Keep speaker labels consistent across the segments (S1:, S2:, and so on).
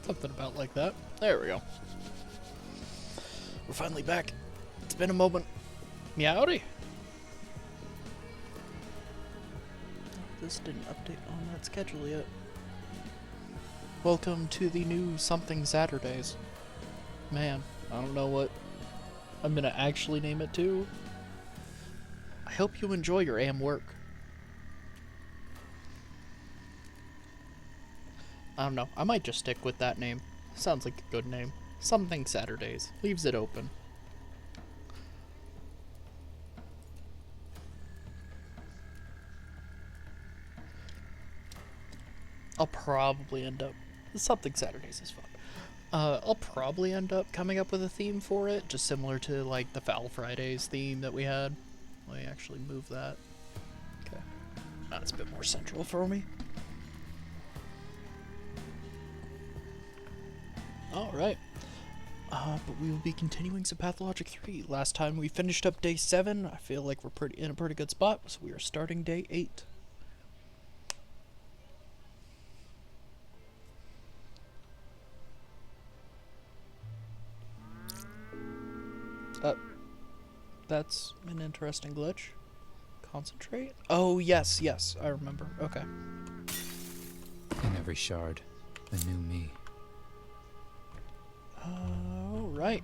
S1: Something about like that. There we go. We're finally back. It's been a moment. Meowdy. This didn't update on that schedule yet. Welcome to the new something Saturdays. Man, I don't know what I'm gonna actually name it to. I hope you enjoy your AM work. I don't know, I might just stick with that name. Sounds like a good name. Something Saturdays. Leaves it open. I'll probably end up... Something Saturdays is fun. I'll probably end up coming up with a theme for it, just similar to, like, the Foul Fridays theme that we had. Let me actually move that. Okay. That's a bit more central for me. Alright. But we will be continuing some Pathologic 3. Last time we finished up day 7. I feel like we're in a pretty good spot, so we are starting day 8. That's an interesting glitch. Concentrate? Oh, yes, I remember. Okay.
S2: In every shard, a new me.
S1: Alright.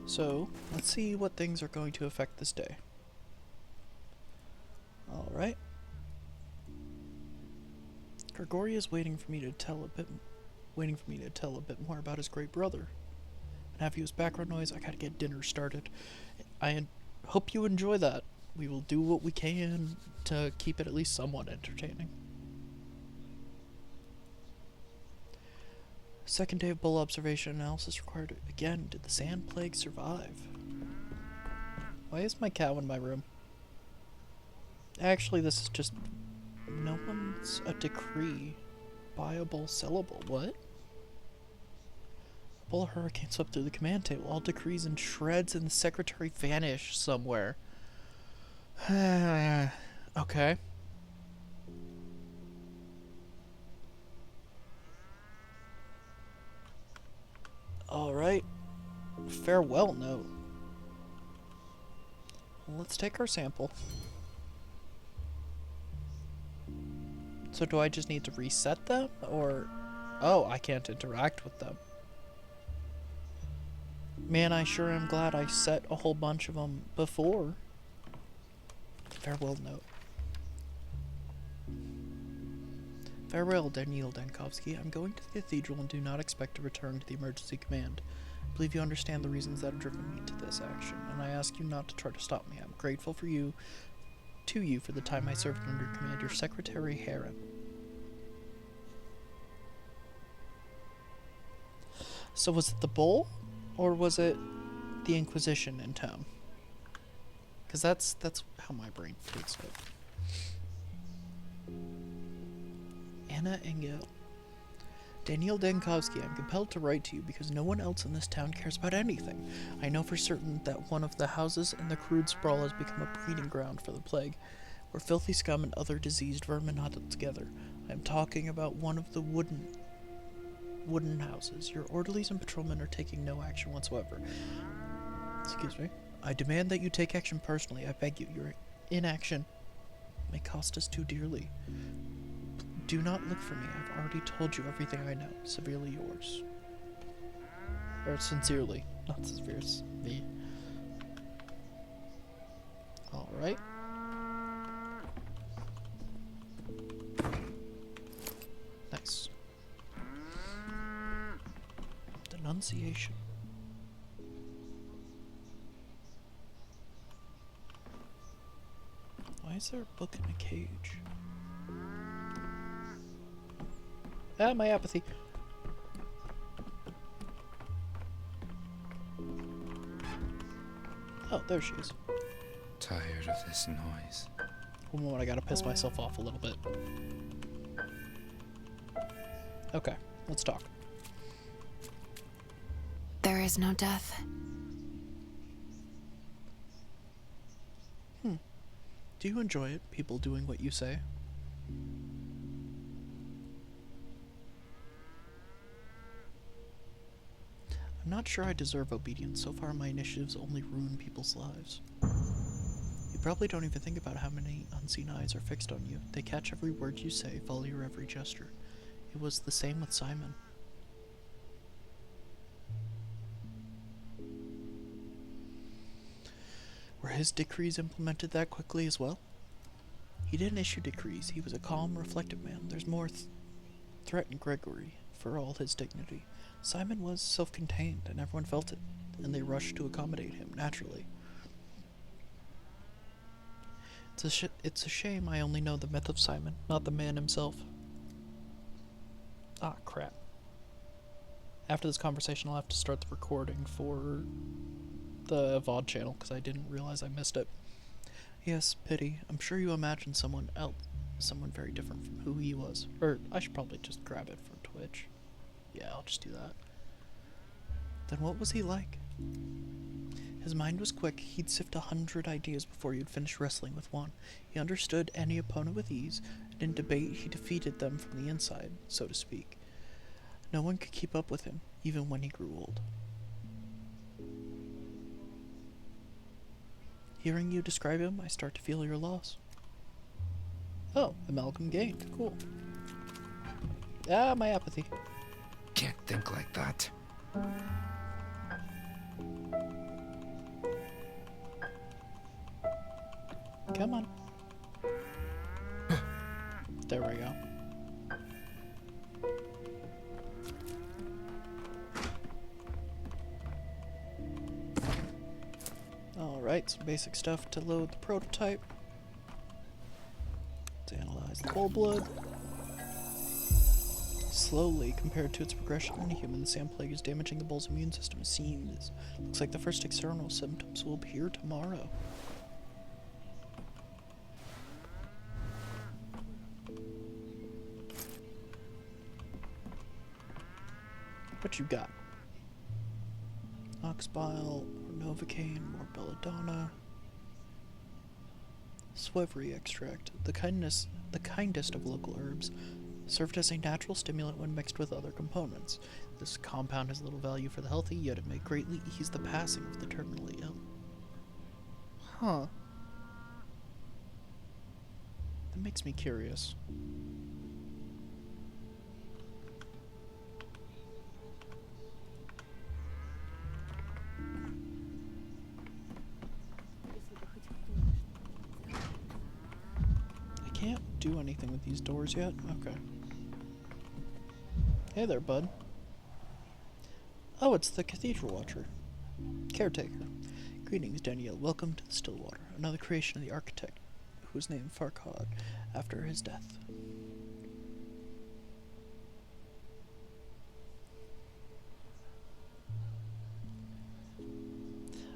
S1: So, let's see what things are going to affect this day. Alright. Gregory is waiting for me to tell a bit more about his great brother. And have you as background noise, I gotta get dinner started. I hope you enjoy that. We will do what we can to keep it at least somewhat entertaining. Second day of bull observation analysis required again. Did the sand plague survive? Why is my cow in my room? Actually, this is just... No one's a decree. Viable, sellable. What? A bull hurricane swept through the command table. All decrees in shreds and the secretary vanished somewhere. Okay. Alright. Farewell note. Well, let's take our sample. So do I just need to reset them? Or... Oh, I can't interact with them. Man, I sure am glad I set a whole bunch of them before. Farewell note. Farewell, Daniel Dankovsky. I'm going to the cathedral and do not expect to return to the emergency command. I believe you understand the reasons that have driven me to this action, and I ask you not to try to stop me. I'm grateful for you for the time I served under command. Your secretary, Heron. So was it the bull, or was it the Inquisition in town? Because that's how my brain takes it. Anna Engel. Daniel Dankovsky, I'm compelled to write to you because no one else in this town cares about anything. I know for certain that one of the houses in the crude sprawl has become a breeding ground for the plague, where filthy scum and other diseased vermin huddle together. I am talking about one of the wooden houses. Your orderlies and patrolmen are taking no action whatsoever. Excuse me. I demand that you take action personally. I beg you. Your inaction may cost us too dearly. Do not look for me. I've already told you everything I know. Severely yours. Or sincerely. Not severely. Me. Alright. Nice. Denunciation. Why is there a book in a cage? Ah, my apathy. Oh, there she is.
S2: Tired of this noise.
S1: One moment, I gotta piss myself off a little bit. Okay, let's talk.
S3: There is no death.
S1: Do you enjoy it, people doing what you say? I'm not sure I deserve obedience. So far, my initiatives only ruin people's lives. You probably don't even think about how many unseen eyes are fixed on you. They catch every word you say, follow your every gesture. It was the same with Simon. Were his decrees implemented that quickly as well? He didn't issue decrees. He was a calm, reflective man. There's more threat in Gregory, for all his dignity. Simon was self-contained, and everyone felt it, and they rushed to accommodate him, naturally. It's a shame I only know the myth of Simon, not the man himself. Ah, crap. After this conversation, I'll have to start the recording for the VOD channel, because I didn't realize I missed it. Yes, pity. I'm sure you imagine someone else, someone very different from who he was. Or, I should probably just grab it for Twitch. Yeah, I'll just do that. Then what was he like? His mind was quick. He'd sift 100 ideas before he'd finish wrestling with one. He understood any opponent with ease, and in debate he defeated them from the inside, so to speak. No one could keep up with him, even when he grew old. Hearing you describe him, I start to feel your loss. Oh, amalgam gained. Cool. Ah, my apathy.
S2: Can't think like that.
S1: Come on. There we go. Alright, some basic stuff to load the prototype. To analyze the whole blood. Slowly, compared to its progression in a human, the sand plague is damaging the bull's immune system. It seems. Looks like the first external symptoms will appear tomorrow. What you got? Oxbile, more Novocaine, more belladonna. Swevery extract, the kindest of local herbs, served as a natural stimulant when mixed with other components. This compound has little value for the healthy, yet it may greatly ease the passing of the terminally ill. Huh. That makes me curious. I can't do anything with these doors yet? Okay. Hey there, bud. Oh, it's the Cathedral Watcher. Caretaker. Greetings, Danielle. Welcome to the Stillwater, another creation of the architect, who was named Farquhar after his death.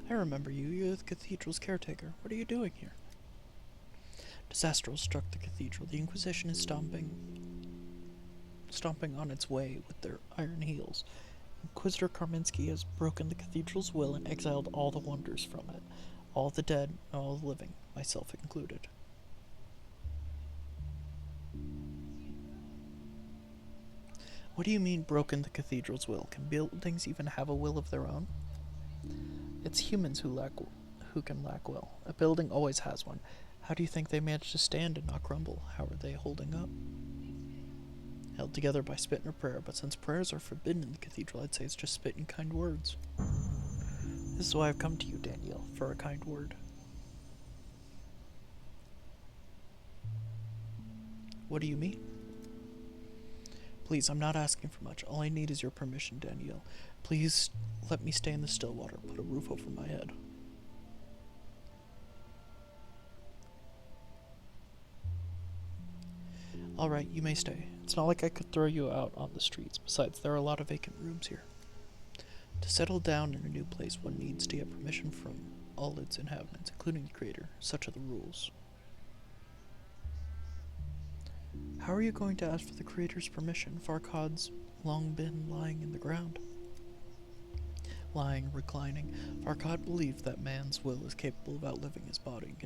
S1: I remember you. You're the cathedral's caretaker. What are you doing here? Disaster struck the cathedral. The Inquisition is stomping on its way with their iron heels. Inquisitor Karminski has broken the cathedral's will and exiled all the wonders from it. All the dead and all the living, myself included. What do you mean, broken the cathedral's will? Can buildings even have a will of their own? It's humans who can lack will. A building always has one. How do you think they managed to stand and not crumble? How are they holding up? Held together by spit and a prayer, but since prayers are forbidden in the cathedral, I'd say it's just spit and kind words. This is why I've come to you, Danielle, for a kind word. What do you mean? Please, I'm not asking for much. All I need is your permission, Danielle. Please let me stay in the Stillwater. Put a roof over my head. Alright, you may stay. It's not like I could throw you out on the streets. Besides, there are a lot of vacant rooms here. To settle down in a new place, one needs to get permission from all its inhabitants, including the Creator. Such are the rules. How are you going to ask for the Creator's permission? Farquaad's long been lying in the ground. Lying, reclining, Farquaad believed that man's will is capable of outliving his body and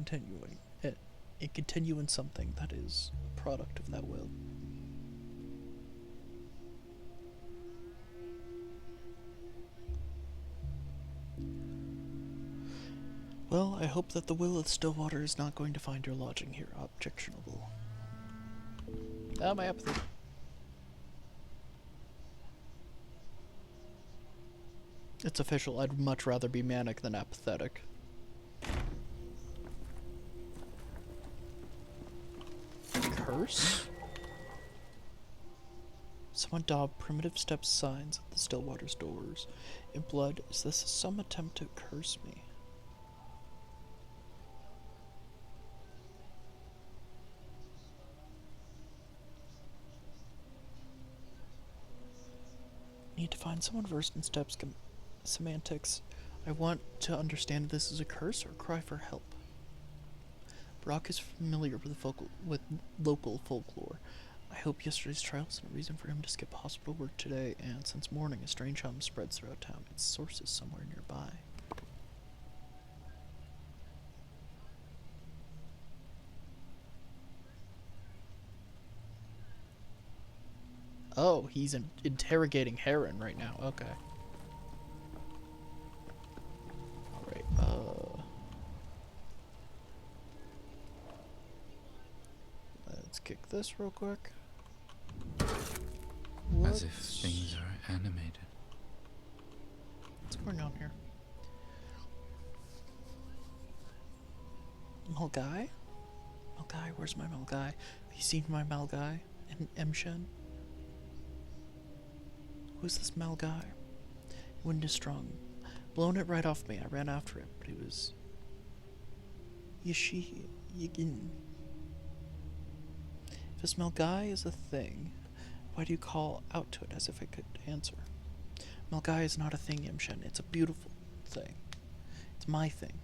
S1: continue in something that is a product of that will. Well, I hope that the will of Stillwater is not going to find your lodging here objectionable. My apathy. It's official. I'd much rather be manic than apathetic. Curse? Someone daubed primitive step signs at the Stillwater's doors. In blood, is this some attempt to curse me? Need to find someone versed in steps semantics. I want to understand if this is a curse or a cry for help. Brock is familiar with local folklore. I hope yesterday's trial is a reason for him to skip hospital work today, and since morning a strange hum spreads throughout town, its source is somewhere nearby. Oh, he's interrogating Heron right now. Okay. Alright, let's kick this real quick.
S2: As if things are animated.
S1: What's going on here? Malgai? Malgai, where's my Malgai? Have you seen my Malgai in Emshen? Who's this Malgai? Wind is strong. Blown it right off me. I ran after it, but it was Yigin. If this Malgai is a thing, why do you call out to it as if it could answer? Malgai is not a thing, Yimshen. It's a beautiful thing. It's my thing.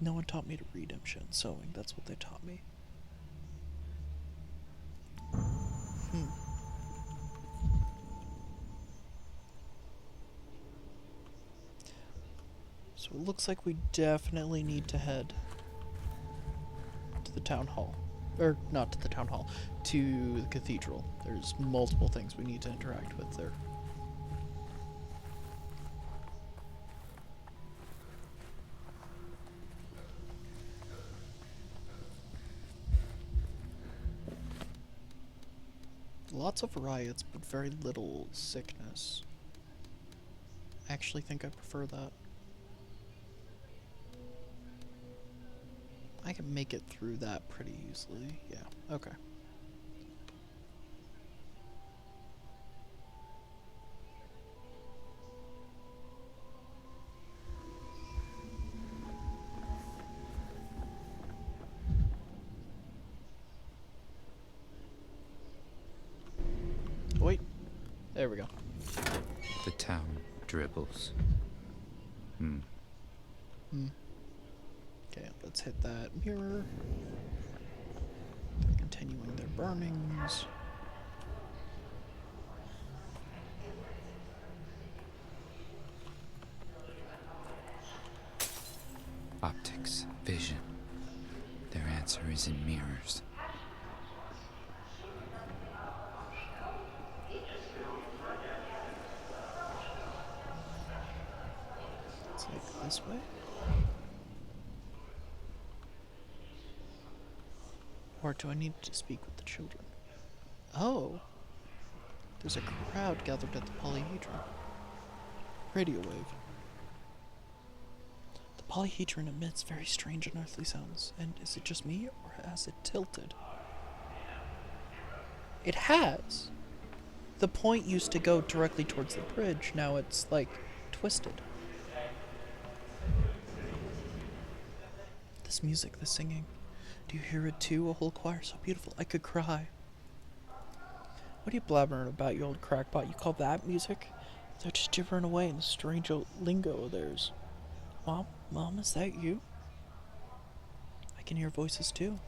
S1: No one taught me to read Yimshen sewing. That's what they taught me. So it looks like we definitely need to head to the town hall. Or, not to the town hall, to the cathedral. There's multiple things we need to interact with there. Lots of riots, but very little sickness. I actually think I prefer that. I can make it through that pretty easily. Yeah, okay. Wait. There we go.
S2: The town dribbles.
S1: Okay, let's hit that mirror. They're continuing their burnings.
S2: Optics, vision. Their answer is in mirrors.
S1: Let's take this way. Or do I need to speak with the children? Oh! There's a crowd gathered at the polyhedron. Radio wave. The polyhedron emits very strange and unearthly sounds. And is it just me, or has it tilted? It has! The point used to go directly towards the bridge, now it's, like, twisted. This music, this singing. Do you hear it too? A whole choir so beautiful, I could cry. What are you blabbering about, you old crackpot? You call that music? They're just gibbering away in the strange old lingo of theirs. Mom, is that you? I can hear voices too.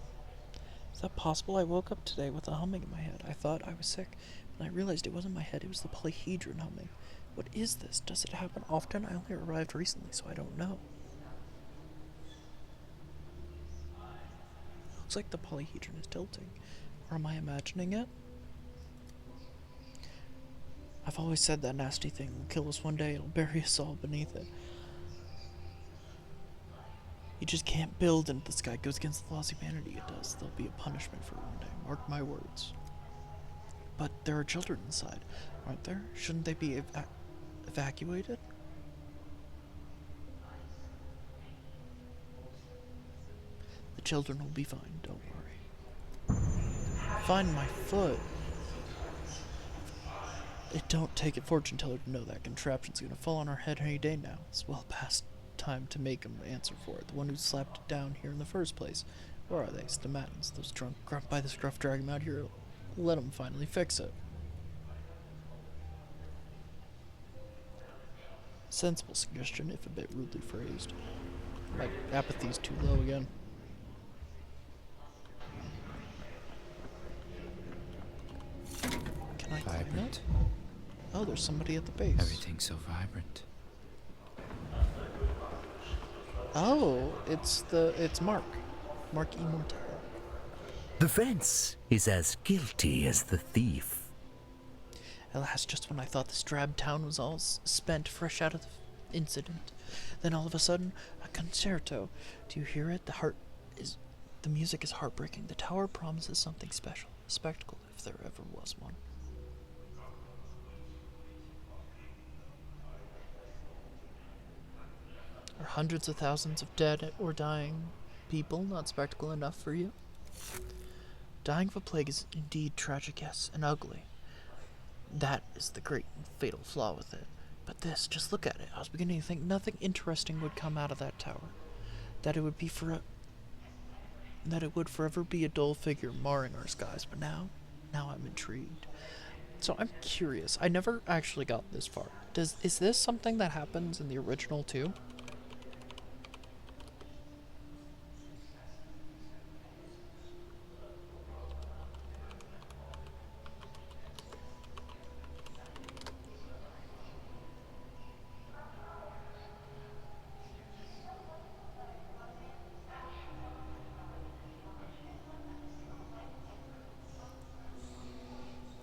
S1: Is that possible? I woke up today with a humming in my head. I thought I was sick, but I realized it wasn't my head, it was the polyhedron humming. What is this? Does it happen often? I only arrived recently, so I don't know. Looks like the polyhedron is tilting. Or am I imagining it? I've always said that nasty thing will kill us one day. It'll bury us all beneath it. You just can't build and the sky goes against the laws of humanity. It does. There'll be a punishment for it one day. Mark my words. But there are children inside, aren't there? Shouldn't they be evacuated? The children will be fine, don't worry. Find my foot. It don't take a fortune teller to know that contraption's gonna fall on our head any day now. It's well past time to make him answer for it. The one who slapped it down here in the first place. Where are they? Stomatins. Those drunk grunt by the scruff drag him out here. Let him finally fix it. Sensible suggestion, if a bit rudely phrased. My apathy's too low again. Can I climb it?
S2: Vibrant.
S1: Oh, there's somebody at the base.
S2: Everything's so vibrant.
S1: Oh, it's Mark. Mark Immortal.
S4: The fence is as guilty as the thief.
S1: Alas, just when I thought this drab town was all spent, fresh out of the incident, then all of a sudden, a concerto. Do you hear it? The music is heartbreaking. The tower promises something special, a spectacle, if there ever was one. Are hundreds of thousands of dead or dying people not spectacle enough for you? Dying of a plague is indeed tragic, yes, and ugly. That is the great and fatal flaw with it. But this, just look at it. I was beginning to think nothing interesting would come out of that tower. That it would forever be a dull figure marring our skies. But now I'm intrigued. So I'm curious. I never actually got this far. Is this something that happens in the original too?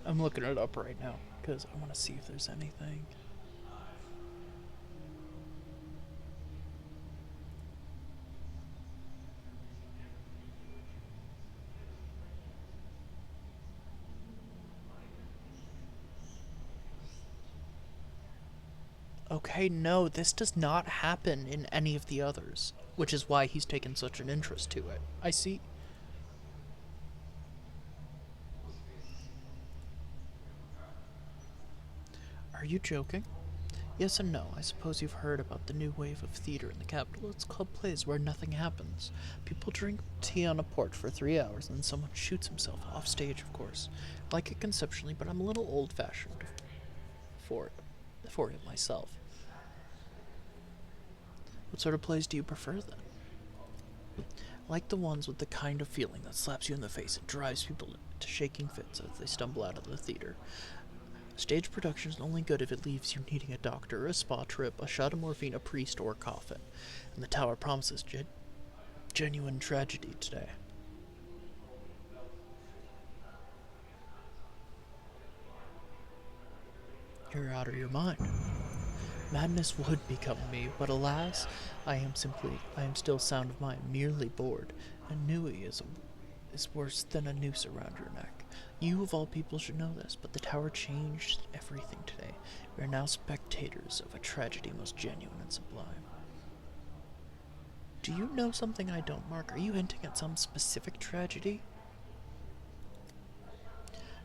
S1: I'm looking it up right now because I want to see if there's anything. Okay, no, this does not happen in any of the others, which is why he's taken such an interest to it. I see. Are you joking? Yes and no. I suppose you've heard about the new wave of theater in the capital. It's called plays where nothing happens. People drink tea on a porch for 3 hours and then someone shoots himself off stage, of course. I like it conceptually, but I'm a little old-fashioned for it myself. What sort of plays do you prefer then? I like the ones with the kind of feeling that slaps you in the face and drives people to shaking fits as they stumble out of the theater. Stage production is only good if it leaves you needing a doctor, a spa trip, a shot of morphine, a priest, or a coffin. And the tower promises genuine tragedy today. You're out of your mind. Madness would become me, but alas, I am still sound of mind, merely bored. A newie is worse than a noose around your neck. You, of all people, should know this, but the tower changed everything today. We are now spectators of a tragedy most genuine and sublime. Do you know something I don't, Mark? Are you hinting at some specific tragedy?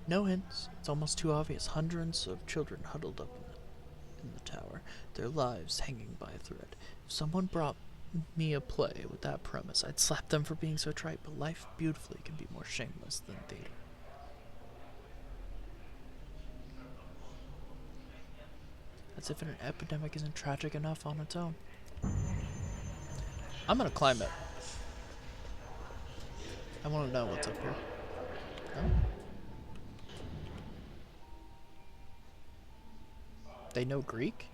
S1: No hints. It's almost too obvious. Hundreds of children huddled up in the tower, their lives hanging by a thread. If someone brought me a play with that premise, I'd slap them for being so trite, but life beautifully can be more shameless than theater. As if an epidemic isn't tragic enough on its own. I'm gonna climb it. I want to know what's up here. No? They know Greek?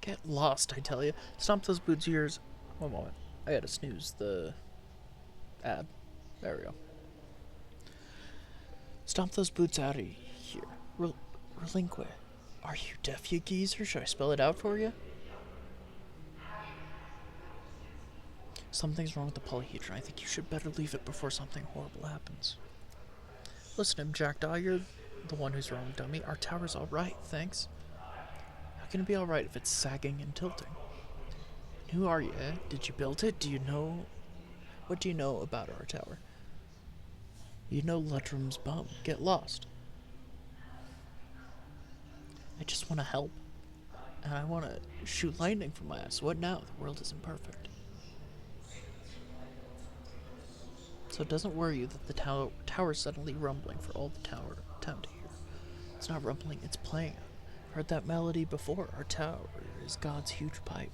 S1: Get lost, I tell you. Stomp those boots ears. One moment. I gotta snooze the ad. There we go. Stomp those boots out of Rel- Relinque. Are you deaf, you geezer? Should I spell it out for you? Something's wrong with the polyhedron. I think you should better leave it before something horrible happens. Listen, Jackdaw, you're the one who's wrong, dummy. Our tower's alright, thanks. How can it be alright if it's sagging and tilting? Who are you, eh? Did you build it? Do you know... What do you know about our tower? You know Luttram's bum. Get lost. I just want to help. And I want to shoot lightning from my ass. What now? The world isn't perfect. So it doesn't worry you that the tower's suddenly rumbling for all the town to hear. It's not rumbling, it's playing. Heard that melody before. Our tower is God's huge pipe.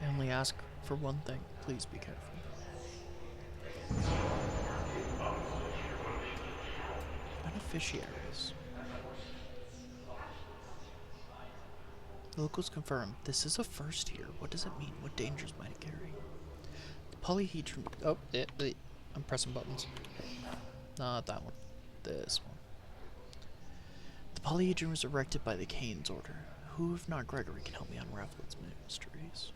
S1: I only ask for one thing. Please be careful. Beneficiaries. The locals confirm this is a first here. What does it mean? What dangers might it carry? The polyhedron. Oh, I'm pressing buttons. Not that one. This one. The polyhedron was erected by the Kane's order. Who, if not Gregory, can help me unravel its mysteries?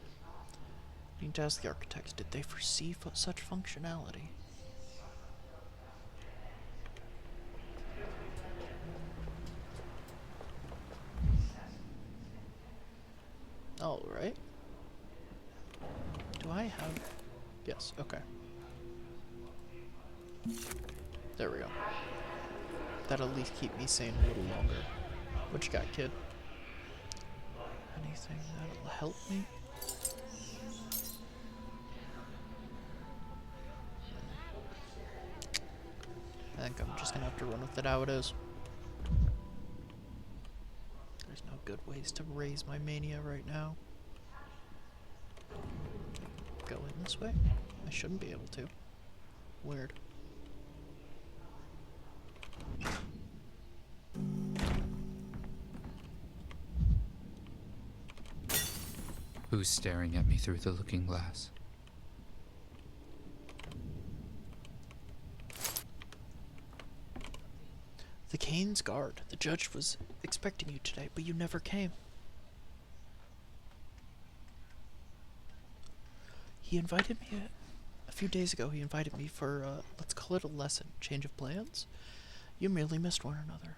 S1: I need to ask the architects, did they foresee such functionality? Alright. Do I have... Yes, okay. There we go. That'll at least keep me sane a little longer. What you got, kid? Anything that'll help me? I think I'm just gonna have to run with it how it is. There's no good ways to raise my mania right now. Go in this way? I shouldn't be able to. Weird.
S2: Who's staring at me through the looking glass?
S1: The Kane's guard. The judge was expecting you today, but you never came. He invited me a few days ago. He invited me for, let's call it a lesson. Change of plans? You merely missed one another.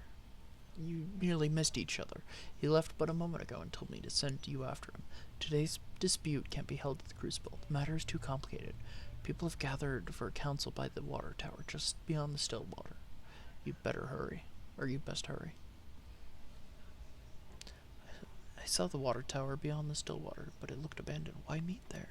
S1: You merely missed each other. He left but a moment ago and told me to send you after him. Today's dispute can't be held at the Crucible. The matter is too complicated. People have gathered for a council by the water tower, just beyond the still water. You better hurry. Or you best hurry. I saw the water tower beyond the still water, but it looked abandoned. Why meet there?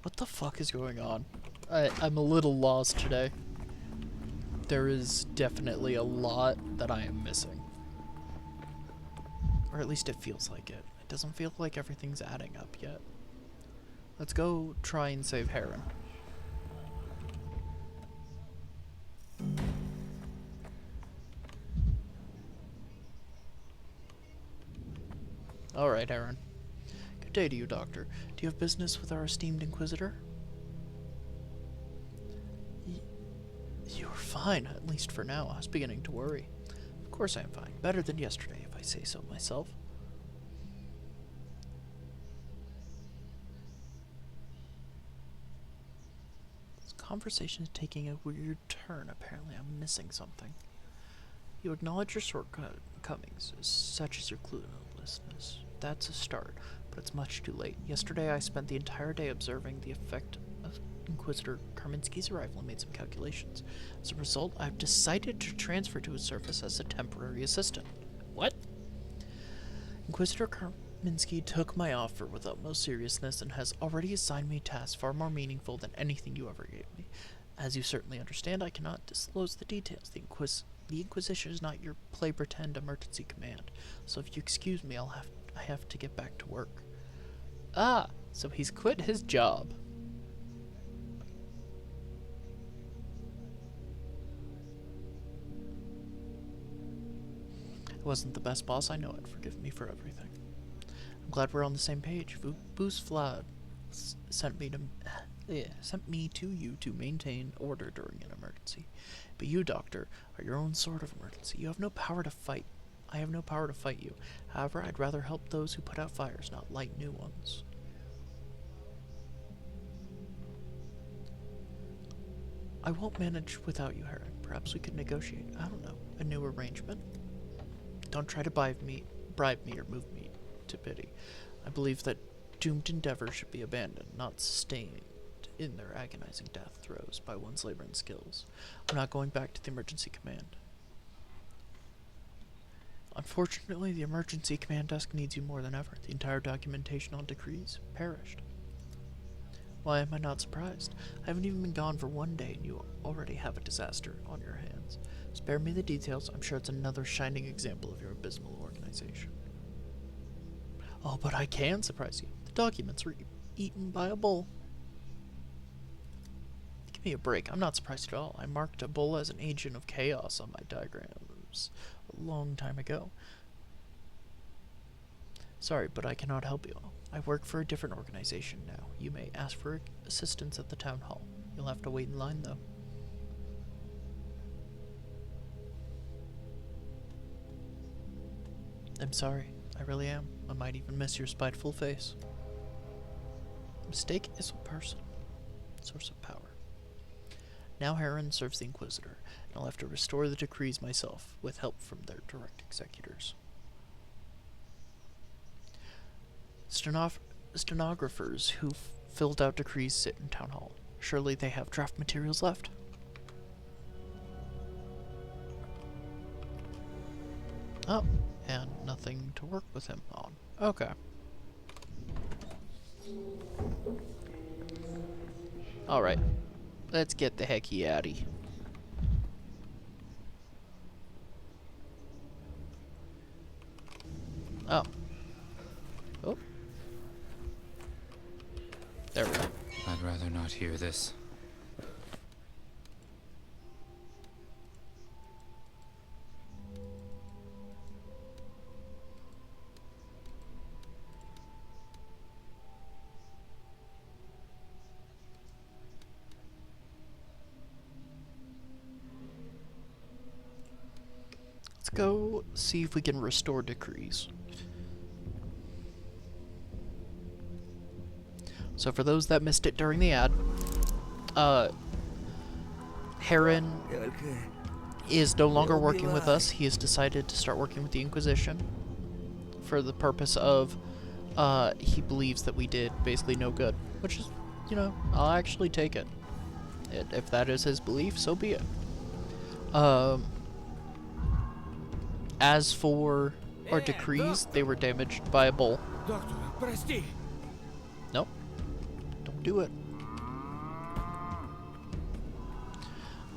S1: What the fuck is going on? I'm a little lost today. There is definitely a lot that I am missing. Or at least it feels like it. It doesn't feel like everything's adding up yet. Let's go try and save Heron. Alright, Heron. Good day to you, Doctor. Do you have business with our esteemed Inquisitor? You are fine, at least for now. I was beginning to worry. Of course I am fine. Better than yesterday, if I say so myself. This conversation is taking a weird turn. Apparently I'm missing something. You acknowledge your shortcomings, such as your cluelessness. That's a start, but it's much too late. Yesterday I spent the entire day observing the effect of Inquisitor Karminski's arrival and made some calculations. As a result, I've decided to transfer to his service as a temporary assistant. What? Inquisitor Karminski took my offer with utmost seriousness and has already assigned me tasks far more meaningful than anything you ever gave me. As you certainly understand, I cannot disclose the details. The Inquisition is not your play-pretend emergency command, so if you excuse me, I have to get back to work. Ah, so he's quit his job. I wasn't the best boss, I know it. Forgive me for everything. I'm glad we're on the same page. Boost Vlad sent me to you to maintain order during an emergency. But you, Doctor, are your own sort of emergency. You have no power to fight. I have no power to fight you. However, I'd rather help those who put out fires, not light new ones. I won't manage without you, Heron. Perhaps we could negotiate, I don't know, a new arrangement? Don't try to bribe me or move me to pity. I believe that doomed endeavors should be abandoned, not sustained in their agonizing death throes by one's labor and skills. I'm not going back to the emergency command. Unfortunately, the emergency command desk needs you more than ever. The entire documentation on decrees perished. Why am I not surprised? I haven't even been gone for 1 day and you already have a disaster on your hands. Spare me the details. I'm sure it's another shining example of your abysmal organization. Oh, but I can surprise you. The documents were eaten by a bull. Give me a break. I'm not surprised at all. I marked a bull as an agent of chaos on my diagrams a long time ago. Sorry, but I cannot help you. I work for a different organization now. You may ask for assistance at the town hall. You'll have to wait in line, though. I'm sorry. I really am. I might even miss your spiteful face. Mistake is a person. Source of power. Now Heron serves the Inquisitor, and I'll have to restore the decrees myself, with help from their direct executors. Stenographers who filled out decrees sit in town hall. Surely they have draft materials left. Oh, and nothing to work with him on. Okay. Alright. Let's get the hecky outie. Oh. Oh. There we go.
S2: I'd rather not hear this.
S1: Let's go see if we can restore decrees. So for those that missed it during the ad, Heron is no longer working with us. He has decided to start working with the Inquisition for the purpose of, he believes that we did basically no good. Which is, you know, I'll actually take it. If that is his belief, so be it. As for our decrees, they were damaged by a bull.
S5: Doctor, прости.
S1: Nope. Don't do it.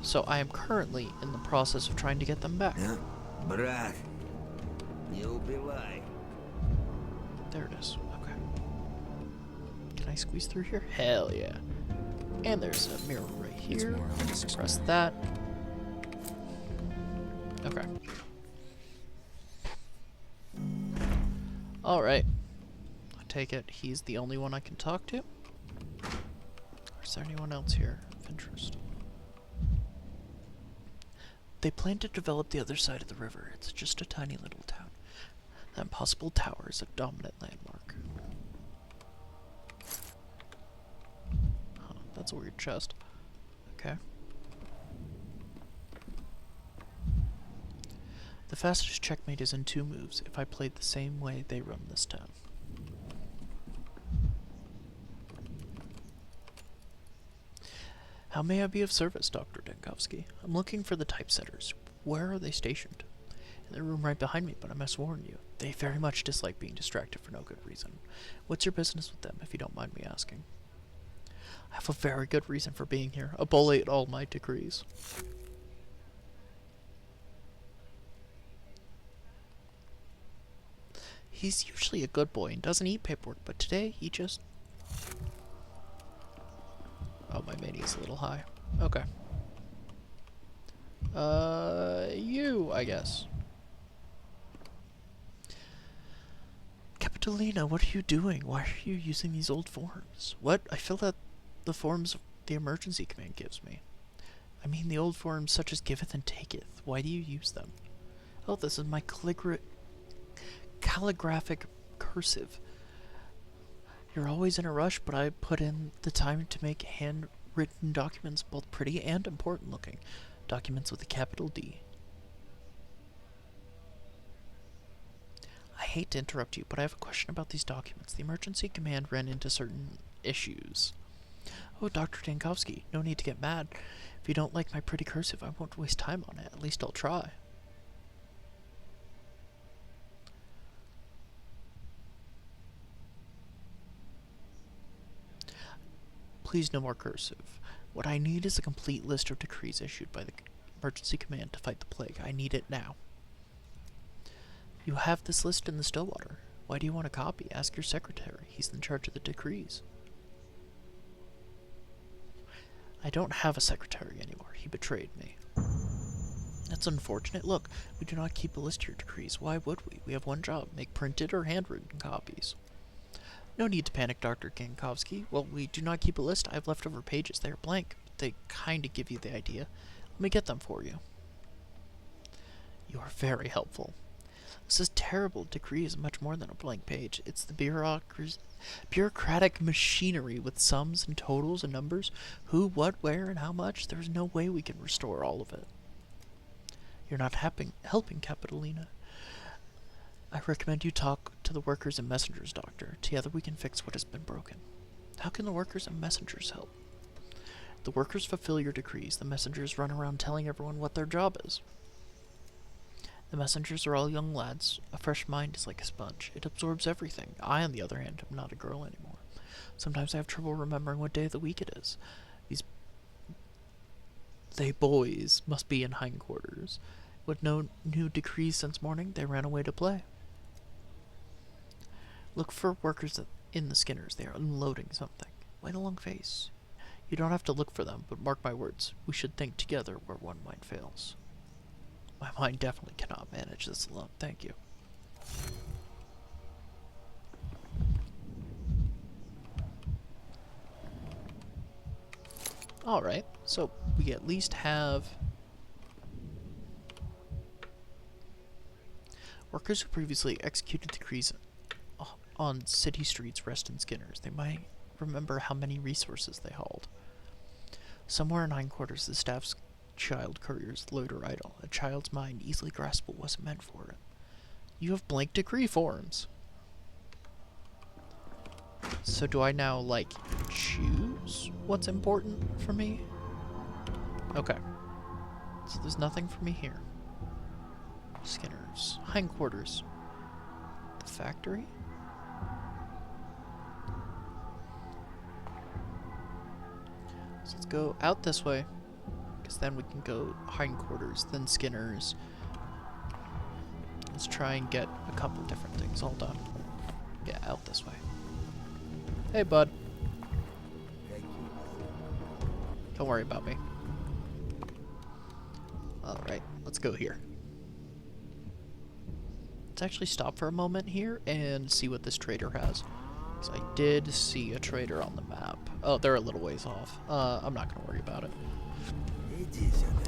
S1: So I am currently in the process of trying to get them back.
S5: Брат, не убивай.
S1: There it is. Okay. Can I squeeze through here? Hell yeah. And there's a mirror right here.
S2: more on this
S1: Press
S2: experiment.
S1: that. Okay. Alright. I take it he's the only one I can talk to? Or is there anyone else here of interest? They plan to develop the other side of the river. It's just a tiny little town. That impossible tower is a dominant landmark. Huh, that's a weird chest. Okay. The fastest checkmate is in 2 moves if I played the same way they run this town. How may I be of service, Dr. Denkovsky? I'm looking for the typesetters. Where are they stationed? In the room right behind me, but I must warn you, they very much dislike being distracted for no good reason. What's your business with them, if you don't mind me asking? I have a very good reason for being here. A bully at all my decrees. He's usually a good boy and doesn't eat paperwork, but today he just... Oh, my mania's a little high. Okay. You, I guess. Catalina, what are you doing? Why are you using these old forms? What? I fill out the forms the emergency command gives me. I mean the old forms such as giveth and taketh. Why do you use them? Oh, this is my calligraphic cursive. You're always in a rush, but I put in the time to make handwritten documents both pretty and important looking. Documents with a capital D. I hate to interrupt you, but I have a question about these documents. The emergency command ran into certain issues. Oh, Dr. Dankowski, no need to get mad. If you don't like my pretty cursive, I won't waste time on it. At least I'll try. Please, no more cursive. What I need is a complete list of decrees issued by the emergency command to fight the plague. I need it now. You have this list in the Stillwater. Why do you want a copy? Ask your secretary. He's in charge of the decrees. I don't have a secretary anymore. He betrayed me. That's unfortunate. Look, we do not keep a list of your decrees. Why would we? We have one job. Make printed or handwritten copies. No need to panic, Dr. Gankowski. Well, we do not keep a list. I have leftover pages. They are blank, but they kind of give you the idea. Let me get them for you. You are very helpful. This is terrible. Decree is much more than a blank page. It's the bureaucratic machinery with sums and totals and numbers. Who, what, where, and how much. There is no way we can restore all of it. You're not helping, Capitolina. I recommend you talk to the workers and messengers, Doctor. Together we can fix what has been broken. How can the workers and messengers help? The workers fulfill your decrees. The messengers run around telling everyone what their job is. The messengers are all young lads. A fresh mind is like a sponge. It absorbs everything. I, on the other hand, am not a girl anymore. Sometimes I have trouble remembering what day of the week it is. They boys must be in hindquarters. With no new decrees since morning, they ran away to play. Look for workers in the Skinners. They are unloading something. White a long face. You don't have to look for them, but mark my words. We should think together where one mind fails. My mind definitely cannot manage this alone. Thank you. Alright, so we at least have workers who previously executed decrees on city streets rest in Skinners. They might remember how many resources they hauled. Somewhere in hindquarters, the staff's child couriers loiter idle. A child's mind easily grasps what wasn't meant for it. You have blank decree forms. So do I now, like, choose what's important for me? Okay. So there's nothing for me here. Skinners. Hindquarters. The factory? So let's go out this way. Because then we can go hindquarters, then Skinners. Let's try and get a couple different things. Hold on. Yeah, out this way. Hey, bud. Don't worry about me. Alright, let's go here. Let's actually stop for a moment here and see what this trader has. Because I did see a trader on the map. Oh, they're a little ways off. I'm not going to worry about it.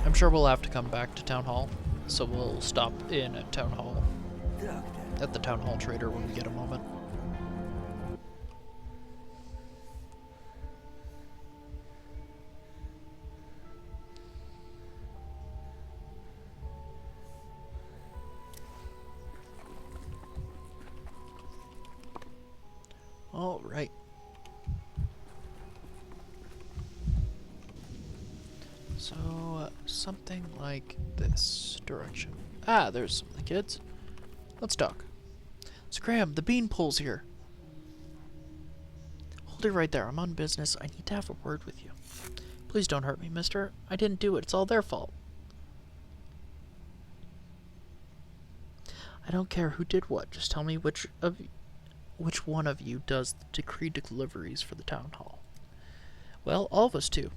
S1: I'm sure we'll have to come back to Town Hall. So we'll stop in at Town Hall. At the Town Hall trader when we get a moment. All right. So, something like this direction. Ah, there's some of the kids. Let's talk. Scram, the beanpole's here. Hold it right there. I'm on business. I need to have a word with you. Please don't hurt me, mister. I didn't do it. It's all their fault. I don't care who did what. Just tell me which one of you does the decree deliveries for the town hall. Well, all of us do.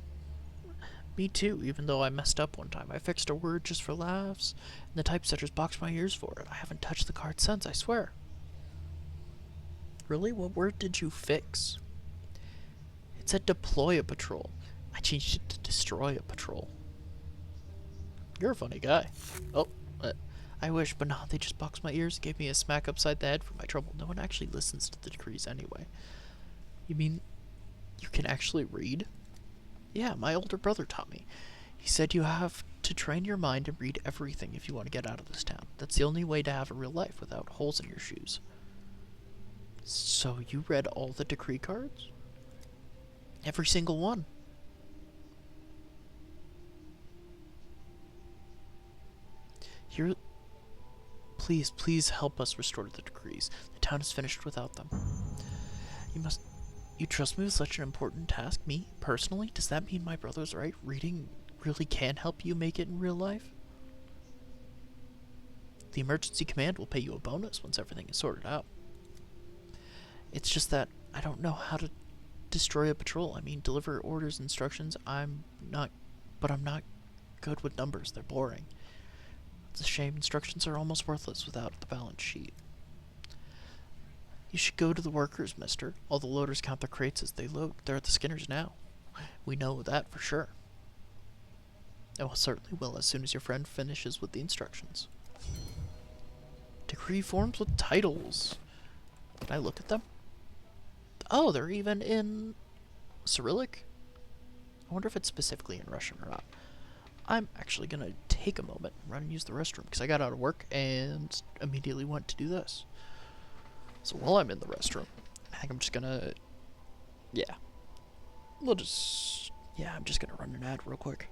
S1: Me too, even though I messed up one time. I fixed a word just for laughs, and the typesetters boxed my ears for it. I haven't touched the card since, I swear. Really? What word did you fix? It said deploy a patrol. I changed it to destroy a patrol. You're a funny guy. Oh, I wish, but no, they just boxed my ears and gave me a smack upside the head for my trouble. No one actually listens to the decrees anyway. You mean you can actually read? Yeah, my older brother taught me. He said you have to train your mind and read everything if you want to get out of this town. That's the only way to have a real life without holes in your shoes. So you read all the decree cards? Every single one. Here, please help us restore the decrees. The town is finished without them. You trust me with such an important task? Me, personally? Does that mean my brother's right? Reading really can help you make it in real life? The emergency command will pay you a bonus once everything is sorted out. It's just that I don't know how to destroy a patrol. I mean, deliver orders, instructions. I'm not good with numbers. They're boring. It's a shame. Instructions are almost worthless without the balance sheet. You should go to the workers, mister. All the loaders count their crates as they load. They're at the Skinners now. We know that for sure. And we'll certainly will as soon as your friend finishes with the instructions. Decree forms with titles. Can I look at them? Oh, they're even in Cyrillic? I wonder if it's specifically in Russian or not. I'm actually going to take a moment and run and use the restroom because I got out of work and immediately went to do this. So while I'm in the restroom, I think I'm just going to... Yeah. I'm just going to run an ad real quick.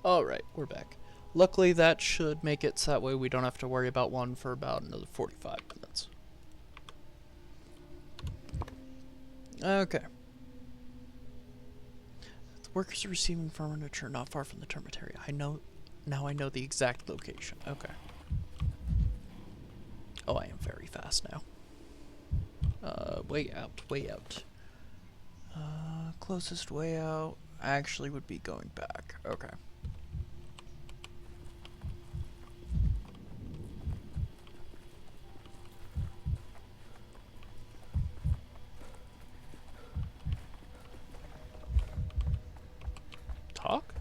S1: Alright, we're back. Luckily, that should make it so that way we don't have to worry about one for about another 45 minutes. Okay. The workers are receiving furniture not far from the termitary. Now I know the exact location. Okay. Oh, I am very fast now. Way out, way out. Closest way out actually would be going back. Okay. Talk?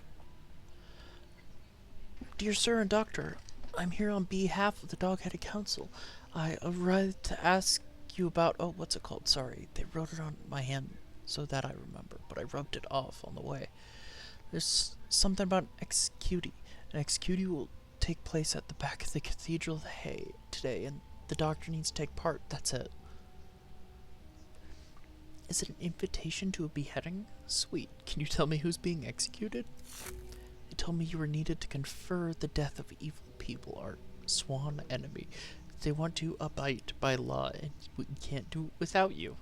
S1: Dear Sir and Doctor, I'm here on behalf of the Dog-Headed Council. I arrived to ask you about... Oh, what's it called? Sorry. They wrote it on my hand so that I remember, but I rubbed it off on the way. There's something about an executie. An executie will take place at the back of the Cathedral today, and the doctor needs to take part. That's it. Is it an invitation to a beheading? Sweet. Can you tell me who's being executed? They told me you were needed to confer the death of evil people, our sworn enemy. They want to abide by law, and we can't do it without you.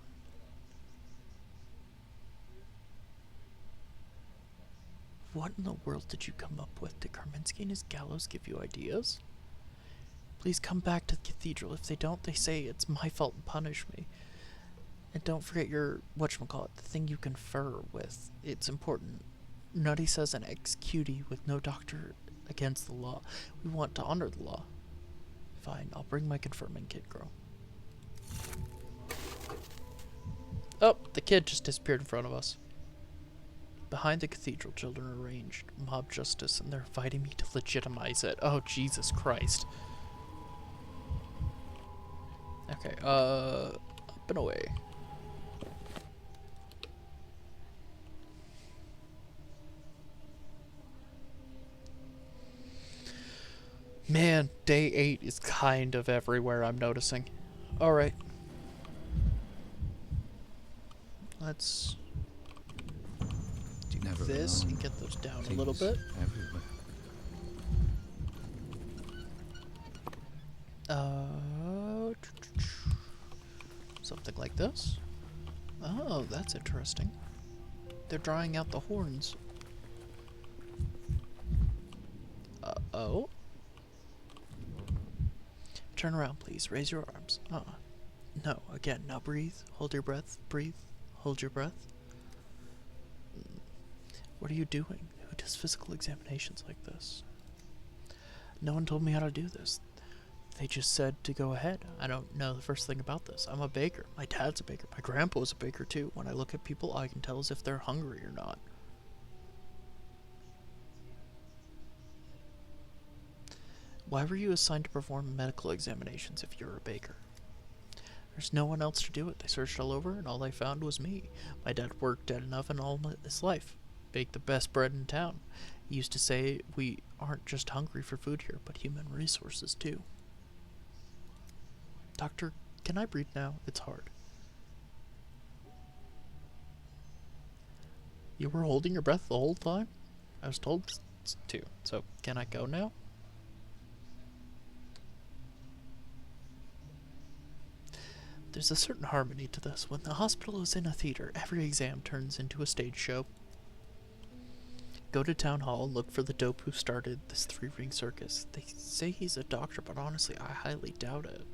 S1: What in the world did you come up with? Did Karminski and his gallows give you ideas? Please come back to the cathedral. If they don't, they say it's my fault and punish me. And don't forget your, whatchamacallit, the thing you confer with. It's important. Nutty says an executie with no doctor against the law. We want to honor the law. Fine, I'll bring my confirming kid girl. Oh, the kid just disappeared in front of us. Behind the cathedral, children are arranged mob justice, and they're inviting me to legitimize it. Oh, Jesus Christ. Okay, up and away. Man, day 8 is kind of everywhere, I'm noticing. Alright. Let's do
S2: Never
S1: this
S2: alone.
S1: and get those down a
S2: Things
S1: little bit.
S2: Everywhere.
S1: Something like this. Oh, that's interesting. They're drawing out the horns. Oh. Turn around, please. Raise your arms. No, again. Now breathe. Hold your breath. Breathe. Hold your breath. What are you doing? Who does physical examinations like this? No one told me how to do this. They just said to go ahead. I don't know the first thing about this. I'm a baker. My dad's a baker. My grandpa was a baker too. When I look at people, I can tell as if they're hungry or not. Why were you assigned to perform medical examinations if you're a baker? There's no one else to do it. They searched all over, and all they found was me. My dad worked at an oven all his life. Baked the best bread in town. He used to say we aren't just hungry for food here, but human resources too. Doctor, can I breathe now? It's hard. You were holding your breath the whole time? I was told to. So, can I go now? There's a certain harmony to this. When the hospital is in a theater, every exam turns into a stage show. Go to town hall and look for the dope who started this three-ring circus. They say he's a doctor, but honestly, I highly doubt it.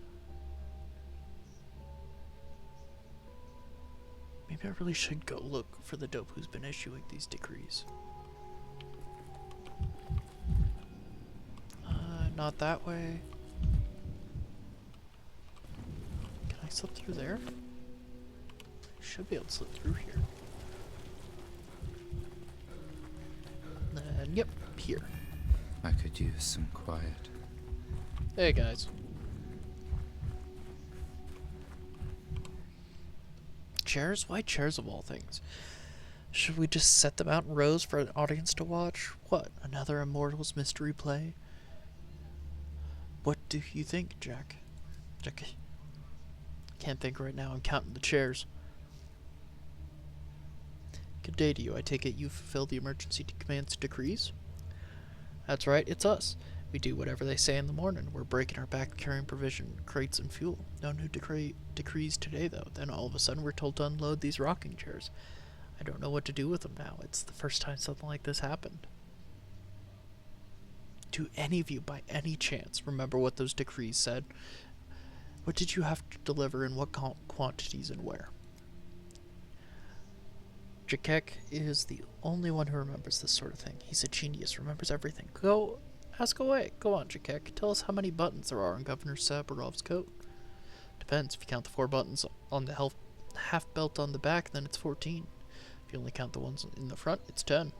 S1: Maybe I really should go look for the dope who's been issuing these decrees. Not that way. Can I slip through there? Should be able to slip through here. And yep, here.
S2: I could use some quiet.
S1: Hey guys. Chairs? Why chairs of all things? Should we just set them out in rows for an audience to watch? What, another Immortals mystery play? What do you think, Jack? Jack? Can't think right now, I'm counting the chairs. Good day to you. I take it you fulfill the emergency command's decrees? That's right, it's us. We do whatever they say in the morning. We're breaking our back carrying provision crates and fuel. No new decrees today, though. Then all of a sudden we're told to unload these rocking chairs. I don't know what to do with them now. It's the first time something like this happened. Do any of you, by any chance, remember what those decrees said? What did you have to deliver in what quantities and where? Jakek is the only one who remembers this sort of thing. He's a genius, remembers everything. Go, ask away. Go on, Jakek. Tell us how many buttons there are on Governor Sabarov's coat. Depends. If you count the 4 buttons on the half belt on the back, then it's 14. If you only count the ones in the front, it's 10.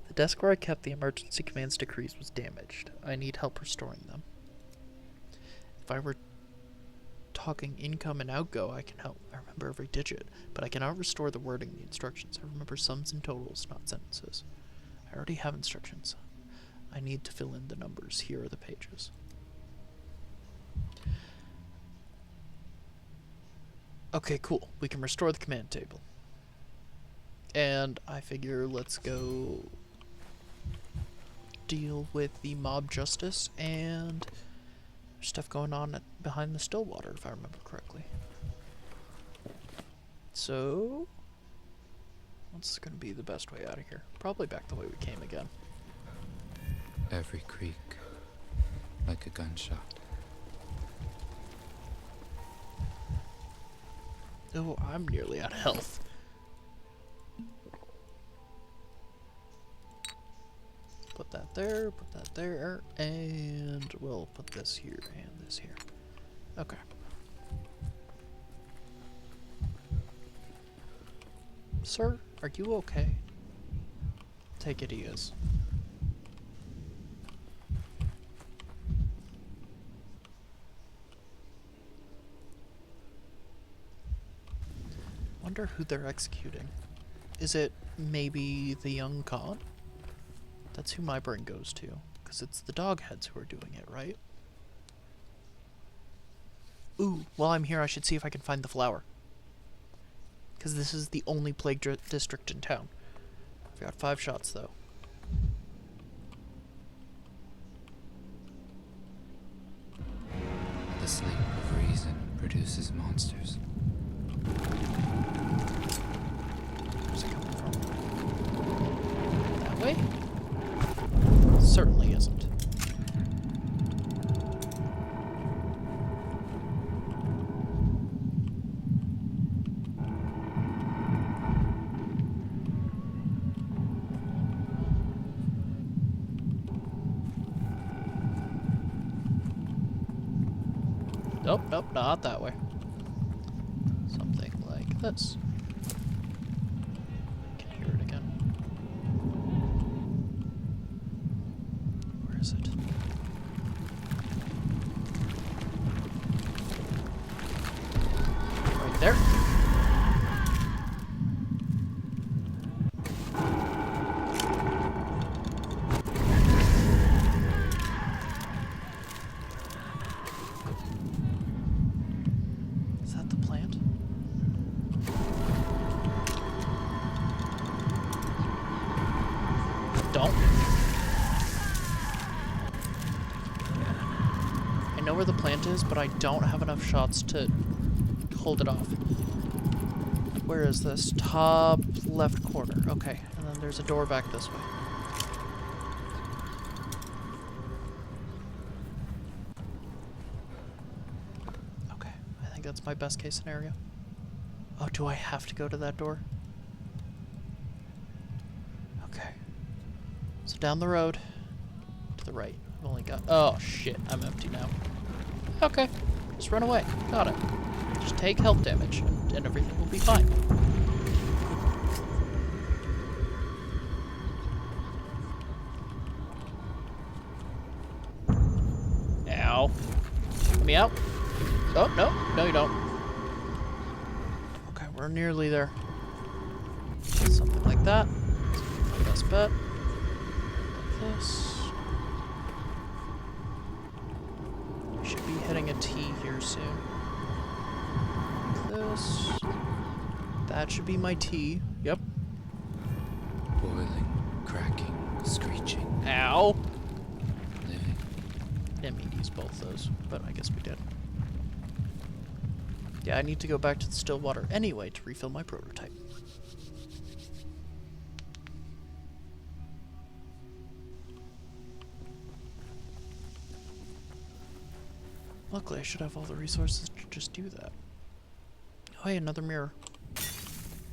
S1: The desk where I kept the emergency commands decrees was damaged. I need help restoring them. If I were talking income and outgo, I can help. I remember every digit, but I cannot restore the wording in the instructions. I remember sums and totals, not sentences. I already have instructions. I need to fill in the numbers. Here are the pages. Okay, cool. We can restore the command table. And I figure let's go deal with the mob justice and stuff going on behind the Stillwater, if I remember correctly. So, what's going to be the best way out of here? Probably back the way we came again.
S2: Every creak, like a gunshot.
S1: Oh, I'm nearly out of health. Put that there, and we'll put this here and this here. Okay. Sir, are you okay? Take it he is. Wonder who they're executing. Is it maybe the young Khan? That's who my brain goes to, because it's the dog heads who are doing it, right? Ooh, while I'm here, I should see if I can find the flower. Because this is the only plague district in town. I've got 5 shots, though.
S2: The sleep of reason produces monsters.
S1: Where's it coming from? That way? Certainly isn't. Nope, nope, not that way. Something like this. I can hear it again. Where is it? Right there. Is that the plant? Don't. I know where the plant is, but I don't have enough shots to hold it off. Where is this? Top left corner. Okay, and then there's a door back this way. Okay, I think that's my best case scenario. Oh, do I have to go to that door? Okay. So down the road, to the right. I've only got... Oh, shit. I'm empty now. Okay. Just run away. Got it. Just take health damage, and everything will be fine. Ow. Let me out. Oh, no. No, you don't. Okay, we're nearly there. Something like that. My best bet. Like this. We should be hitting a T here soon. Like this. That should be my T. Yep.
S2: Boiling. cracking, screeching,
S1: Ow!
S2: living.
S1: Didn't mean to use both those, but I guess we did. Yeah, I need to go back to the still water anyway to refill my prototype. Luckily, I should have all the resources to just do that. Oh, hey, another mirror.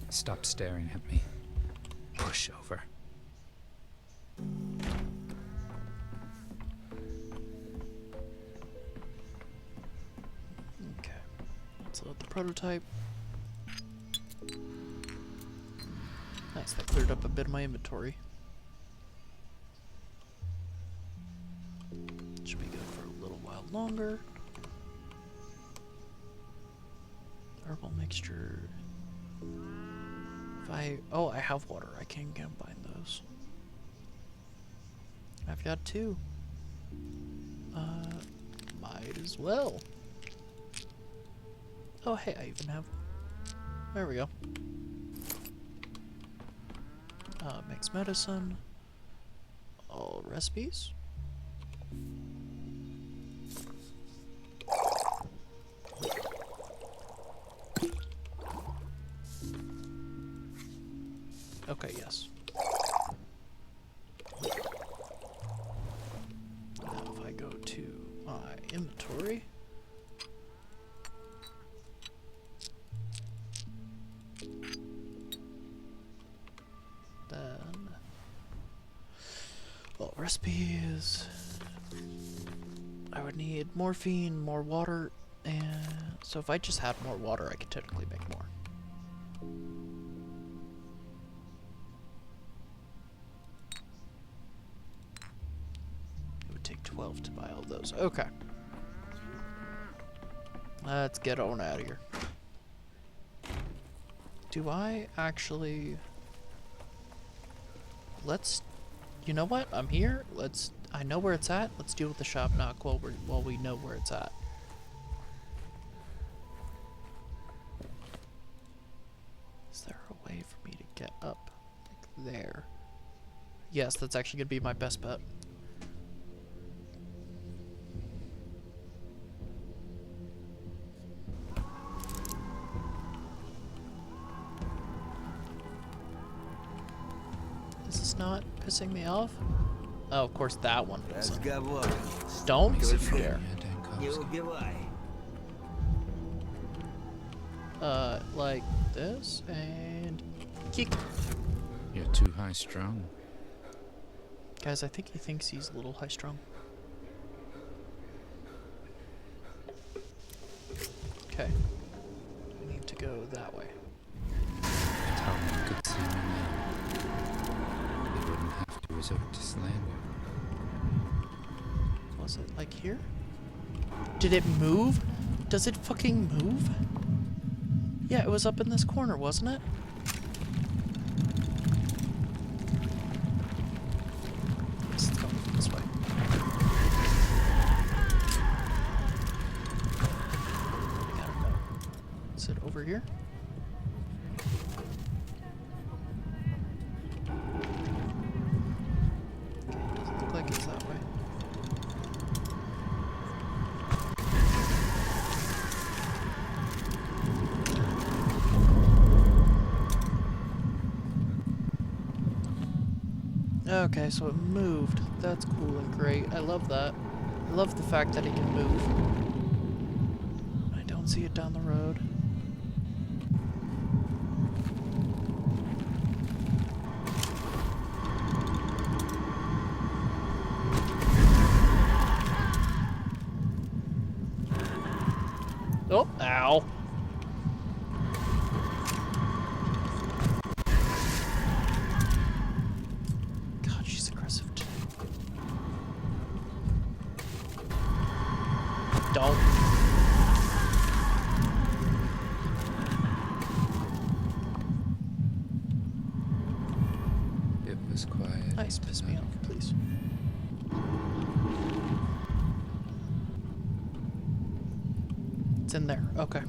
S2: Stop staring at me. Push over.
S1: Okay. Let's load the prototype. Nice, that cleared up a bit of my inventory. Should be good for a little while longer. Herbal mixture. Oh, I have water. I can combine those. I've got 2. Might as well. Oh, hey, I even have. There we go. Mix medicine. All recipes. Okay, yes. Now if I go to my inventory. Then well, recipes. I would need morphine, more water, and so if I just had more water I could technically make more. Take 12 to buy all those. Okay. Let's get on out of here. Do I actually... You know what? I'm here. I know where it's at. Let's deal with the shop knock while we know where it's at. Is there a way for me to get up? Like there. Yes, that's actually going to be my best bet. Not pissing me off? Oh, of course that one doesn't. Don't you dare. Like this and kick.
S2: You're too high strung.
S1: Guys, I think he thinks he's a little high strung. Okay. I need to go that way.
S2: If Talman could see me now, he wouldn't have to resort to slander.
S1: Was it like here? Did it move? Does it fucking move? Yeah, it was up in this corner, wasn't it? Yes, let's go this way. I don't know. Is it over here? Okay, it doesn't look like it's that way. Okay, so it moved. That's cool and great. I love that. I love the fact that it can move. I don't see it down the road. Oh, ow. God, she's aggressive too. Don't.
S2: It was quiet.
S1: Nice, piss me off, please. It's in there. Okay.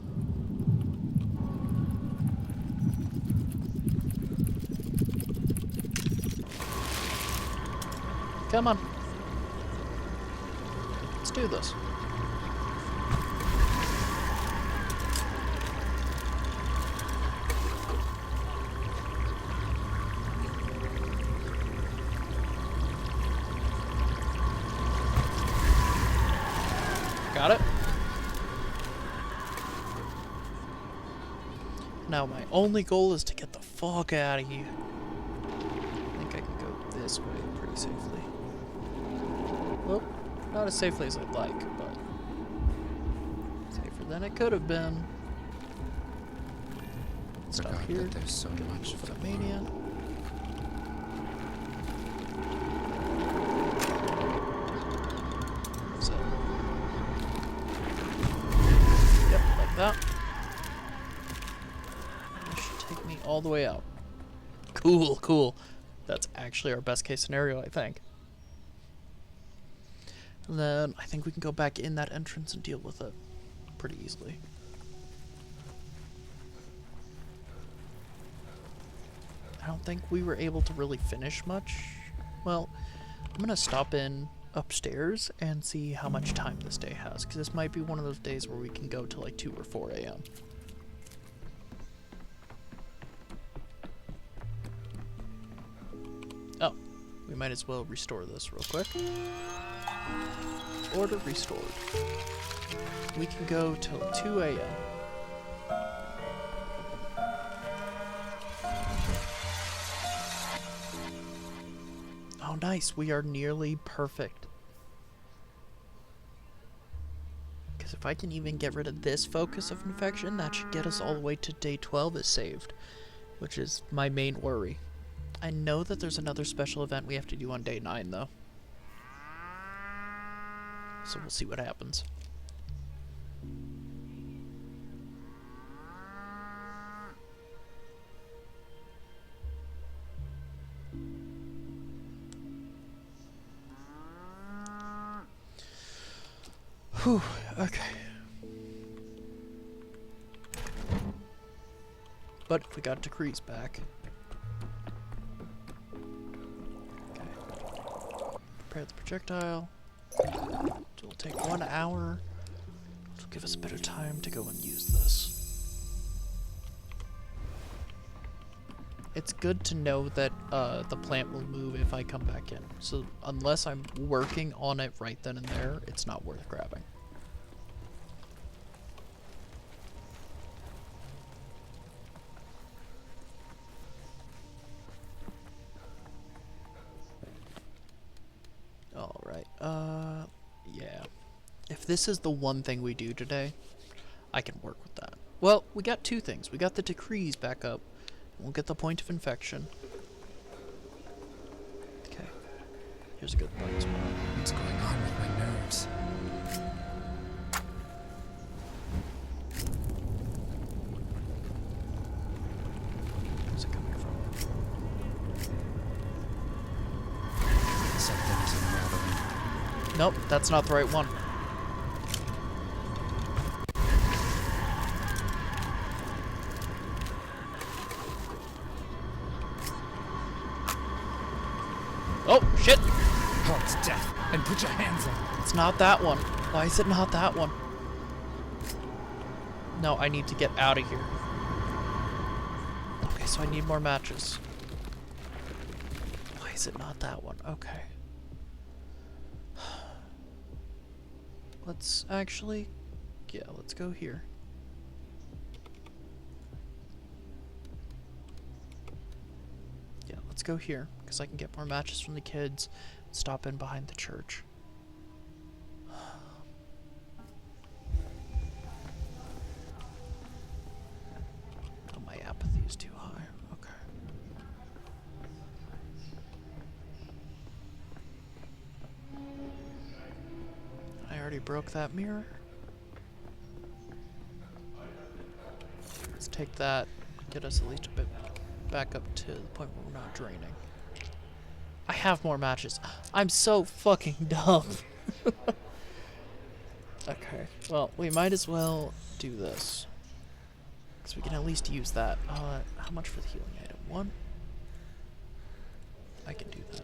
S1: Come on. Let's do this. Got it. Now my only goal is to get the fuck out of here. I think I can go this way pretty safely. Well, not as safely as I'd like, but safer than it could have been. Stop
S2: Forgot
S1: here.
S2: that there's so much
S1: For
S2: for
S1: the mania. So. Yep, like that. That should take me all the way out. Cool, cool. That's actually our best case scenario, I think. And then I think we can go back in that entrance and deal with it pretty easily. I don't think we were able to really finish much. Well, I'm gonna stop in upstairs and see how much time this day has, because this might be one of those days where we can go to like 2 or 4 a.m. Oh, we might as well restore this real quick. Order restored. We can go till 2 a.m. Oh, nice. We are nearly perfect. Because if I can even get rid of this focus of infection, that should get us all the way to day 12 is saved, which is my main worry. I know that there's another special event we have to do on day 9, though. So we'll see what happens. Whew, okay. But we got decrees back. Okay. Prepare the projectile. It'll take 1 hour. It'll give us a bit of time to go and use this. It's good to know that the plant will move if I come back in. So unless I'm working on it right then and there, it's not worth grabbing. Alright, yeah. If this is the one thing we do today, I can work with that. Well, we got 2 things. We got the decrees back up. We'll get the point of infection. Okay. Here's a good button spot.
S2: What's going on with my nerves?
S1: Where's it coming from?
S2: Something's unraveling.
S1: Nope, that's not the right one. Oh, shit!
S2: Halt death and put your hands up.
S1: It's not that one. Why is it not that one? No, I need to get out of here. Okay, so I need more matches. Why is it not that one? Okay. Let's actually... Yeah, let's go here. Yeah, let's go here, because I can get more matches from the kids. Stop in behind the church. Oh, my apathy is too high. Okay. I already broke that mirror. Let's take that, get us at least a bit back up to the point where we're not draining. I have more matches. I'm so fucking dumb. Okay, well, we might as well do this. Because we can at least use that. How much for the healing item? 1? I can do that.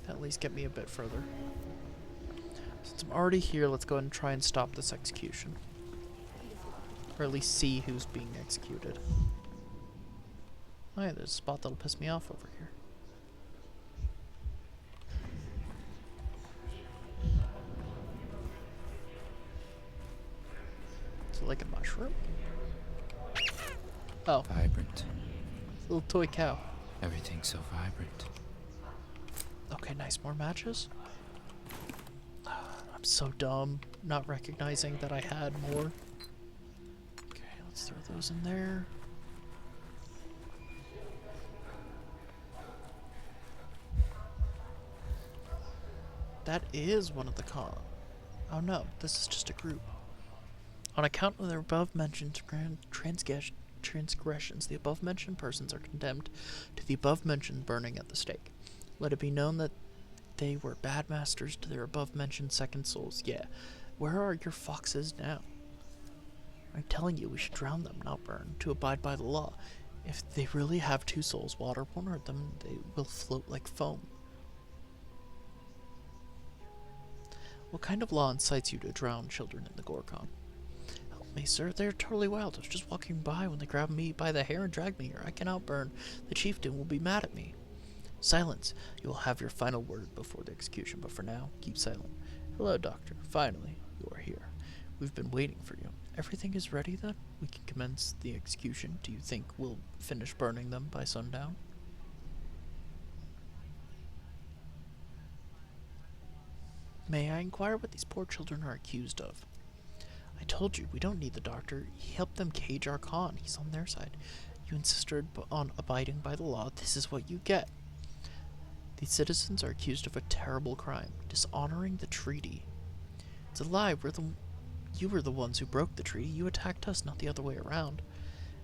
S1: At least get me a bit further. Since I'm already here, let's go ahead and try and stop this execution. Or at least see who's being executed. Oh yeah, there's a spot that'll piss me off over here. Is it like a mushroom? Oh,
S2: Vibrant.
S1: little toy cow.
S2: Everything's so vibrant.
S1: Okay, nice. More matches? I'm so dumb not recognizing that I had more. Okay, let's throw those in there. That is one of the Oh no, this is just a group. On account of their above-mentioned transgressions, the above-mentioned persons are condemned to the above-mentioned burning at the stake. Let it be known that they were bad masters to their above-mentioned second souls. Yeah, where are your foxes now? I'm telling you, we should drown them, not burn, to abide by the law. If they really have two souls, water won't hurt them. They will float like foam. What kind of law incites you to drown children in the Gorgon? Help me, sir. They're totally wild. I was just walking by when they grabbed me by the hair and dragged me here. I cannot burn. The chieftain will be mad at me. Silence. You will have your final word before the execution, but for now, keep silent. Hello, Doctor. Finally, you are here. We've been waiting for you. Everything is ready, then? We can commence the execution. Do you think we'll finish burning them by sundown? May I inquire what these poor children are accused of? I told you, we don't need the doctor. He helped them cage our Khan. He's on their side. You insisted on abiding by the law. This is what you get. These citizens are accused of a terrible crime, dishonoring the treaty. It's a lie. You were the ones who broke the treaty. You attacked us, not the other way around.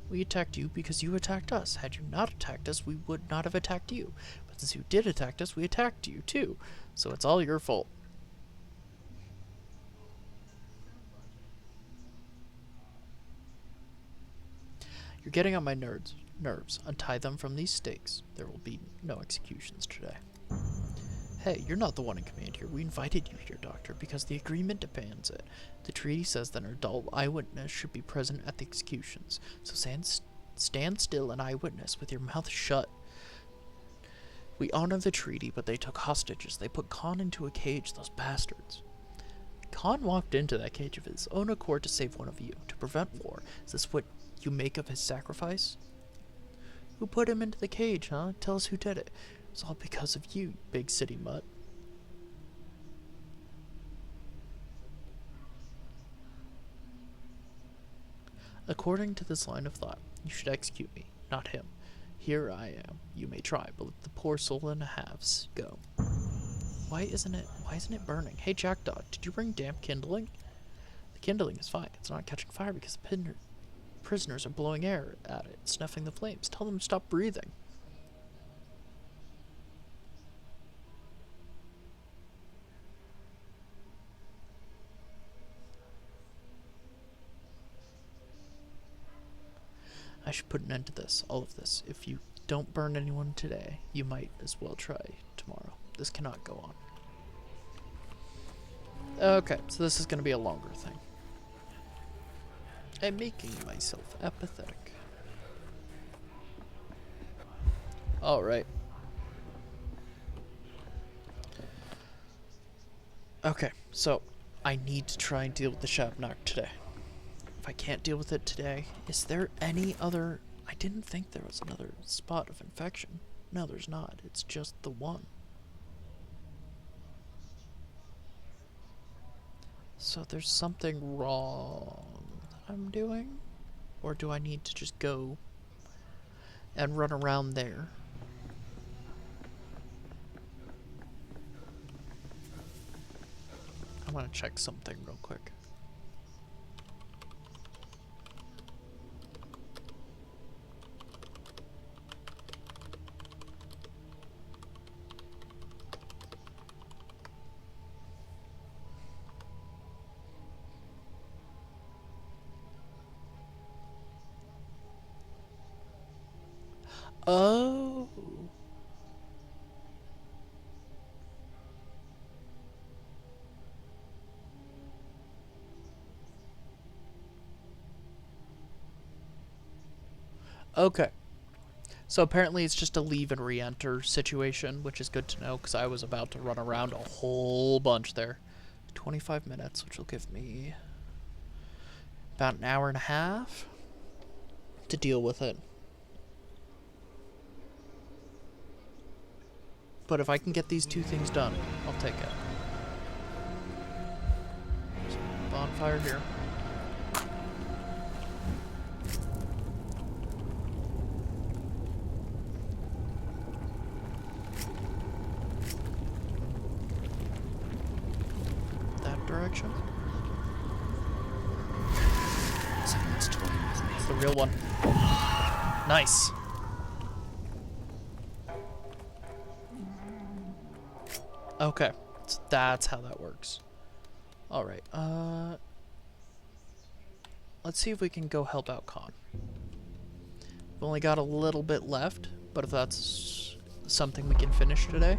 S1: We attacked you because you attacked us. Had you not attacked us, we would not have attacked you. But since you did attack us, we attacked you too. So it's all your fault. You're getting on my nerves. Untie them from these stakes. There will be no executions today. Hey, you're not the one in command here. We invited you here, Doctor, because the agreement demands it. The treaty says that an adult eyewitness should be present at the executions. So stand still, an eyewitness, with your mouth shut. We honor the treaty, but they took hostages. They put Khan into a cage, those bastards. Khan walked into that cage of his own accord to save one of you, to prevent war. Is this what you make of his sacrifice? Who put him into the cage, huh? Tell us who did it. It's all because of you, big city mutt. According to this line of thought, you should execute me, not him. Here I am. You may try, but let the poor soul in halves go. Why isn't it burning? Hey, Jackdaw, did you bring damp kindling? The kindling is fine. It's not catching fire because the prisoners are blowing air at it, snuffing the flames. Tell them to stop breathing. I should put an end to this, all of this. If you don't burn anyone today, you might as well try tomorrow. This cannot go on. Okay, so this is going to be a longer thing. I'm making myself apathetic. Alright. Okay, so I need to try and deal with the Shabnak today. If I can't deal with it today, is there any other... I didn't think there was another spot of infection. No, there's not. It's just the one. So there's something wrong that I'm doing? Or do I need to just go and run around there? I want to check something real quick. Oh. Okay. So apparently it's just a leave and re-enter situation, which is good to know because I was about to run around a whole bunch there. 25 minutes, which will give me about an hour and a half to deal with it. But if I can get these two things done, I'll take it. There's a bonfire here. That direction.
S2: Someone's toying with me.
S1: It's the real one. Nice. Okay, so that's how that works. Alright, let's see if we can go help out Khan. We've only got a little bit left, but if that's something we can finish today,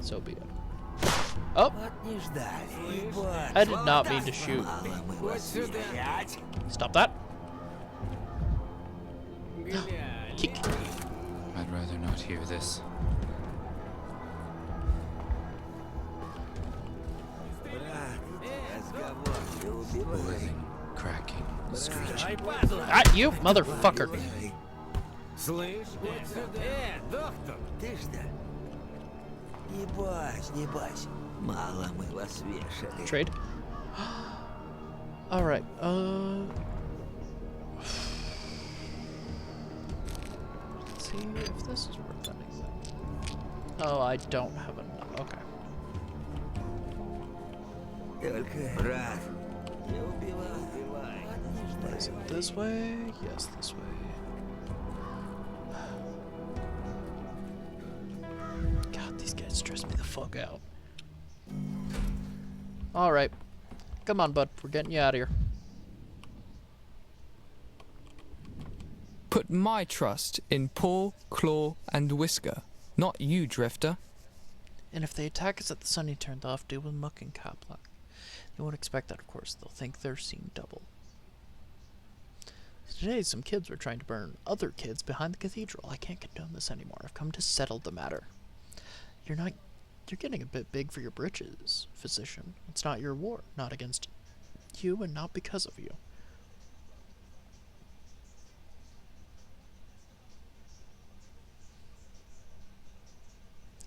S1: so be it. Oh! I did not mean to shoot. Stop that. Kick.
S2: I'd rather not hear this. Boiling, cracking, screeching.
S1: Ah, you motherfucker.
S5: Слышь, доктор! Ты что? Не бойся, не бойся. Мало мы вас вешали.
S1: Trade. Alright, let's see if this is worth anything. Oh, I don't have enough. Okay.
S5: Только, брат, не убивай.
S1: Is it this way? Yes, this way. God, these guys stress me the fuck out. Alright. Come on, bud. We're getting you out of here.
S6: Put my trust in Paw, Claw, and Whisker, not you, Drifter.
S1: And if they attack us at the sun you turned off, deal with Muck and Kaplan. They won't expect that, of course. They'll think they're seeing double. Today, some kids were trying to burn other kids behind the cathedral. I can't condone this anymore. I've come to settle the matter. You're getting a bit big for your britches, physician. It's not your war. Not against you and not because of you.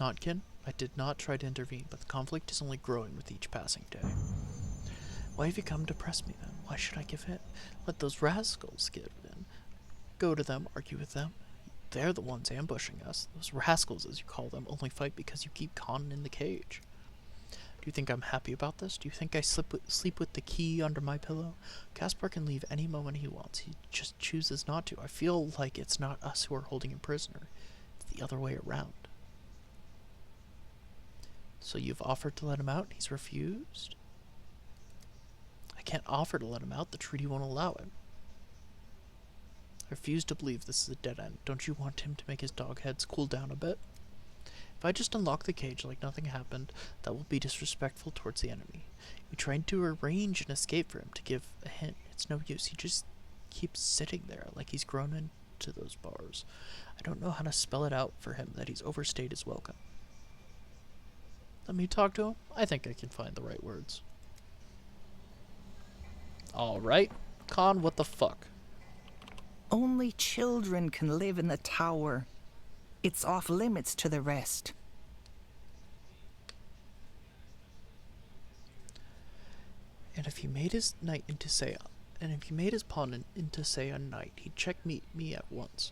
S1: Notkin, I did not try to intervene, but the conflict is only growing with each passing day. Why have you come to press me then? Why should I give in? Let those rascals give in. Go to them, argue with them. They're the ones ambushing us. Those rascals, as you call them, only fight because you keep Con in the cage. Do you think I'm happy about this? Do you think I sleep with the key under my pillow? Caspar can leave any moment he wants. He just chooses not to. I feel like it's not us who are holding him prisoner. It's the other way around. So you've offered to let him out, and he's refused? I can't offer to let him out. The treaty won't allow it. I refuse to believe this is a dead end. Don't you want him to make his dog heads cool down a bit? If I just unlock the cage like nothing happened, that will be disrespectful towards the enemy. We tried to arrange an escape for him to give a hint. It's no use. He just keeps sitting there like he's grown into those bars. I don't know how to spell it out for him that he's overstayed his welcome. Let me talk to him. I think I can find the right words. Alright. Con, what the fuck?
S7: Only children can live in the tower. It's off limits to the rest.
S1: And if he made his knight into pawn into say a knight, he'd checkmate me at once.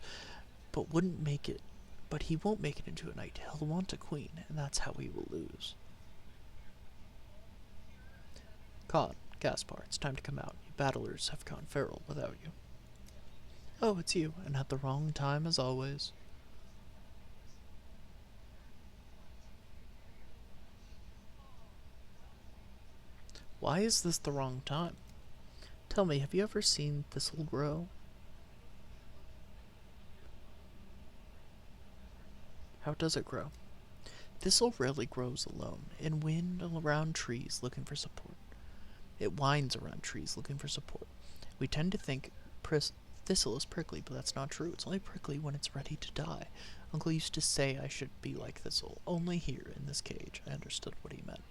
S1: But he won't make it into a knight. He'll want a queen, and that's how he will lose. Con, Gaspar, it's time to come out. You battlers have gone feral without you. Oh, it's you, and at the wrong time as always. Why is this the wrong time? Tell me, have you ever seen thistle grow? How does it grow? Thistle rarely grows alone, in wind around trees looking for support. It winds around trees looking for support. We tend to think Thistle is prickly, but that's not true. It's only prickly when it's ready to die. Uncle used to say I should be like Thistle, only here in this cage. I understood what he meant.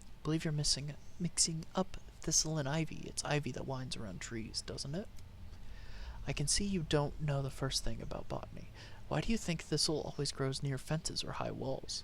S1: I believe you're mixing up Thistle and Ivy. It's Ivy that winds around trees, doesn't it? I can see you don't know the first thing about botany. Why do you think Thistle always grows near fences or high walls?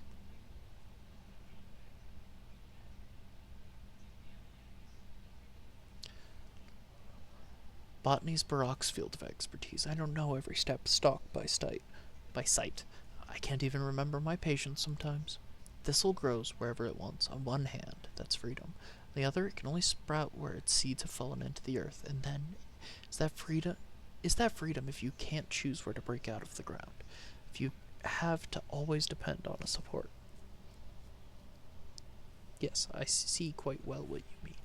S1: Botany's Barack's field of expertise. I don't know every step stalk by sight. I can't even remember my patients sometimes. Thistle grows wherever it wants. On one hand, that's freedom. On the other, it can only sprout where its seeds have fallen into the earth. And then, is that freedom if you can't choose where to break out of the ground? If you have to always depend on a support? Yes, I see quite well what you mean.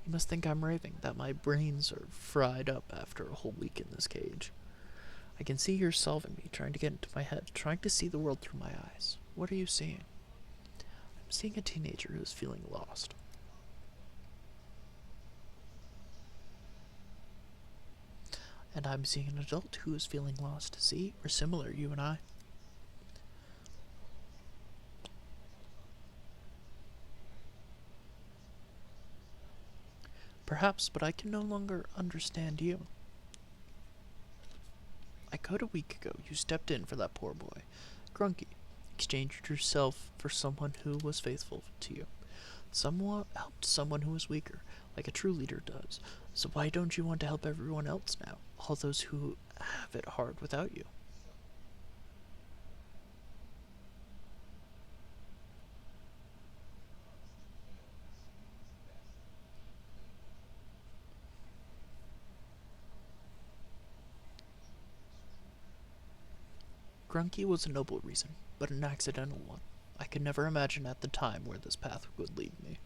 S1: You must think I'm raving, that my brains are fried up after a whole week in this cage. I can see you're solving me, trying to get into my head, trying to see the world through my eyes. What are you seeing? I'm seeing a teenager who is feeling lost. And I'm seeing an adult who is feeling lost. See, we're similar, you and I. Perhaps, but I can no longer understand you. I code a week ago. You stepped in for that poor boy. Grunky. Exchanged yourself for someone who was faithful to you. Someone helped someone who was weaker, like a true leader does. So why don't you want to help everyone else now? All those who have it hard without you. Grunky was a noble reason, but an accidental one. I could never imagine at the time where this path would lead me.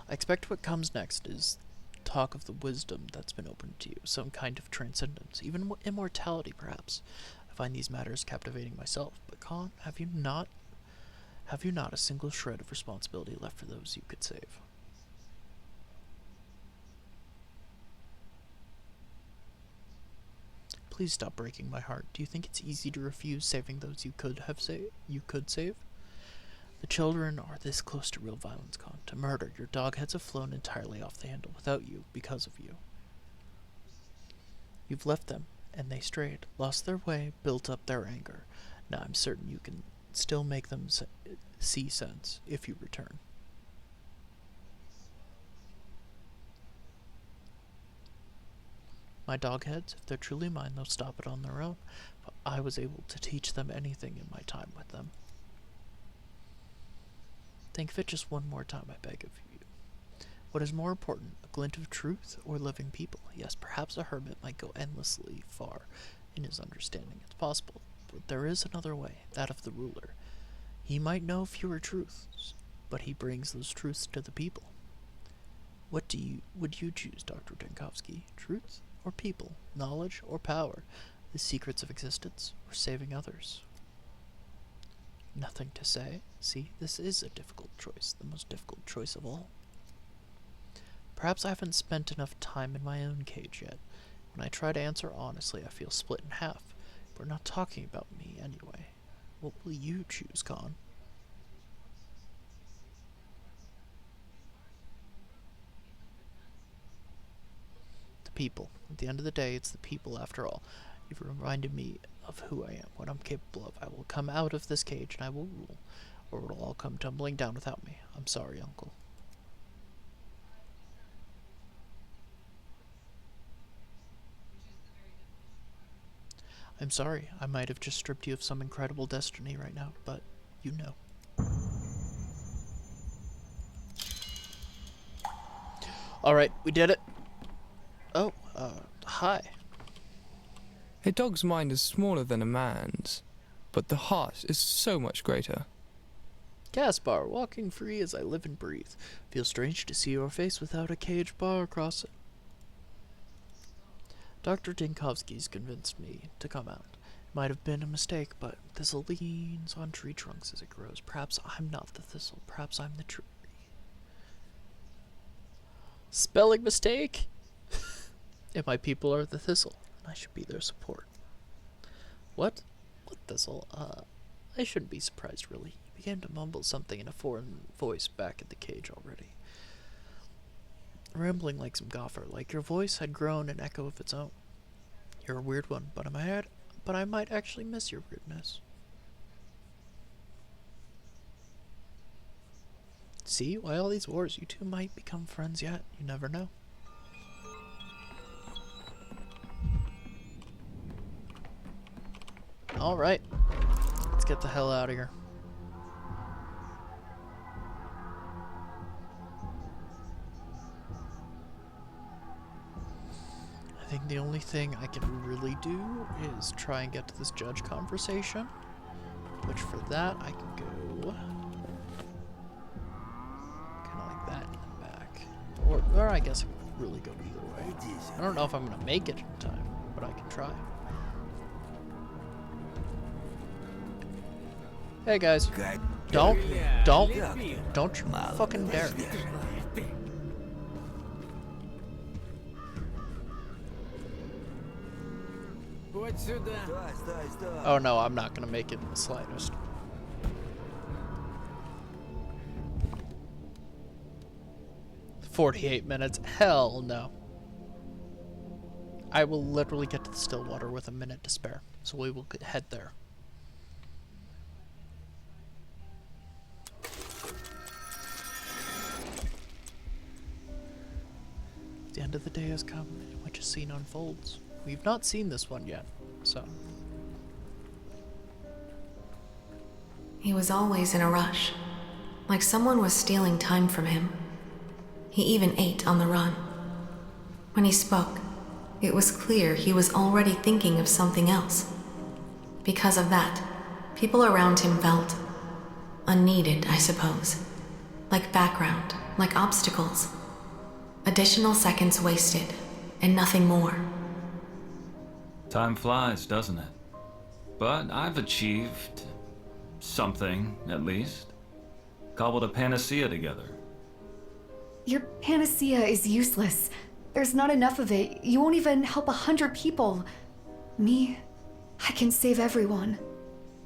S1: I expect what comes next is talk of the wisdom that's been opened to you, some kind of transcendence, even immortality perhaps. I find these matters captivating myself, but Khan, have you not a single shred of responsibility left for those you could save? Please stop breaking my heart. Do you think it's easy to refuse saving those you could save? The children are this close to real violence, Khan. To murder. Your dog heads have flown entirely off the handle without you, because of you. You've left them, and they strayed, lost their way, built up their anger. Now I'm certain you can still make them see sense if you return. My dogheads, if they're truly mine, they'll stop it on their own. But I was able to teach them anything in my time with them. Think of it just one more time, I beg of you. What is more important, a glint of truth or living people? Yes, perhaps a hermit might go endlessly far in his understanding. It's possible, but there is another way, that of the ruler. He might know fewer truths, but he brings those truths to the people. What would you choose, Dr. Denkovsky? Truth or people? Knowledge or power? The secrets of existence or saving others? Nothing to say. See, this is a difficult choice, the most difficult choice of all. Perhaps I haven't spent enough time in my own cage yet. When I try to answer honestly, I feel split in half. We're not talking about me anyway. What will you choose, Khan? The people. At the end of the day, it's the people after all. You've reminded me of who I am, what I'm capable of. I will come out of this cage and I will rule, or it'll all come tumbling down without me. I'm sorry, Uncle. I'm sorry. I might have just stripped you of some incredible destiny right now, but you know. Alright, we did it. Oh, hi.
S6: A dog's mind is smaller than a man's, but the heart is so much greater.
S1: Gaspar, walking free as I live and breathe. Feels strange to see your face without a cage bar across it. Dr. Dinkovsky's convinced me to come out. It might have been a mistake, but thistle leans on tree trunks as it grows. Perhaps I'm not the thistle. Perhaps I'm the tree. Spelling mistake? And my people are the thistle, and I should be their support. What? What thistle? I shouldn't be surprised, really. He began to mumble something in a foreign voice back in the cage already. Rambling like some gopher, like your voice had grown an echo of its own. You're a weird one, but I might actually miss your weirdness. See, why all these wars? You two might become friends yet. You never know. Alright. Let's get the hell out of here. I think the only thing I can really do is try and get to this judge conversation. Which for that I can go kind of like that and then back. Or I guess I could really go either way. I don't know if I'm going to make it in time, but I can try. Hey guys, don't you fucking dare. Oh no, I'm not gonna make it in the slightest. "48 minutes? Hell no. I will literally get to the Stillwater with a minute to spare, so we will head there. The end of the day has come, in which a scene unfolds. We've not seen this one yet, so.
S3: He was always in a rush, like someone was stealing time from him. He even ate on the run. When he spoke, it was clear he was already thinking of something else. Because of that, people around him felt unneeded, I suppose. Like background, like obstacles. Additional seconds wasted, and nothing more.
S8: Time flies, doesn't it? But I've achieved something, at least. Cobbled a panacea together.
S9: Your panacea is useless. There's not enough of it. You won't even help 100 people. Me, I can save everyone.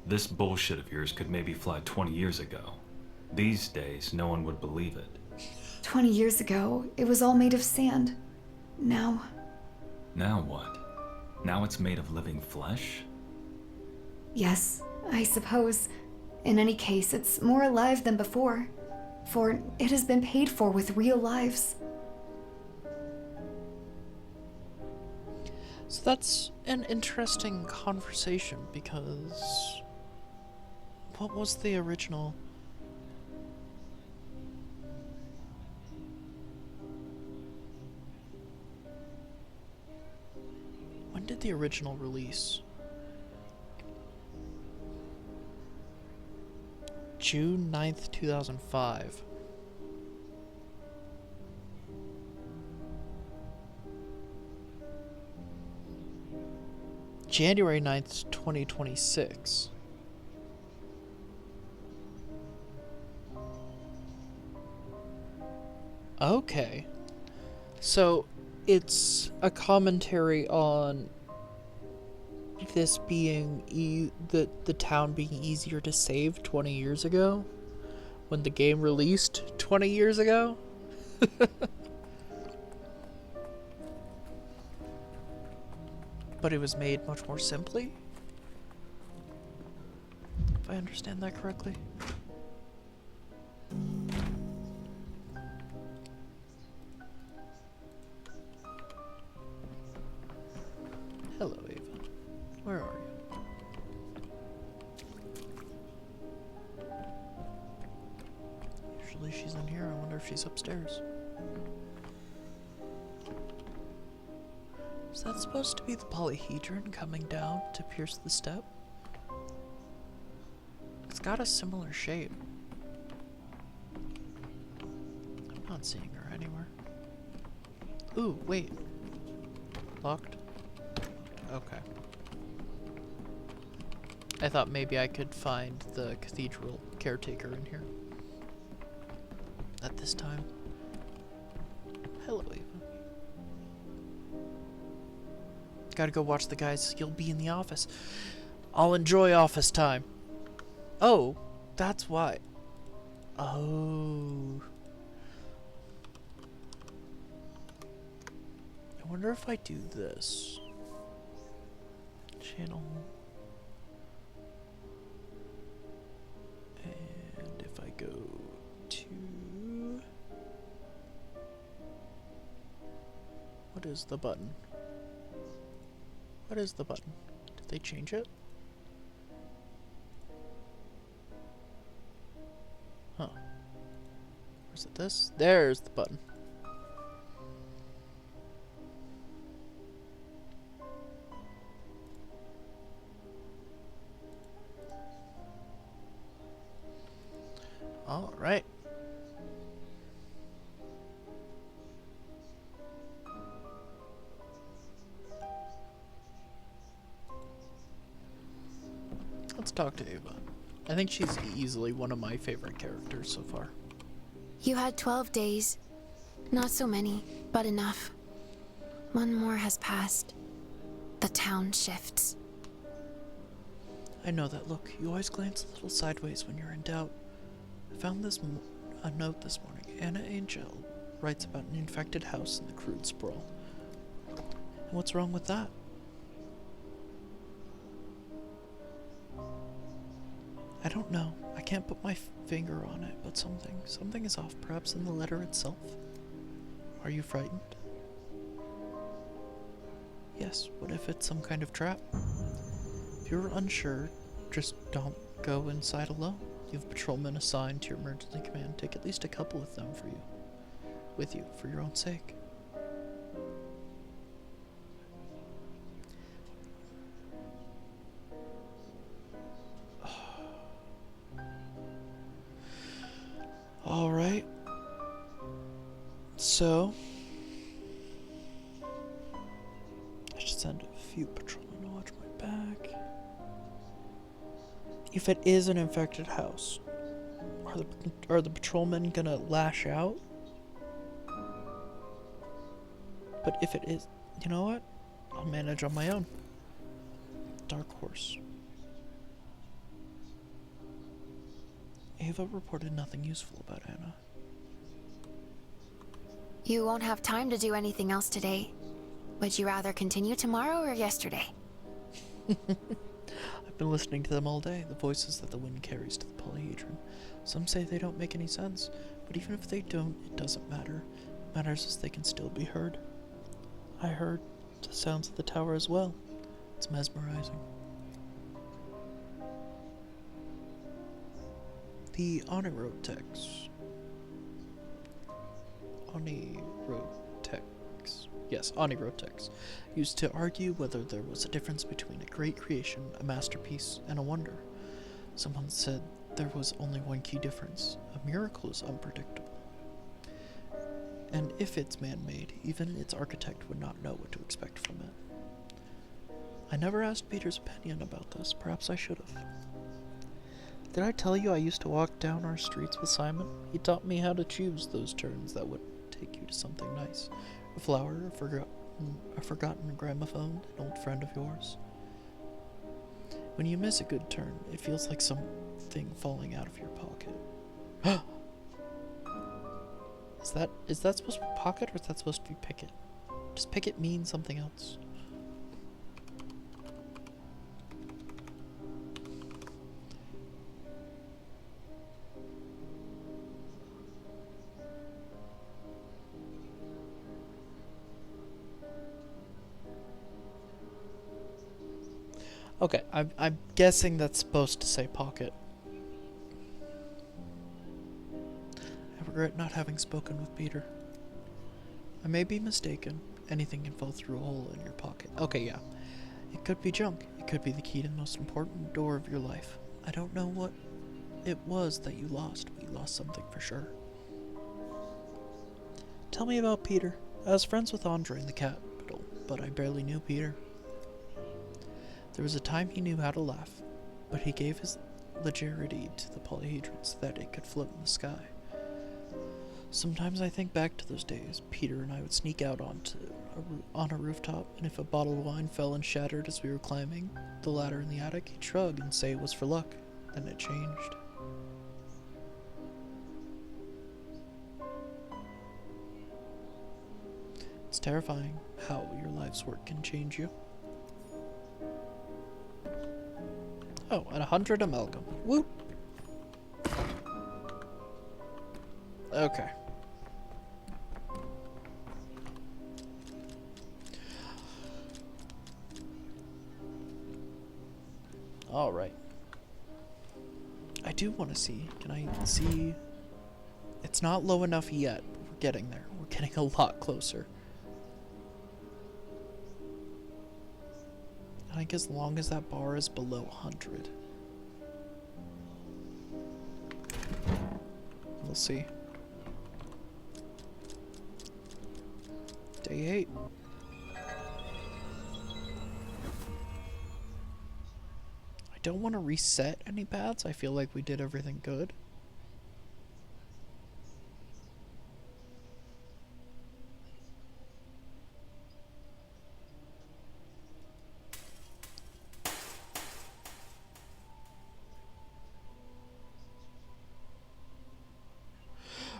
S8: This bullshit of yours could maybe fly 20 years ago. These days, no one would believe it.
S9: 20 years ago, it was all made of sand. Now...
S8: Now what? Now it's made of living flesh?
S9: Yes, I suppose. In any case, it's more alive than before. For it has been paid for with real lives.
S1: So that's an interesting conversation, because what was the original? When did the original release? June 9th, 2005. January 9th, 2026. Okay. So, it's a commentary on this being the town being easier to save 20 years ago when the game released 20 years ago. But it was made much more simply, if I understand that correctly. Hello, Ava. Where are you? Usually she's in here. I wonder if she's upstairs. Is that supposed to be the polyhedron coming down to pierce the step? It's got a similar shape. I'm not seeing her anywhere. Ooh, wait. Locked? Okay. I thought maybe I could find the cathedral caretaker in here. At this time. Hello, Ava. Gotta go watch the guys. You'll be in the office. I'll enjoy office time. Oh, that's why. Oh. I wonder if I do this. Channel. And if I go to... What is the button? What is the button? Did they change it? Huh. Or is it this? There's the button. All right. Let's talk to Ava. I think she's easily one of my favorite characters so far.
S10: You had 12 days. Not so many, but enough. One more has passed. The town shifts.
S1: I know that look. You always glance a little sideways when you're in doubt. I found a note this morning. Anna Angel writes about an infected house in the crude sprawl. And what's wrong with that? I don't know. I can't put my finger on it, but something is off, perhaps in the letter itself. Are you frightened? Yes, what if it's some kind of trap? If you're unsure, just don't go inside alone. You have patrolmen assigned to your emergency command. Take at least a couple of them with you, for your own sake. Alright. So, I should send a few patrolmen to watch my back. If it is an infected house, are the patrolmen gonna lash out? But if it is, you know what? I'll manage on my own. Dark Horse. Ava reported nothing useful about Anna.
S10: You won't have time to do anything else today. Would you rather continue tomorrow or yesterday?
S1: I've been listening to them all day, the voices that the wind carries to the polyhedron. Some say they don't make any sense, but even if they don't, it doesn't matter. What matters is they can still be heard. I heard the sounds of the tower as well. It's mesmerizing. The Onirotex. Yes, Onirotex. Used to argue whether there was a difference between a great creation, a masterpiece, and a wonder. Someone said there was only one key difference. A miracle is unpredictable. And if it's man-made, even its architect would not know what to expect from it. I never asked Peter's opinion about this. Perhaps I should have. Did I tell you I used to walk down our streets with Simon? He taught me how to choose those turns that would take you to something nice. A flower, a forgotten gramophone, an old friend of yours. When you miss a good turn, it feels like something falling out of your pocket. Is that supposed to be pocket or is that supposed to be picket? Does picket mean something else? Okay, I'm guessing that's supposed to say pocket. I regret not having spoken with Peter. I may be mistaken. Anything can fall through a hole in your pocket. Okay, yeah. It could be junk. It could be the key to the most important door of your life. I don't know what it was that you lost, but you lost something for sure. Tell me about Peter. I was friends with Andre in the capital, but I barely knew Peter. There was a time he knew how to laugh, but he gave his legerity to the polyhedron so that it could float in the sky. Sometimes I think back to those days. Peter and I would sneak out on a rooftop, and if a bottle of wine fell and shattered as we were climbing the ladder in the attic, he'd shrug and say it was for luck. Then it changed. It's terrifying how your life's work can change you. Oh, at 100 amalgam. Whoop! Okay. Alright. I do want to see. Can I see? It's not low enough yet. We're getting there. We're getting a lot closer. I think as long as that bar is below 100. We'll see. Day 8. I don't want to reset any paths. I feel like we did everything good.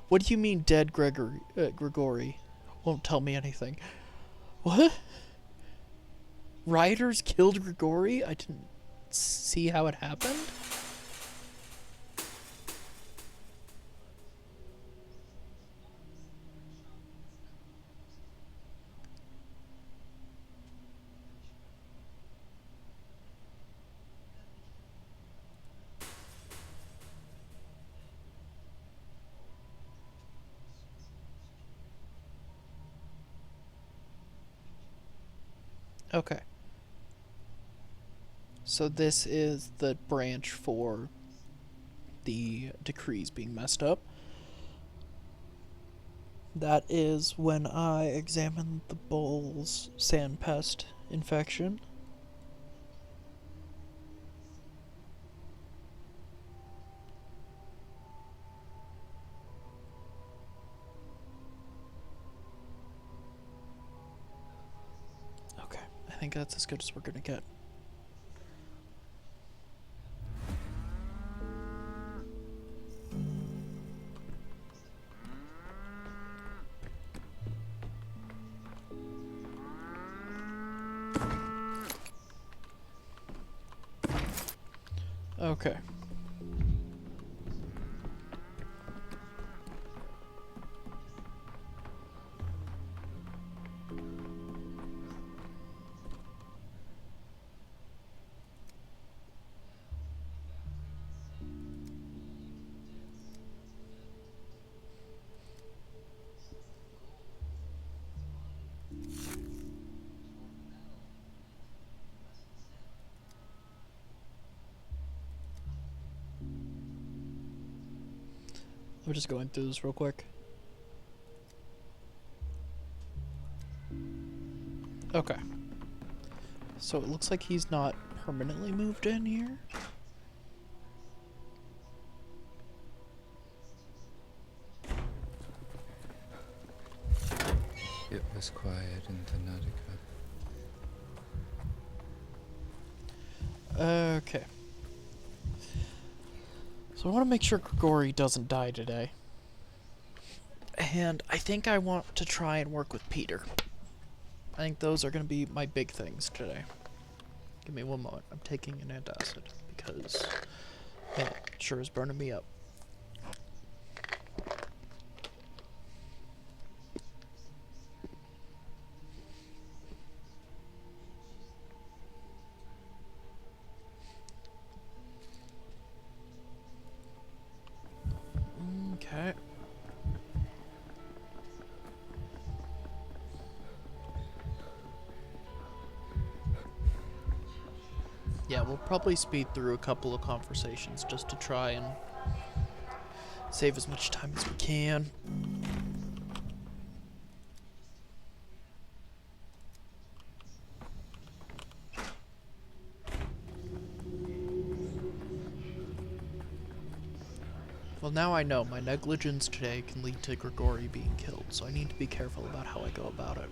S1: What do you mean dead Gregory? Won't tell me anything. What? Rioters killed Gregory? I didn't see how it happened. Okay. So this is the branch for the decrees being messed up. That is when I examined the bull's sandpest infection. Okay, I think that's as good as we're gonna get. Okay. I'm just going through this real quick. Okay. So it looks like he's not permanently moved in here.
S2: It was quiet in Thanatica.
S1: Okay. So I want to make sure Gregory doesn't die today. And I think I want to try and work with Peter. I think those are going to be my big things today. Give me one moment. I'm taking an antacid because it sure is burning me up. Okay. Yeah, we'll probably speed through a couple of conversations just to try and save as much time as we can. Well, Well, now I know my negligence today can lead to Grigori being killed, so I need to be careful about how I go about it.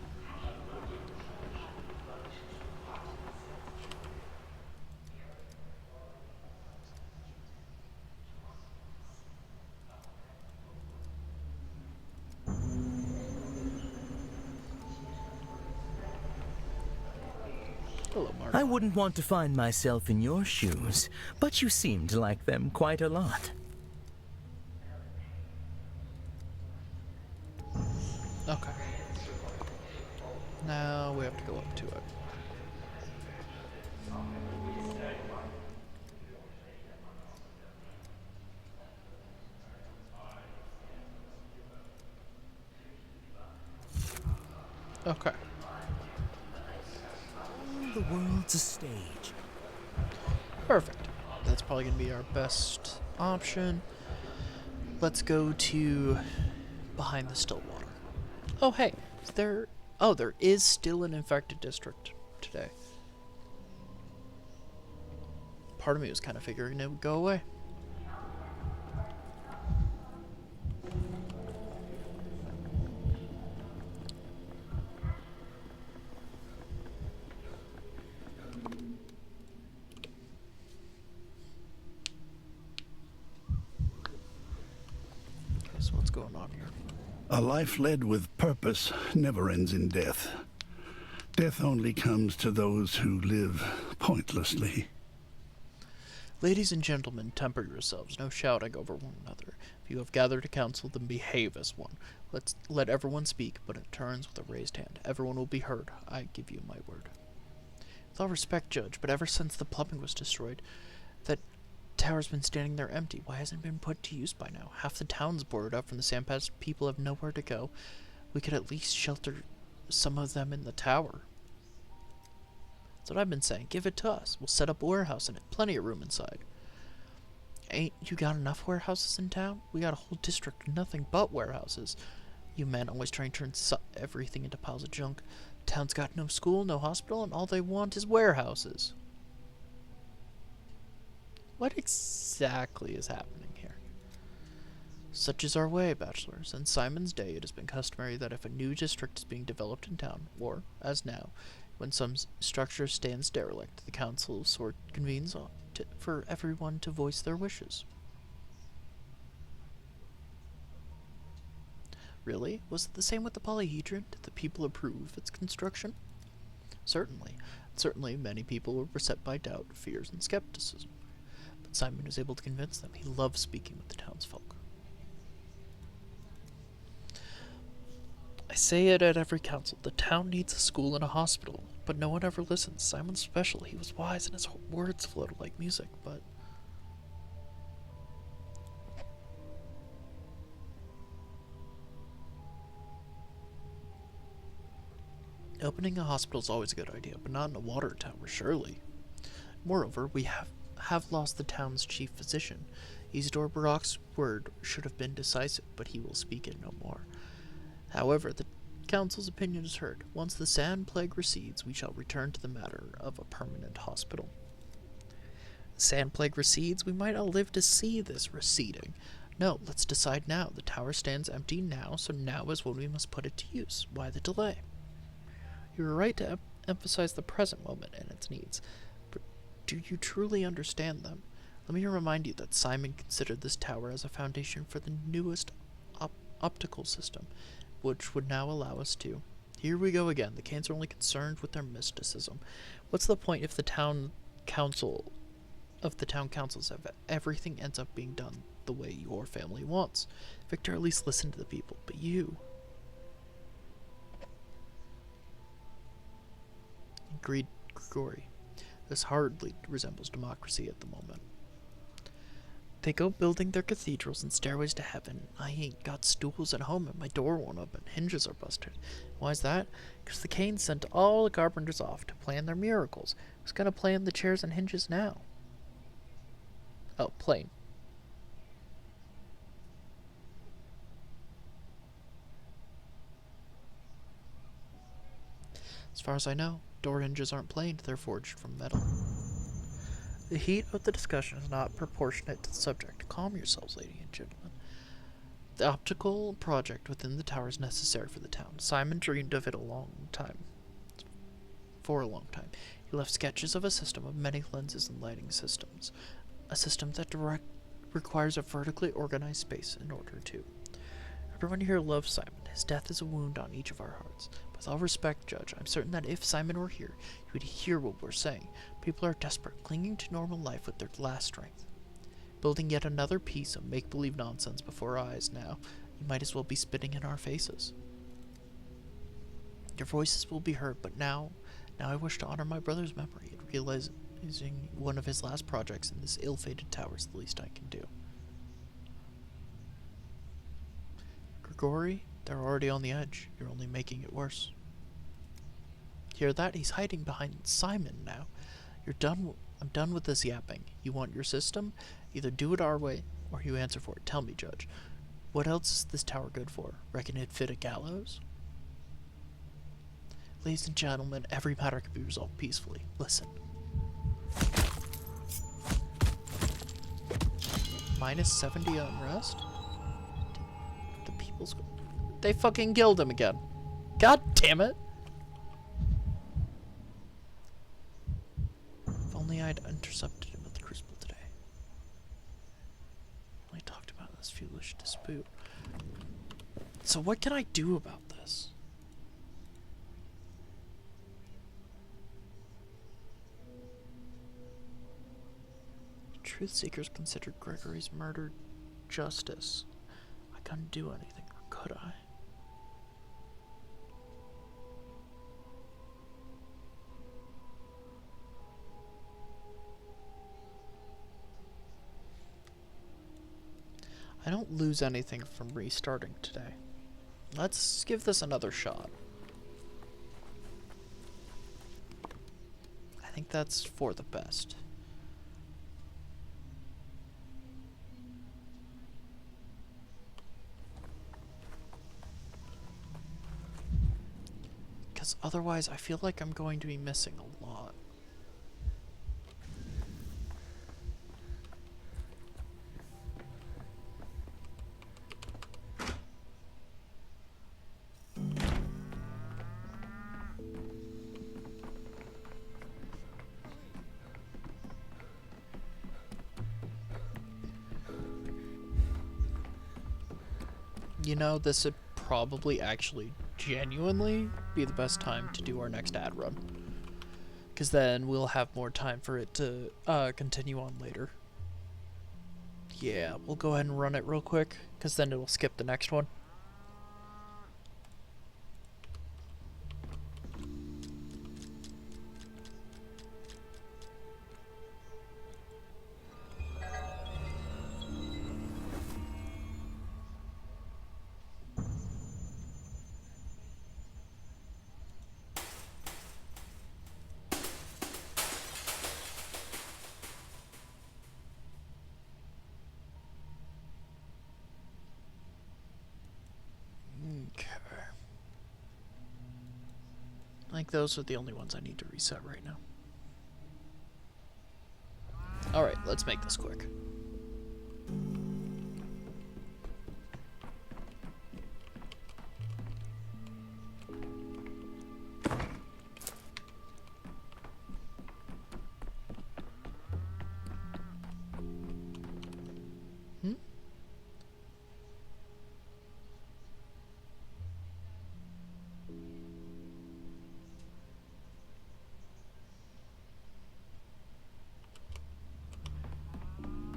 S1: Hello, Mark.
S4: I wouldn't want to find myself in your shoes, but you seem to like them quite a lot.
S1: Okay. Now we have to go up to it. Okay.
S4: The world's a stage.
S1: Perfect. That's probably going to be our best option. Let's go to behind the still water. Oh, hey. There is still an infected district today. Part of me was kind of figuring it would go away. So what's going on here?
S11: A life led with purpose never ends in death. Death only comes to those who live pointlessly.
S1: Ladies and gentlemen, temper yourselves, no shouting over one another. If you have gathered a council, then behave as one. Let everyone speak, but in turns with a raised hand. Everyone will be heard. I give you my word. With all respect, Judge, but ever since the plumbing was destroyed, that tower's been standing there empty. Why hasn't it been put to use by now? Half the town's boarded up from the sandpits. People have nowhere to go. We could at least shelter some of them in the tower. That's what I've been saying. Give it to us. We'll set up a warehouse in it. Plenty of room inside. Ain't you got enough warehouses in town? We got a whole district of nothing but warehouses. You men always try and turn everything into piles of junk. Town's got no school, no hospital, and all they want is warehouses. What exactly is happening here? Such is our way, bachelors. In Simon's day, it has been customary that if a new district is being developed in town, or, as now, when some structure stands derelict, the council sort convenes for everyone to voice their wishes. Really? Was it the same with the polyhedron? Did the people approve its construction? Certainly. Certainly, many people were beset by doubt, fears, and skepticism. Simon was able to convince them. He loved speaking with the townsfolk. I say it at every council. The town needs a school and a hospital, but no one ever listens. Simon's special. He was wise and his words floated like music, but... Opening a hospital is always a good idea, but not in a water tower, surely. Moreover, we have lost the town's chief physician. Isidore Barak's word should have been decisive, but he will speak it no more. However, the council's opinion is heard. Once the sand plague recedes, we shall return to the matter of a permanent hospital. The sand plague recedes? We might not live to see this receding. No, let's decide now. The tower stands empty now, so now is when we must put it to use. Why the delay? You are right to emphasize the present moment and its needs. Do you truly understand them? Let me remind you that Simon considered this tower as a foundation for the newest optical system, which would now allow us to... Here we go again. The Canes are only concerned with their mysticism. What's the point if the town councils have everything ends up being done the way your family wants? Victor, at least listen to the people, but you... Agreed, Grigori. This hardly resembles democracy at the moment. They go building their cathedrals and stairways to heaven. I ain't got stools at home and my door won't open. Hinges are busted. Why's that? Because the Canes sent all the carpenters off to plan their miracles. Who's gonna plan the chairs and hinges now? Oh, plane. As far as I know, door hinges aren't planed, they're forged from metal. The heat of the discussion is not proportionate to the subject. Calm yourselves, ladies and gentlemen. The optical project within the tower is necessary for the town. Simon dreamed of it for a long time. He left sketches of a system of many lenses and lighting systems. A system that requires a vertically organized space in order to. Everyone here loves Simon. His death is a wound on each of our hearts. With all respect, Judge, I'm certain that if Simon were here, he would hear what we're saying. People are desperate, clinging to normal life with their last strength. Building yet another piece of make-believe nonsense before our eyes now, you might as well be spitting in our faces. Your voices will be heard, but now I wish to honor my brother's memory and realizing one of his last projects in this ill-fated tower is the least I can do. Grigori, they're already on the edge. You're only making it worse. Hear that? He's hiding behind Simon now. I'm done with this yapping. You want your system? Either do it our way, or you answer for it. Tell me, Judge. What else is this tower good for? Reckon it'd fit a gallows? Ladies and gentlemen, every matter can be resolved peacefully. Listen. Minus 70 unrest? The people's... They fucking killed him again. God damn it! If only I'd intercepted him at the Crucible today. Only talked about this foolish dispute. So what can I do about this? Truth seekers considered Gregory's murder justice. I couldn't do anything, or could I? I don't lose anything from restarting today. Let's give this another shot. I think that's for the best. Because otherwise I feel like I'm going to be missing a lot. You know, this would probably actually genuinely be the best time to do our next ad run. Because then we'll have more time for it to continue on later. Yeah, we'll go ahead and run it real quick, because then it'll skip the next one. I think those are the only ones I need to reset right now. Alright, let's make this quick.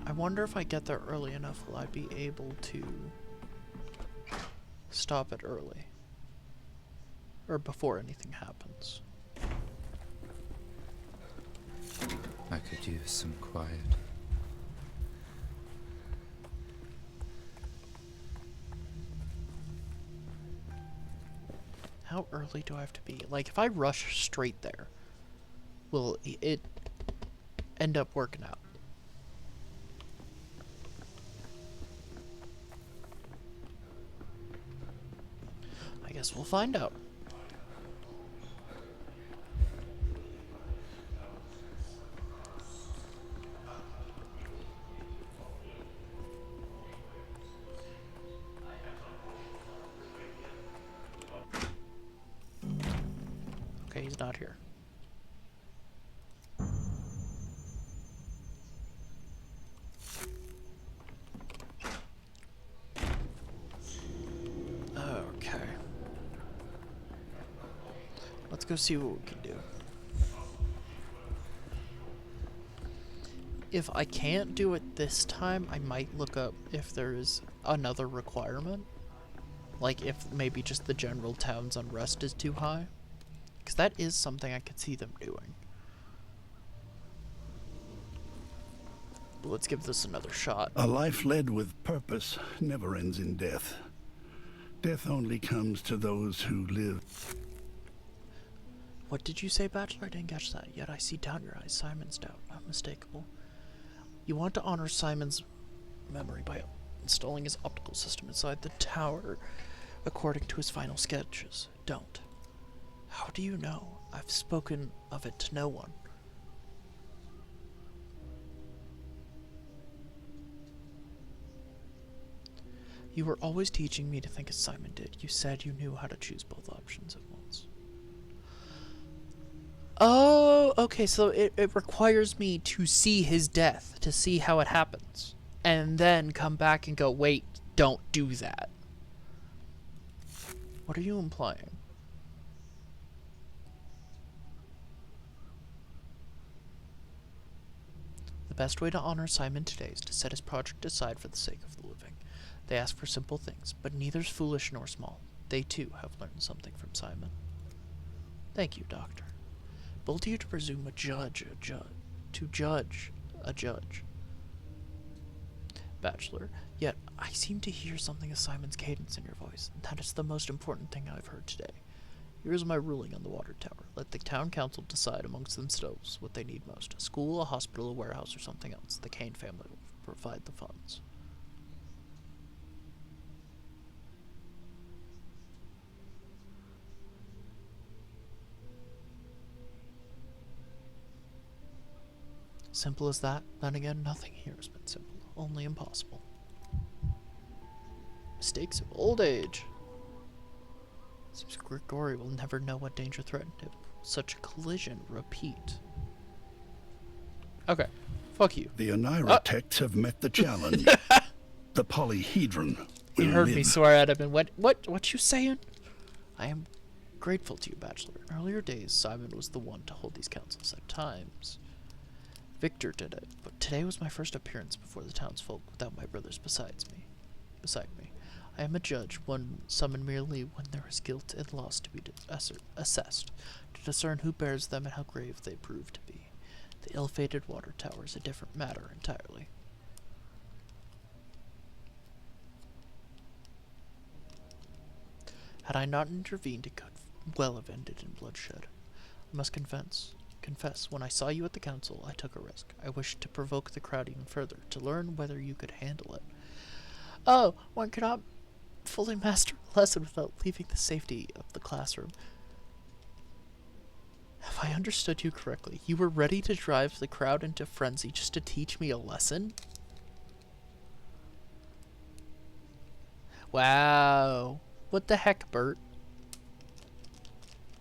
S1: I wonder if I get there early enough, will I be able to stop it early? Or before anything happens?
S2: I could use some quiet.
S1: How early do I have to be? Like, if I rush straight there, will it end up working out? I guess we'll find out. not here. Okay. Let's go see what we can do. If I can't do it this time, I might look up if there is another requirement. Like if maybe just the general town's unrest is too high. Because that is something I could see them doing. But let's give this another shot.
S11: A life led with purpose never ends in death. Death only comes to those who live.
S1: What did you say, Bachelor? I didn't catch that. Yet I see down your eyes Simon's doubt. Unmistakable. You want to honor Simon's memory by installing his optical system inside the tower according to his final sketches. Don't. How do you know? I've spoken of it to no one. You were always teaching me to think as Simon did. You said you knew how to choose both options at once. Oh, okay, so it requires me to see his death, to see how it happens. And then come back and go, wait, don't do that. What are you implying? The best way to honor Simon today is to set his project aside for the sake of the living. They ask for simple things, but neither's foolish nor small. They too have learned something from Simon. Thank you, Doctor. Bold you to presume to judge a judge. Bachelor, yet I seem to hear something of Simon's cadence in your voice, and that is the most important thing I've heard today. Here is my ruling on the water tower. Let the town council decide amongst themselves what they need most. A school, a hospital, a warehouse, or something else. The Kane family will provide the funds. Simple as that. Then again, nothing here has been simple. Only impossible. Mistakes of old age. Seems Grigori will never know what danger threatened him. Such a collision repeat. Okay. Fuck you.
S11: The Onira techs have met the challenge. The polyhedron will
S1: You heard
S11: live.
S1: me swear at him and what you saying? I am grateful to you, Bachelor. In earlier days, Simon was the one to hold these councils at times. Victor did it, but today was my first appearance before the townsfolk without my brothers beside me. I am a judge, one summoned merely when there is guilt and loss to be assessed, to discern who bears them and how grave they prove to be. The ill-fated water tower is a different matter entirely. Had I not intervened, it could well have ended in bloodshed. I must confess, when I saw you at the council, I took a risk. I wished to provoke the crowd even further, to learn whether you could handle it. Oh, one cannot fully master a lesson without leaving the safety of the classroom. Have I understood you correctly? You were ready to drive the crowd into frenzy just to teach me a lesson? Wow. What the heck, Bert?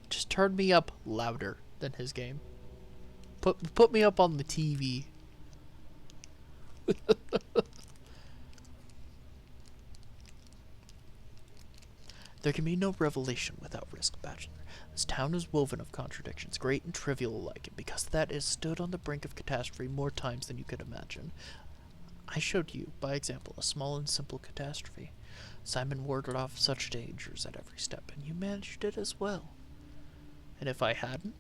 S1: Just turn me up louder than his game. Put me up on the TV. There can be no revelation without risk, Bachelor. This town is woven of contradictions, great and trivial alike, and because of that it has stood on the brink of catastrophe more times than you could imagine. I showed you, by example, a small and simple catastrophe. Simon warded off such dangers at every step, and you managed it as well. And if I hadn't,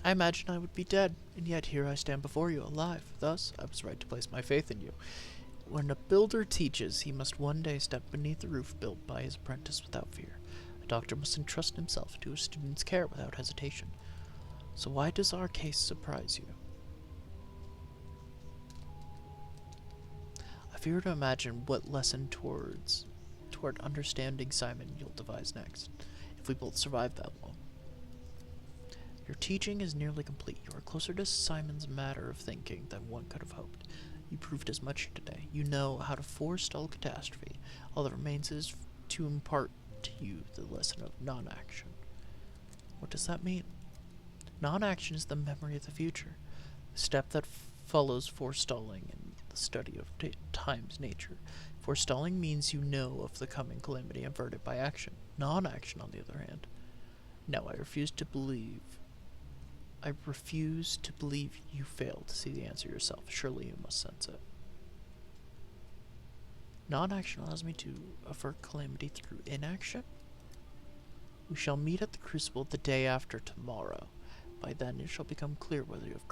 S1: I imagine I would be dead, and yet here I stand before you, alive. Thus, I was right to place my faith in you. When a builder teaches, he must one day step beneath the roof built by his apprentice without fear. A doctor must entrust himself to his student's care without hesitation. So why does our case surprise you? I fear to imagine what lesson toward understanding Simon you'll devise next, if we both survive that long. Your teaching is nearly complete. You are closer to Simon's matter of thinking than one could have hoped. You proved as much today. You know how to forestall catastrophe. All that remains is to impart to you the lesson of non-action. What does that mean? Non-action is the memory of the future, the step that follows forestalling in the study of time's nature. Forestalling means you know of the coming calamity averted by action. Non-action, on the other hand. No, I refuse to believe you failed to see the answer yourself. Surely you must sense it. Non-action allows me to avert calamity through inaction. We shall meet at the Crucible the day after tomorrow. By then it shall become clear whether you have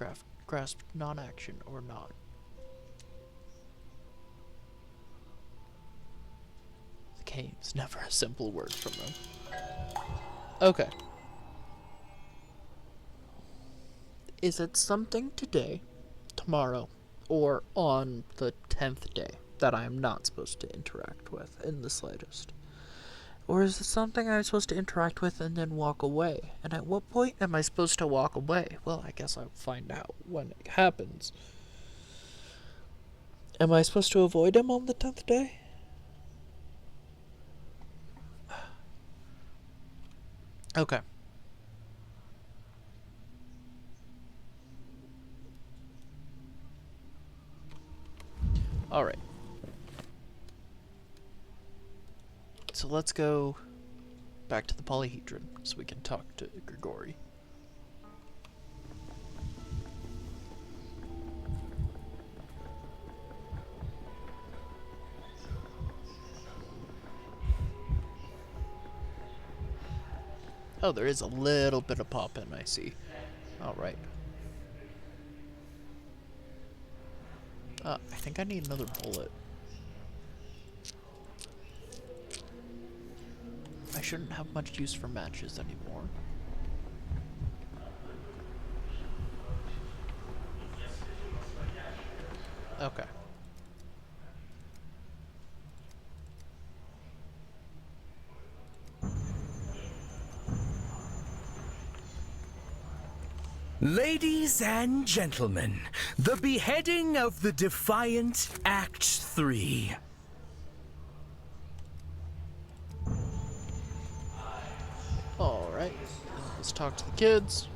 S1: grasped non-action or not. Okay, it's never a simple word from them. Okay. Is it something today, tomorrow, or on the 10th day that I am not supposed to interact with in the slightest? Or is it something I'm supposed to interact with and then walk away? And at what point am I supposed to walk away? Well, I guess I'll find out when it happens. Am I supposed to avoid him on the 10th day? Okay. Alright. So let's go back to the polyhedron so we can talk to Grigori. Oh, there is a little bit of pop-in, I see. Alright. I think I need another bullet. I shouldn't have much use for matches anymore. Okay.
S4: Ladies and gentlemen, the beheading of the Defiant, Act 3.
S1: Alright, let's talk to the kids.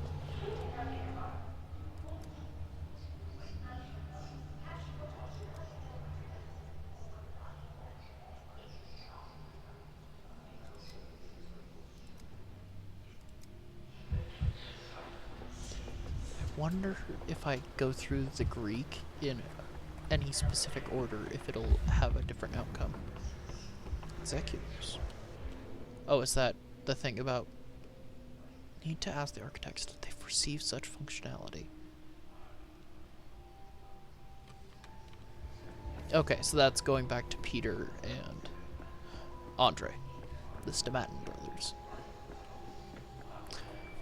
S1: I wonder if I go through the Greek in any specific order, if it'll have a different outcome. Executors. Oh, is that the thing about... Need to ask the architects, did they foresee such functionality? Okay, so that's going back to Peter and Andre, the Stamatin brothers.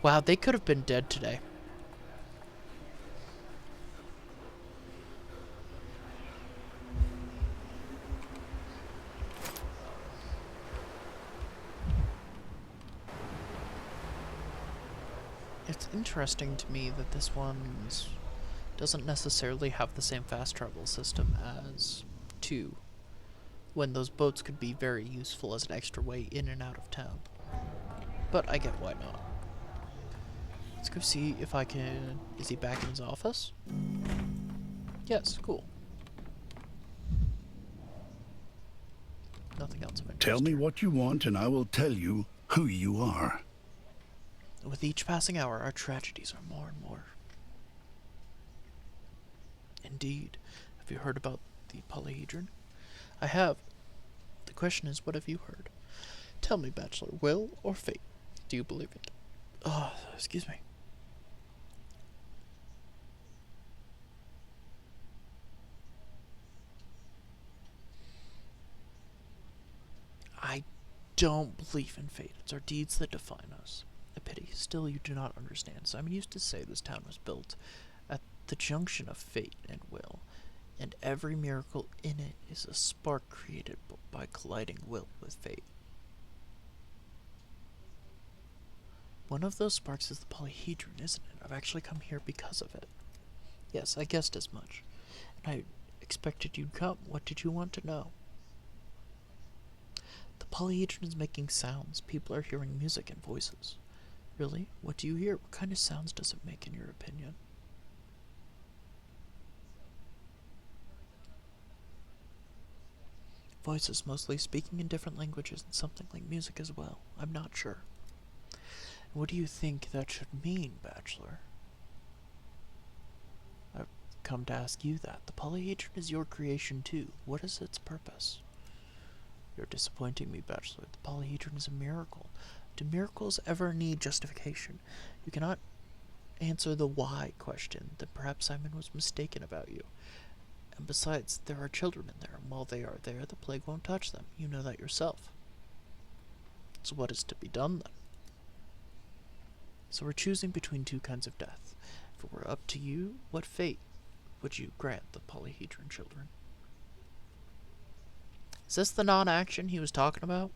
S1: Wow, they could have been dead today. It's interesting to me that this one doesn't necessarily have the same fast travel system as 2, when those boats could be very useful as an extra way in and out of town. But I get why not. Let's go see if I can... Is he back in his office? Yes, cool. Nothing else of interest.
S11: Tell me what you want and I will tell you who you are.
S1: With each passing hour, our tragedies are more and more. Indeed. Have you heard about the polyhedron? I have. The question is, what have you heard? Tell me, Bachelor, will or fate? Do you believe it? Oh, excuse me. I don't believe in fate. It's our deeds that define us. A pity. Still, you do not understand. Simon used to say this town was built at the junction of fate and will, and every miracle in it is a spark created by colliding will with fate. One of those sparks is the polyhedron, isn't it? I've actually come here because of it. Yes, I guessed as much. And I expected you'd come. What did you want to know? The polyhedron is making sounds. People are hearing music and voices. Really? What do you hear? What kind of sounds does it make in your opinion? Voices, mostly speaking in different languages and something like music as well. I'm not sure. What do you think that should mean, Bachelor? I've come to ask you that. The polyhedron is your creation too. What is its purpose? You're disappointing me, Bachelor. The polyhedron is a miracle. Do miracles ever need justification? You cannot answer the why question. Then perhaps Simon was mistaken about you. And besides, there are children in there, and while they are there, the plague won't touch them. You know that yourself. So what is to be done, then? So we're choosing between two kinds of death. If it were up to you, what fate would you grant the polyhedron children? Is this the non-action he was talking about?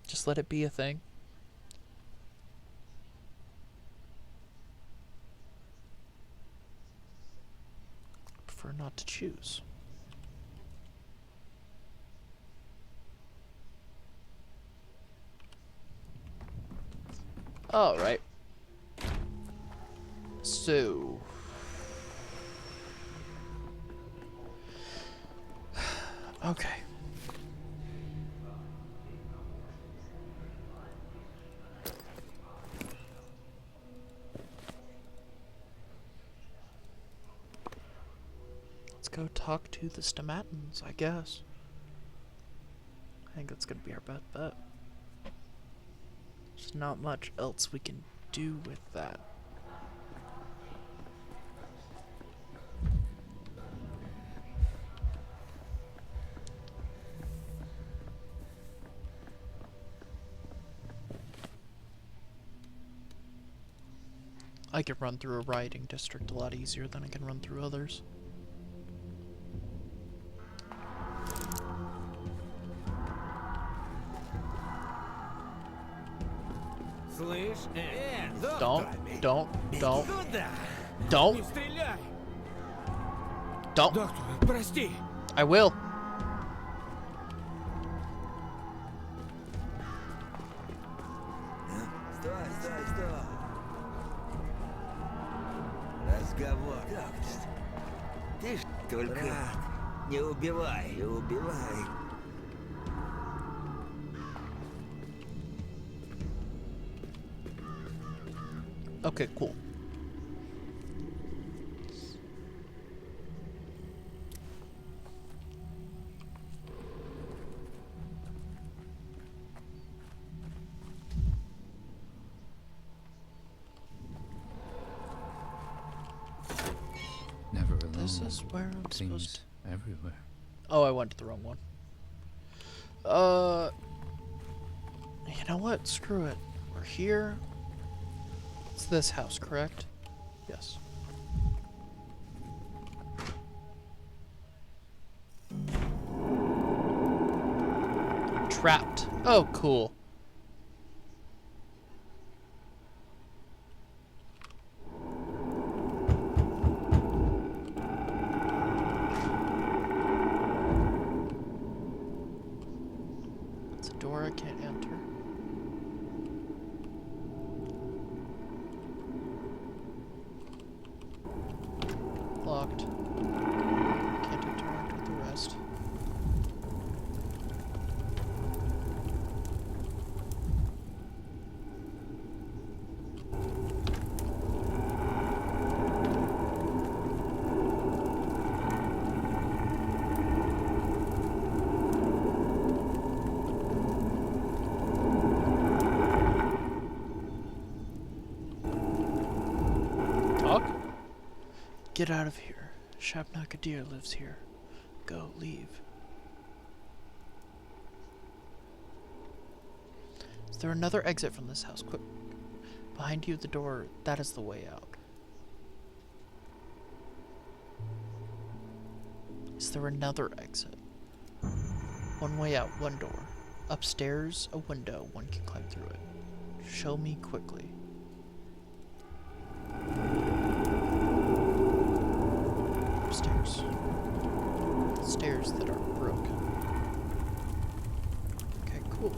S1: Just let it be a thing? I prefer not to choose. Alright. So... okay. Let's go talk to the Stomatans, I guess. I think that's gonna be our best bet. There's not much else we can do with that. I can run through a rioting district a lot easier than I can run through others. Don't. I will.
S5: Стой. Разговор. Ты ж только... Брат, не убивай.
S1: Okay, cool.
S2: Never alone.
S1: This is where I'm supposed to...
S2: everywhere.
S1: Oh, I went to the wrong one. You know what? Screw it. We're here. It's this house, correct? Yes. Trapped. Oh, cool. It's a door I can't enter. Locked. Can't interact with the rest. Talk? Get out of here. Shabnakadir lives here. Go, leave. Is there another exit from this house? Quick. Behind you, the door. That is the way out. Is there another exit? One way out, one door. Upstairs, a window. One can climb through it. Show me quickly. Upstairs. Stairs that aren't broken. Okay, cool.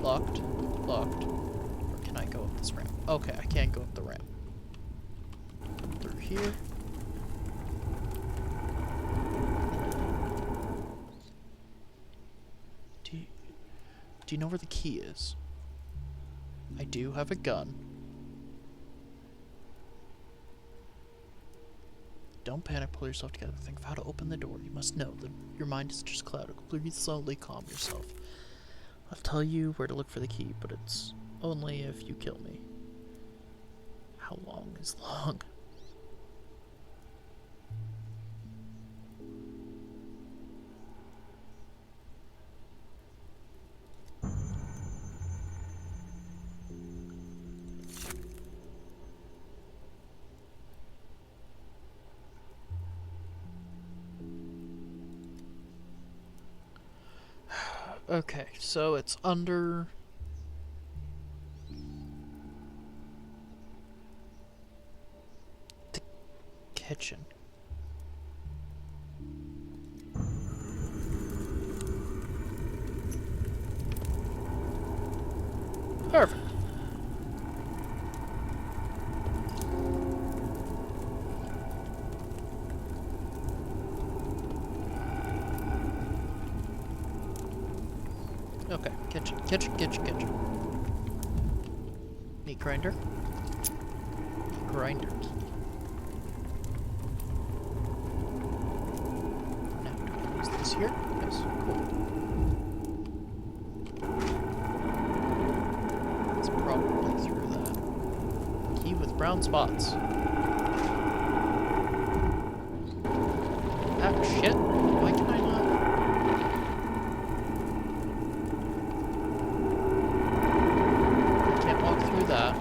S1: Locked. Locked. Or can I go up this ramp? Okay, I can't go up the ramp. Through here. Do you know where the key is? I do have a gun. Don't panic, pull yourself together. Think of how to open the door. You must know that your mind is just clouded. Breathe slowly, calm yourself. I'll tell you where to look for the key, but it's only if you kill me. How long is long? Okay, so it's under... the kitchen. Perfect. Okay, kitchen. Meat grinder. Meat grinders. Now, do I use this here? Yes, cool. It's probably through that. Key with brown spots. Ah, shit. Why can I not? That.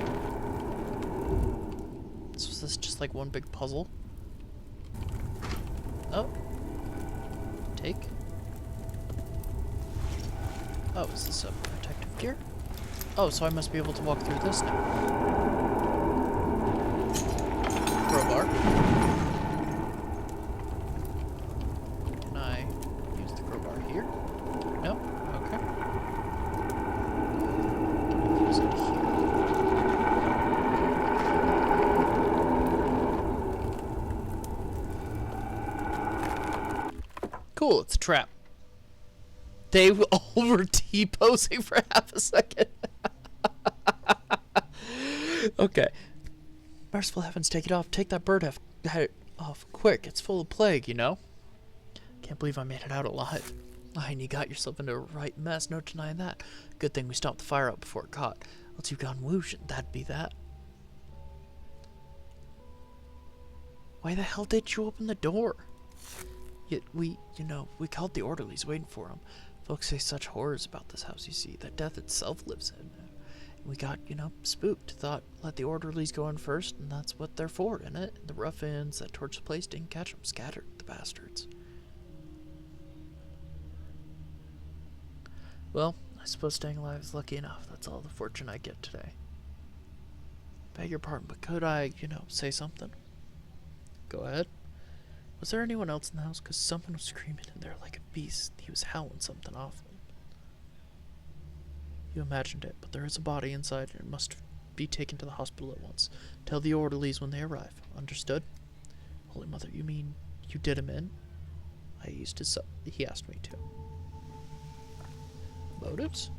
S1: So is this just like one big puzzle? Oh. Take. Oh, is this a protective gear? Oh, so I must be able to walk through this now. Crowbar. Can I use the crowbar here? No? Okay. Can I use it here? Cool, it's a trap. They all were T-posing for half a second. Okay. Merciful heavens, take it off. Take that bird head off quick. It's full of plague, you know? Can't believe I made it out alive. And you got yourself into a right mess, no denying that. Good thing we stopped the fire out before it caught. Else you've gone whoosh, and that'd be that. Why the hell did you open the door? Yet we called the orderlies waiting for him. Folks say such horrors about this house, you see, that death itself lives in. And we got, spooked. Thought, let the orderlies go in first, and that's what they're for, isn't it? The ruffians that torched the place didn't catch them. Scattered, the bastards. Well, I suppose staying alive is lucky enough. That's all the fortune I get today. Beg your pardon, but could I, say something? Go ahead. Was there anyone else in the house? Because someone was screaming in there like a beast. He was howling something off him. You imagined it, but there is a body inside and it must be taken to the hospital at once. Tell the orderlies when they arrive. Understood? Holy Mother, you mean you did him in? I used his son. He asked me to. Motives?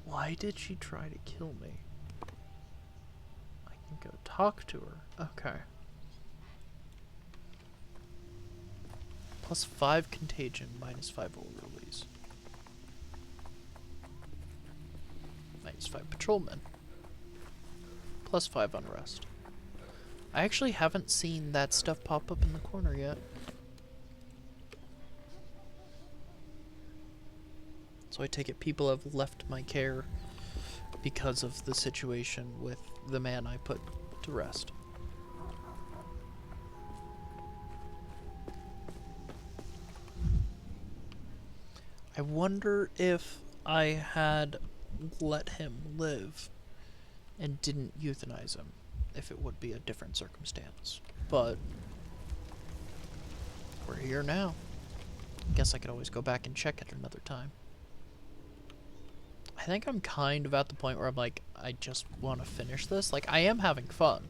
S1: Why did she try to kill me? Go talk to her. Okay. Plus 5 contagion, minus 5 orderlies. Minus 5 patrolmen. Plus 5 unrest. I actually haven't seen that stuff pop up in the corner yet. So I take it people have left my care because of the situation with the man I put to rest. I wonder if I had let him live and didn't euthanize him, if it would be a different circumstance. But we're here now. Guess I could always go back and check it another time. think I'm kind of at the point where I'm like, I just want to finish this. Like, I am having fun,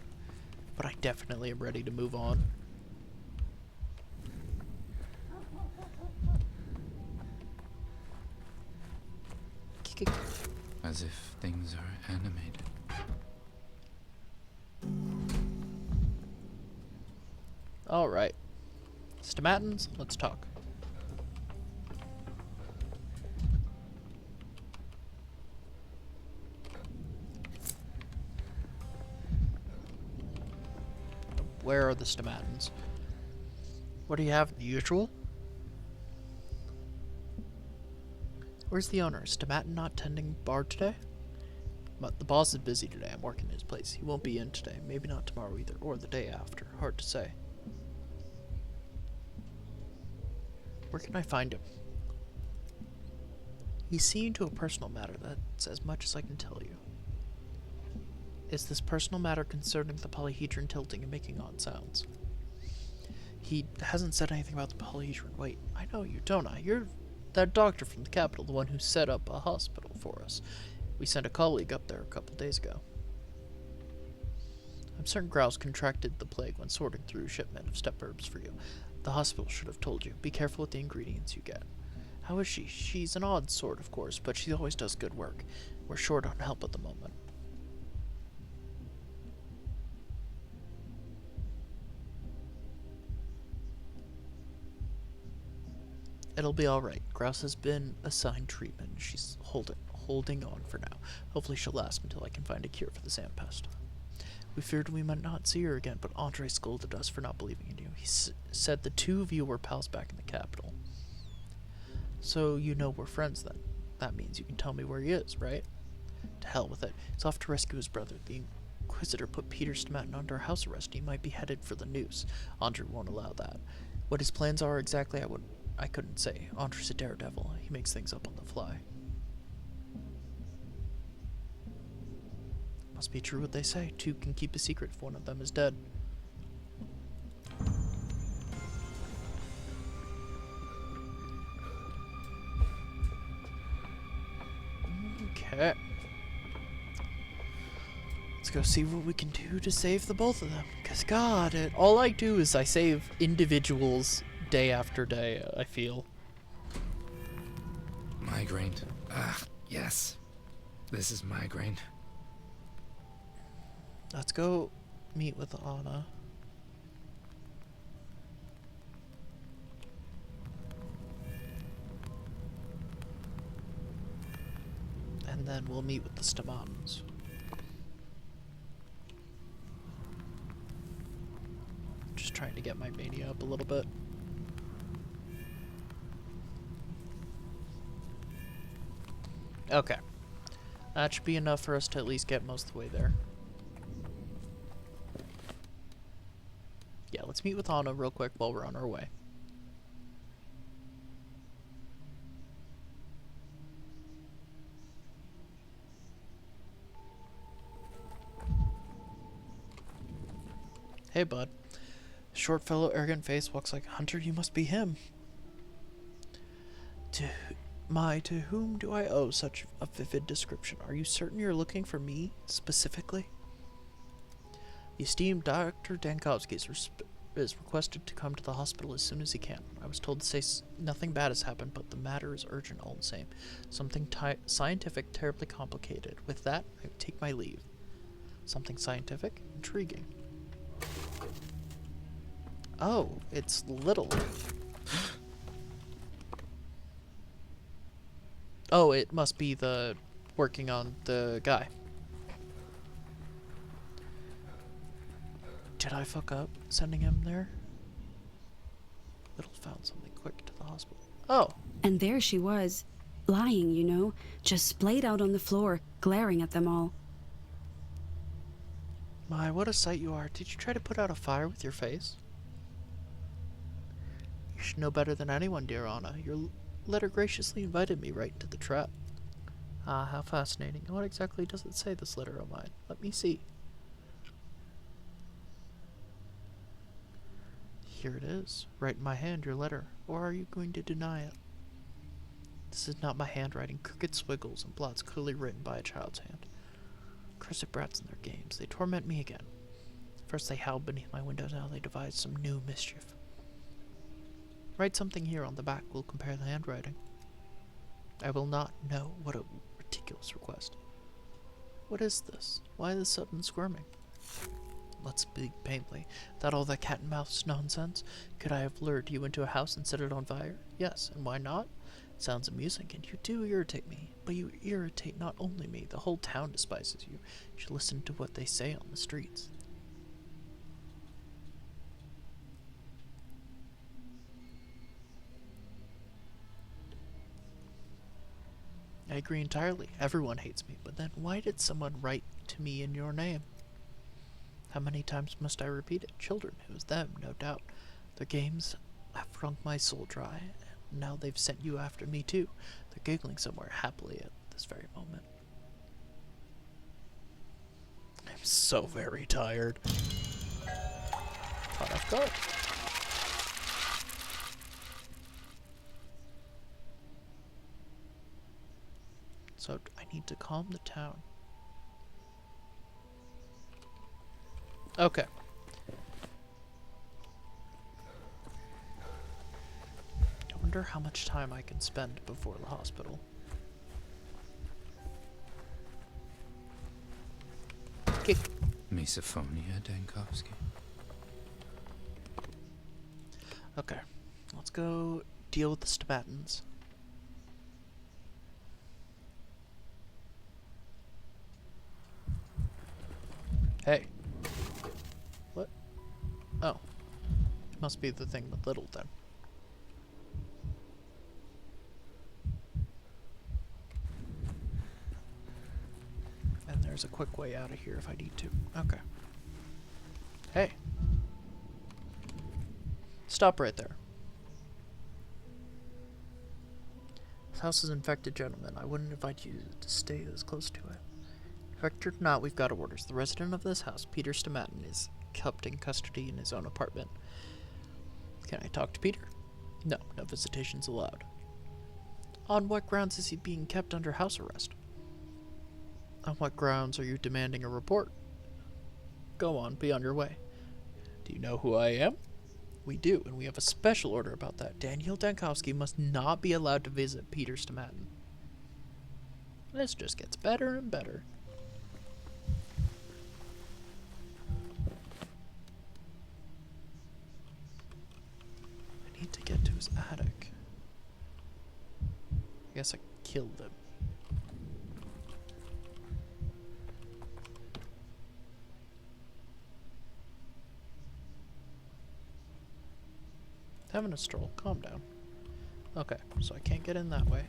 S1: but I definitely am ready to move on.
S2: As if things are animated.
S1: Alright. Stomatins, let's talk. Where are the stomatins? What do you have? The usual? Where's the owner? Is Stomatin not tending bar today? But the boss is busy today. I'm working his place. He won't be in today. Maybe not tomorrow either, or the day after. Hard to say. Where can I find him? He's seen to a personal matter. That's as much as I can tell you. Is this personal matter concerning the polyhedron tilting and making odd sounds? He hasn't said anything about the polyhedron. Wait, I know you, don't I? You're that doctor from the capital, the one who set up a hospital for us. We sent a colleague up there a couple days ago. I'm certain Grouse contracted the plague when sorting through a shipment of step herbs for you. The hospital should have told you. Be careful with the ingredients you get. How is she? She's an odd sort, of course, but she always does good work. We're short on help at the moment. It'll be alright. Grouse has been assigned treatment. She's holding on for now. Hopefully she'll last until I can find a cure for the sand pest. We feared we might not see her again, but Andre scolded us for not believing in you. He said the two of you were pals back in the capital. So you know we're friends then. That means you can tell me where he is, right? To hell with it. He's off to rescue his brother. The Inquisitor put Peter Stomatin under house arrest. He might be headed for the noose. Andre won't allow that. What his plans are exactly, I couldn't say. Andre's a daredevil. He makes things up on the fly. Must be true what they say. Two can keep a secret if one of them is dead. Okay. Let's go see what we can do to save the both of them. Because, God, all I do is I save individuals day after day, I feel.
S2: Migraine. Ah, yes. This is migraine.
S1: Let's go meet with Anna. And then we'll meet with the Stomatins. Just trying to get my mania up a little bit. Okay. That should be enough for us to at least get most of the way there. Yeah, let's meet with Anna real quick while we're on our way. Hey, bud. Short fellow, arrogant face, walks like a hunter. You must be him. To whom do I owe such a vivid description? Are you certain you're looking for me, specifically? The esteemed Dr. Dankovsky is requested to come to the hospital as soon as he can. I was told to say nothing bad has happened, but the matter is urgent all the same. Something scientific, terribly complicated. With that, I take my leave. Something scientific? Intriguing. Oh, it's little. Oh, it must be the working on the guy. Did I fuck up sending him there? Little found something quick to the hospital. Oh.
S12: And there she was, lying, you know, just splayed out on the floor, glaring at them all.
S1: My, what a sight you are. Did you try to put out a fire with your face? You should know better than anyone, dear Anna. Your letter graciously invited me right into the trap. Ah, how fascinating. What exactly does it say, this letter of mine? Let me see. Here it is. Right in my hand, your letter. Or are you going to deny it? This is not my handwriting. Crooked squiggles and blots clearly written by a child's hand. Cursed brats in their games. They torment me again. First they howled beneath my window, now they devise some new mischief. Write something here on the back. We'll compare the handwriting. I will not know. What a ridiculous request. What is this? Why this sudden squirming? Let's speak plainly. That all that cat and mouse nonsense? Could I have lured you into a house and set it on fire? Yes, and why not? It sounds amusing, and you do irritate me. But you irritate not only me, the whole town despises you. You should listen to what they say on the streets. I agree entirely. Everyone hates me. But then why did someone write to me in your name? How many times must I repeat it? Children, it was them, no doubt. Their games have wrung my soul dry, and now they've sent you after me too. They're giggling somewhere happily at this very moment. I'm so very tired. Caught off guard. So I need to calm the town. Okay. I wonder how much time I can spend before the hospital. Kick.
S2: Misophonia, Dankowski.
S1: Okay. Let's go deal with the stamatins. Hey. What? Oh. It must be the thing with little then. And there's a quick way out of here if I need to. Okay. Hey. Stop right there. This house is infected, gentlemen. I wouldn't invite you to stay this close to it. Infected or not, we've got orders. The resident of this house, Peter Stamatin, is kept in custody in his own apartment. Can I talk to Peter? No, no visitations allowed. On what grounds is he being kept under house arrest? On what grounds are you demanding a report? Go on, be on your way. Do you know who I am? We do, and we have a special order about that. Daniel Dankowski must not be allowed to visit Peter Stamatin. This just gets better and better. I need to get to his attic. I guess I killed him. Having a stroll. Calm down. Okay, so I can't get in that way.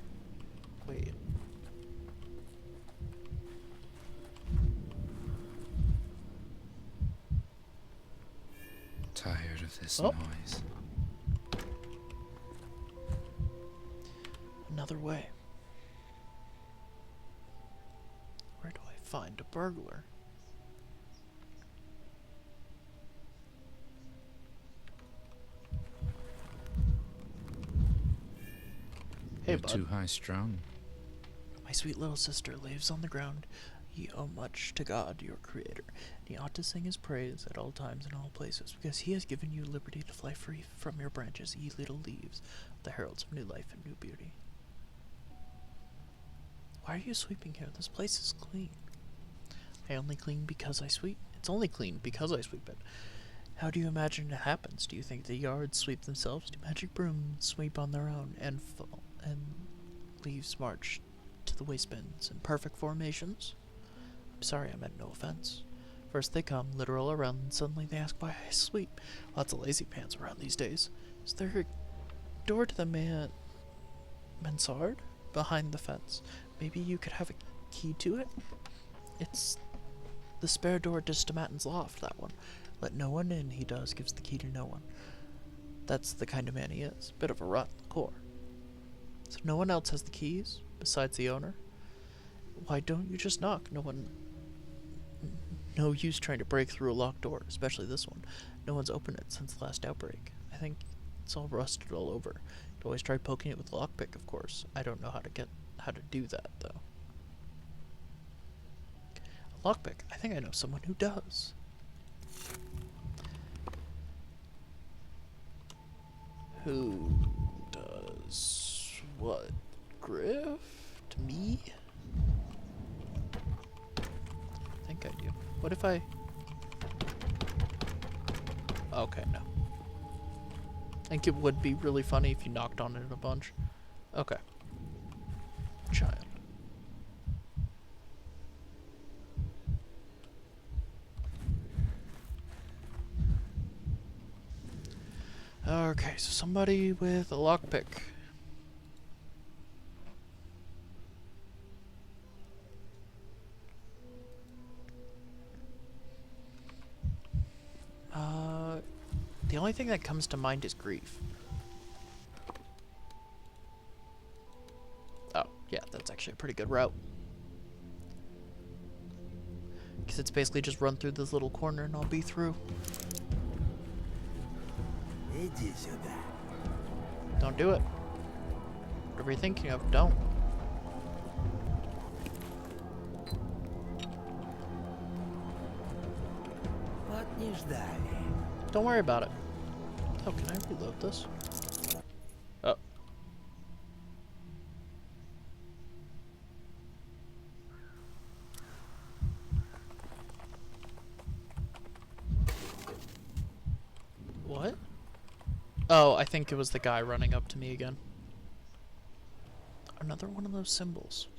S1: Wait.
S2: Tired of this noise.
S1: Another way. Where do I find a burglar? Hey,
S2: You're
S1: bud.
S2: too high-strung.
S1: My sweet little sister lives on the ground. Ye owe much to God, your creator. And ye ought to sing his praise at all times and all places, because he has given you liberty to fly free from your branches, ye little leaves, the heralds of new life and new beauty. Why are you sweeping here? This place is clean. I only clean because I sweep. It's only clean because I sweep it. How do you imagine it happens? Do you think the yards sweep themselves? Do magic brooms sweep on their own and fall, and leaves march to the waste bins in perfect formations? I'm sorry, I meant no offense. First they come, literal around, and suddenly they ask why I sweep. Lots of lazy pants around these days. Is there a door to the mansard behind the fence? Maybe you could have a key to it? It's the spare door to Stamatin's loft, that one. Let no one in, he does, gives the key to no one. That's the kind of man he is. Bit of a rot in the core. So no one else has the keys, besides the owner? Why don't you just knock? No use trying to break through a locked door, especially this one. No one's opened it since the last outbreak. I think it's all rusted all over. It always try poking it with a lockpick, of course. I don't know how to do that, though. A lockpick? I think I know someone who does. Who does what? Griff? To me? I think I do. What if I... Okay, no. I think it would be really funny if you knocked on it a bunch. Okay. Child. Okay, so somebody with a lockpick. The only thing that comes to mind is grief. Oh, yeah, that's actually a pretty good route. Because it's basically just run through this little corner and I'll be through. Don't do it. Whatever you're thinking of, don't. Don't worry about it. Oh, can I reload this? Oh. What? Oh, I think it was the guy running up to me again. Another one of those symbols.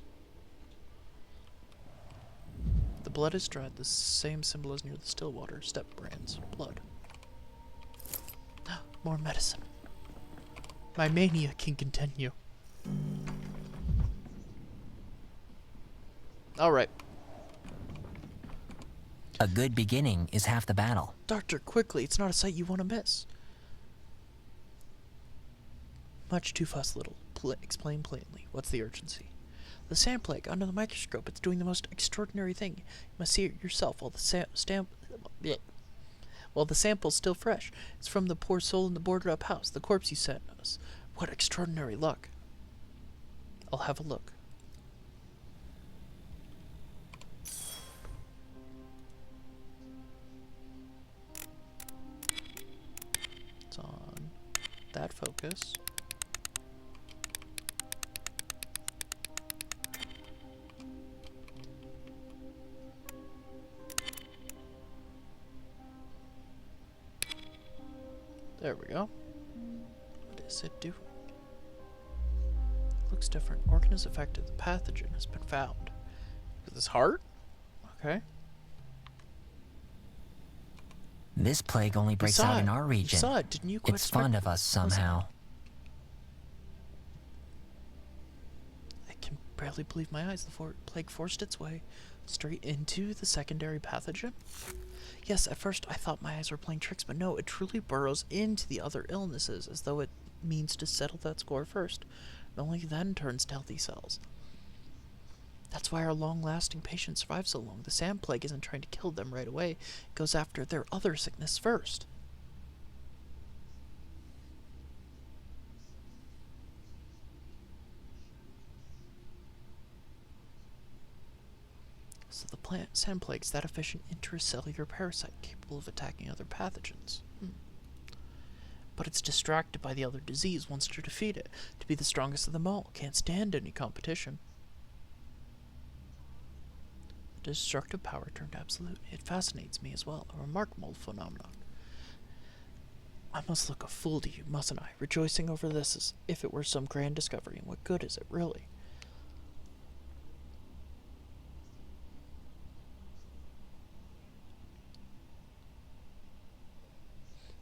S1: The blood is dried, the same symbol as near the still water. Step brands. Blood. More medicine. My mania can continue. Alright.
S13: A good beginning is half the battle.
S1: Doctor, quickly, it's not a sight you want to miss. Much too fuss, little. Explain plainly. What's the urgency? The sand plague, under the microscope, it's doing the most extraordinary thing. You must see it yourself while the sample's still fresh. It's from the poor soul in the boarded-up house, the corpse you sent us. What extraordinary luck. I'll have a look. It's on that focus. There we go. What is it doing? Looks different. Organ is affected. The pathogen has been found. Is this heart? Okay.
S13: This plague only breaks out in our region.
S1: You saw it, didn't you?
S13: It's fond of us somehow.
S1: I can barely believe my eyes. The plague forced its way straight into the secondary pathogen. Yes, at first I thought my eyes were playing tricks, but no, it truly burrows into the other illnesses as though it means to settle that score first, and only then turns to healthy cells. That's why our long-lasting patients survive so long. The sand plague isn't trying to kill them right away. It goes after their other sickness first. So the sand plague's that efficient intracellular parasite capable of attacking other pathogens. But it's distracted by the other disease, wants to defeat it, to be the strongest of them all, can't stand any competition. The destructive power turned absolute. It fascinates me as well, a remarkable phenomenon. I must look a fool to you, mustn't I, rejoicing over this as if it were some grand discovery, and what good is it, really?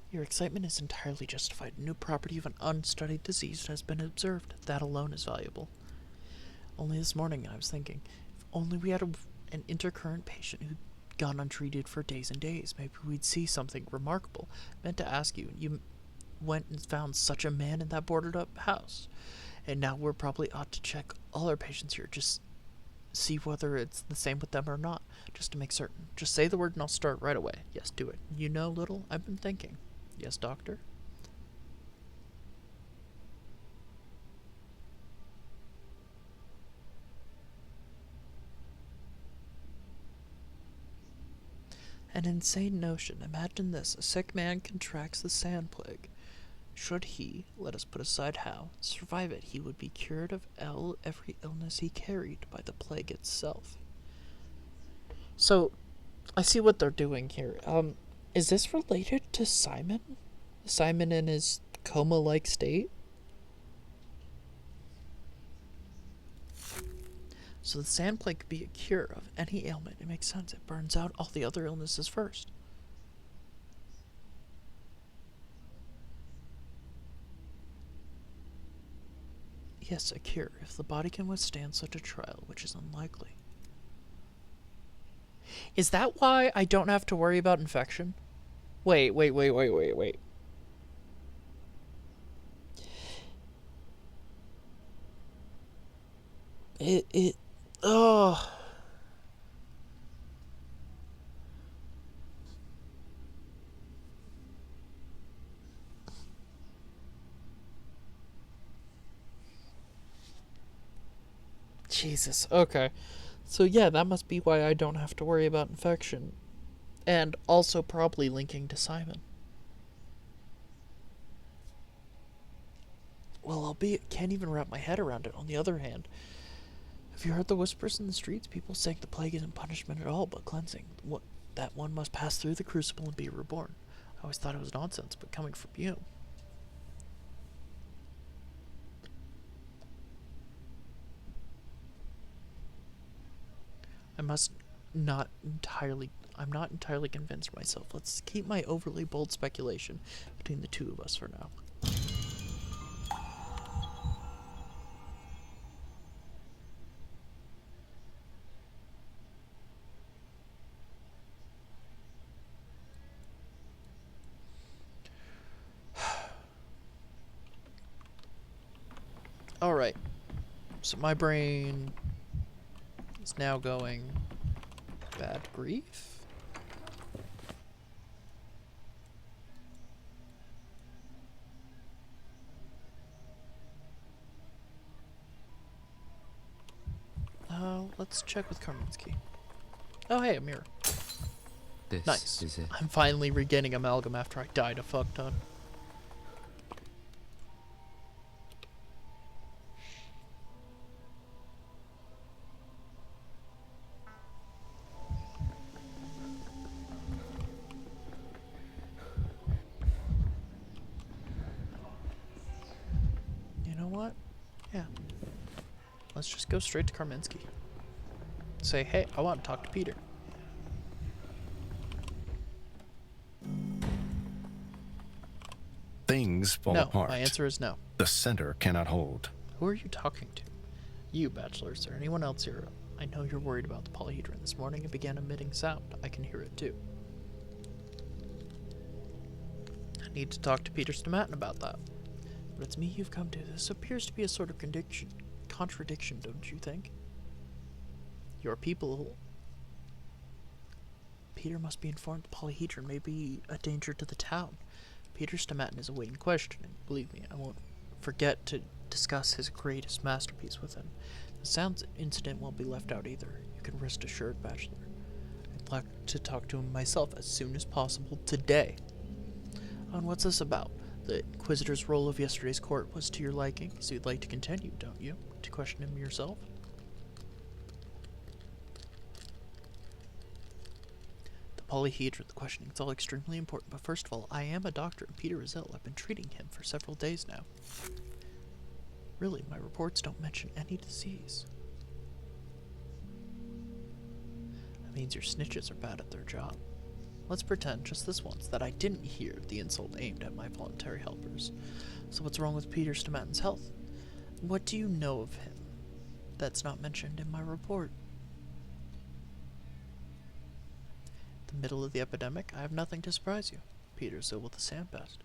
S1: Your excitement is entirely justified. A new property of an unstudied disease has been observed. That alone is valuable. Only this morning I was thinking, if only we had an intercurrent patient who'd gone untreated for days and days, maybe we'd see something remarkable. I meant to ask you, you went and found such a man in that boarded-up house. And now we're probably ought to check all our patients here, just see whether it's the same with them or not, just to make certain. Just say the word and I'll start right away. Yes, do it. You know, little, I've been thinking. Yes, doctor? An insane notion. Imagine this. A sick man contracts the sand plague. Should he, let us put aside how, survive it, he would be cured of every illness he carried by the plague itself. So, I see what they're doing here. Is this related to Simon? Simon in his coma-like state? So the sand plague could be a cure of any ailment. It makes sense. It burns out all the other illnesses first. Yes, a cure, if the body can withstand such a trial, which is unlikely. Is that why I don't have to worry about infection? Wait. Oh. Jesus, okay. So yeah, that must be why I don't have to worry about infection. And also probably linking to Simon. Well, albeit can't even wrap my head around it. On the other hand, have you heard the whispers in the streets? People saying the plague isn't punishment at all, but cleansing. What, that one must pass through the crucible and be reborn. I always thought it was nonsense, but coming from you. I'm not entirely convinced myself. Let's keep my overly bold speculation between the two of us for now. Alright. So my brain is now going bad grief. Let's check with Karminsky. Oh, hey, a mirror.
S2: This
S1: nice.
S2: is it.
S1: I'm finally regaining amalgam after I died a fuck ton. You know what? Yeah. Let's just go straight to Karminsky. Say, hey, I want to talk to Peter.
S14: Things fall
S1: No,
S14: apart.
S1: my answer is no.
S14: The center cannot hold.
S1: Who are you talking to? You, Bachelor, is there anyone else here? I know you're worried about the polyhedron. This morning it began emitting sound. I can hear it too. I need to talk to Peter Stomatin about that. But it's me you've come to. This appears to be a sort of contradiction, don't you think? Your people... Peter must be informed the polyhedron may be a danger to the town. Peter Stomatin is awaiting questioning. Believe me, I won't forget to discuss his greatest masterpiece with him. The sounds incident won't be left out either. You can rest assured, Bachelor. I'd like to talk to him myself as soon as possible today. And what's this about? The Inquisitor's role of yesterday's court was to your liking, so you'd like to continue, don't you? To question him yourself? Polyhedron, the questioning, it's all extremely important, but first of all, I am a doctor and Peter is ill. I've been treating him for several days now. Really, my reports don't mention any disease. That means your snitches are bad at their job. Let's pretend, just this once, that I didn't hear the insult aimed at my voluntary helpers. So what's wrong with Peter Stomatin's health? What do you know of him that's not mentioned in my report? The middle of the epidemic, I have nothing to surprise you. Peter's ill with the sandpest.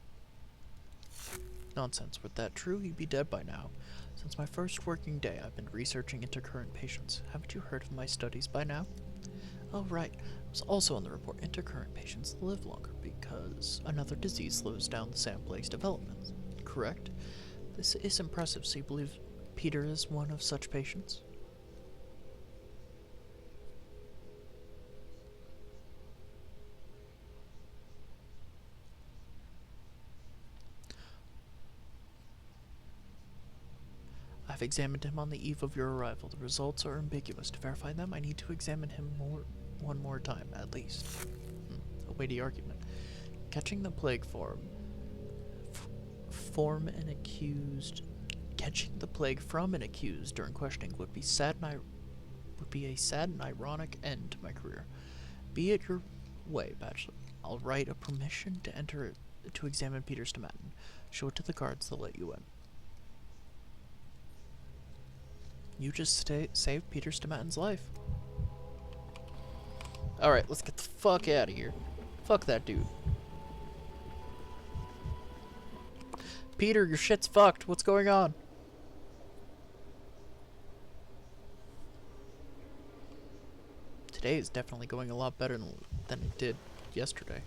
S1: Nonsense. Were that true, he'd be dead by now. Since my first working day, I've been researching intercurrent patients. Haven't you heard of my studies by now? Oh, right. It was also in the report. Intercurrent patients live longer because another disease slows down the sand plague's development. Correct? This is impressive. So you believe Peter is one of such patients? I've examined him on the eve of your arrival. The results are ambiguous. To verify them, I need to examine him one more time, at least. A weighty argument. Catching the plague from an accused during questioning would be a sad and ironic end to my career. Be it your way, Bachelor. I'll write a permission to enter to examine Peter Stomatin. Show it to the guards, they'll let you in. You just saved Peter Stomatin's life. Alright, let's get the fuck out of here. Fuck that dude. Peter, your shit's fucked. What's going on? Today is definitely going a lot better than it did yesterday.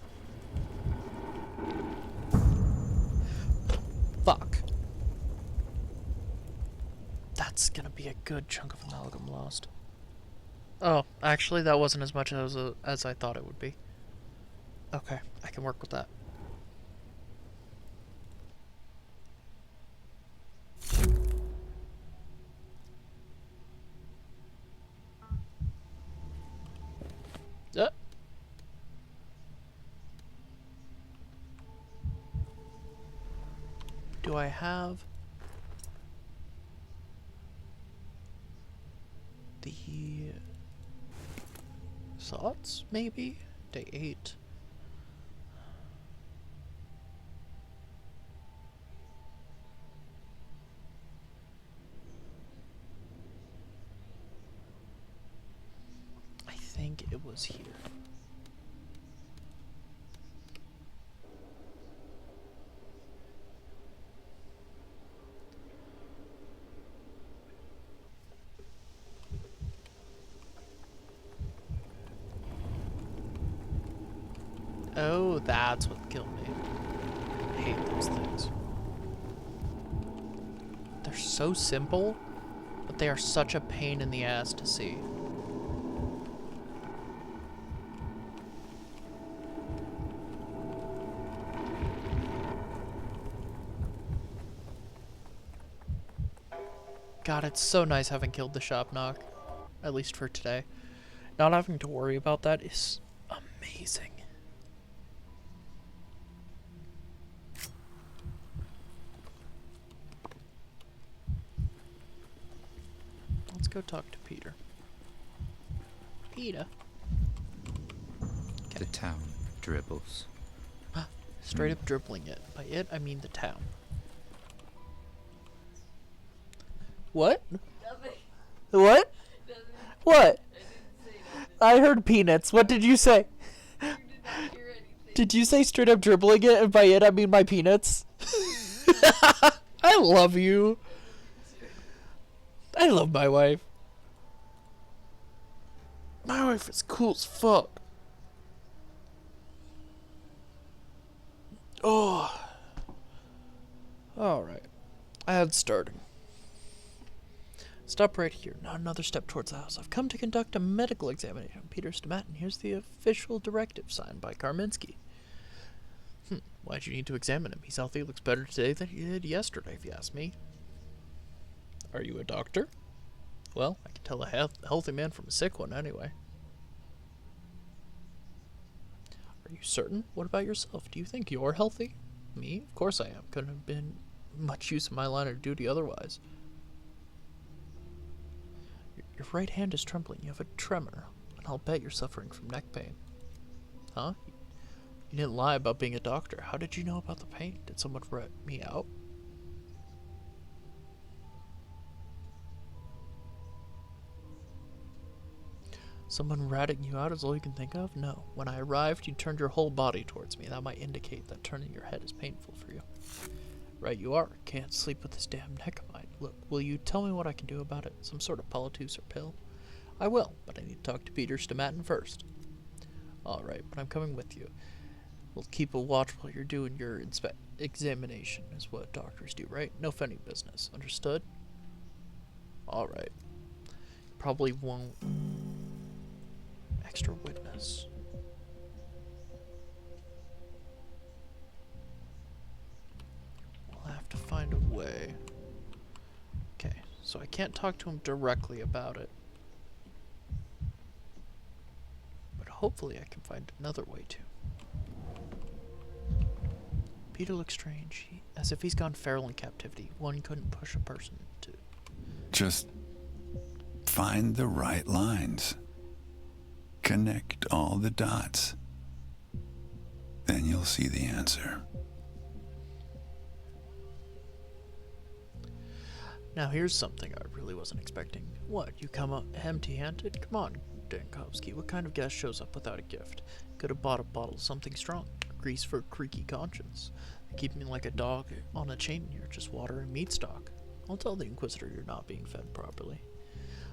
S1: Fuck. That's gonna be a good chunk of amalgam lost. Oh, actually, that wasn't as much as I thought it would be. Okay, I can work with that. Do I have the thoughts, maybe? Day 8. I think it was here. Oh, that's what killed me. I hate those things. They're so simple, but they are such a pain in the ass to see. God, it's so nice having killed the shop knock. At least for today. Not having to worry about that is amazing. Let's go talk to Peter. Peter?
S2: The town dribbles.
S1: Straight up dribbling it. By it, I mean the town. What?
S15: Nothing.
S1: What?
S15: Nothing.
S1: What?
S15: I didn't say nothing.
S1: I heard peanuts. What did you say?
S15: You did not hear anything.
S1: Did you say straight up dribbling it, and by it I mean my peanuts? I love you. I love my wife. My wife is cool as fuck. Oh. Alright. Ad starting. Stop right here. Not another step towards the house. I've come to conduct a medical examination on Peter Stomatin. Here's the official directive signed by Karminski. Why'd you need to examine him? He's healthy. Looks better today than he did yesterday, if you ask me. Are you a doctor? Well, I can tell a healthy man from a sick one, anyway. Are you certain? What about yourself? Do you think you're healthy? Me? Of course I am. Couldn't have been much use in my line of duty otherwise. Your right hand is trembling. You have a tremor. And I'll bet you're suffering from neck pain. Huh? You didn't lie about being a doctor. How did you know about the pain? Did someone rat me out? Someone ratting you out is all you can think of? No. When I arrived, you turned your whole body towards me. That might indicate that turning your head is painful for you. Right you are. Can't sleep with this damn neck of mine. Look, will you tell me what I can do about it? Some sort of poultice or pill? I will, but I need to talk to Peter Stomatin first. Alright, but I'm coming with you. We'll keep a watch while you're doing your examination, is what doctors do, right? No funny business. Understood? Alright. Probably won't... Extra witness. We'll have to find a way. Okay, so so I can't talk to him directly about it. But hopefully I can find another way to. Peter looks strange, as if he's gone feral in captivity. One couldn't push a person to.
S16: Just find the right lines. Connect all the dots. Then you'll see the answer.
S1: Now here's something I really wasn't expecting. What, you come up empty-handed? Come on, Dankovsky, what kind of guest shows up without a gift? Could have bought a bottle of something strong. Grease for a creaky conscience. They keep me like a dog on a chain here, just water and meat stock. I'll tell the Inquisitor you're not being fed properly.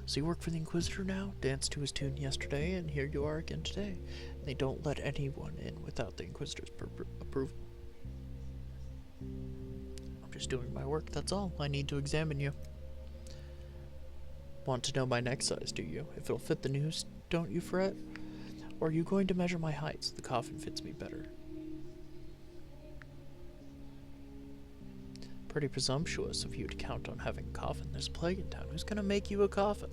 S1: So you work for the Inquisitor now? Danced to his tune yesterday, and here you are again today. They don't let anyone in without the Inquisitor's approval. I'm just doing my work, that's all. I need to examine you. Want to know my neck size, do you? If it'll fit the noose, don't you fret? Or are you going to measure my height so the coffin fits me better? Pretty presumptuous of you to count on having a coffin. There's a plague in town. Who's gonna make you a coffin?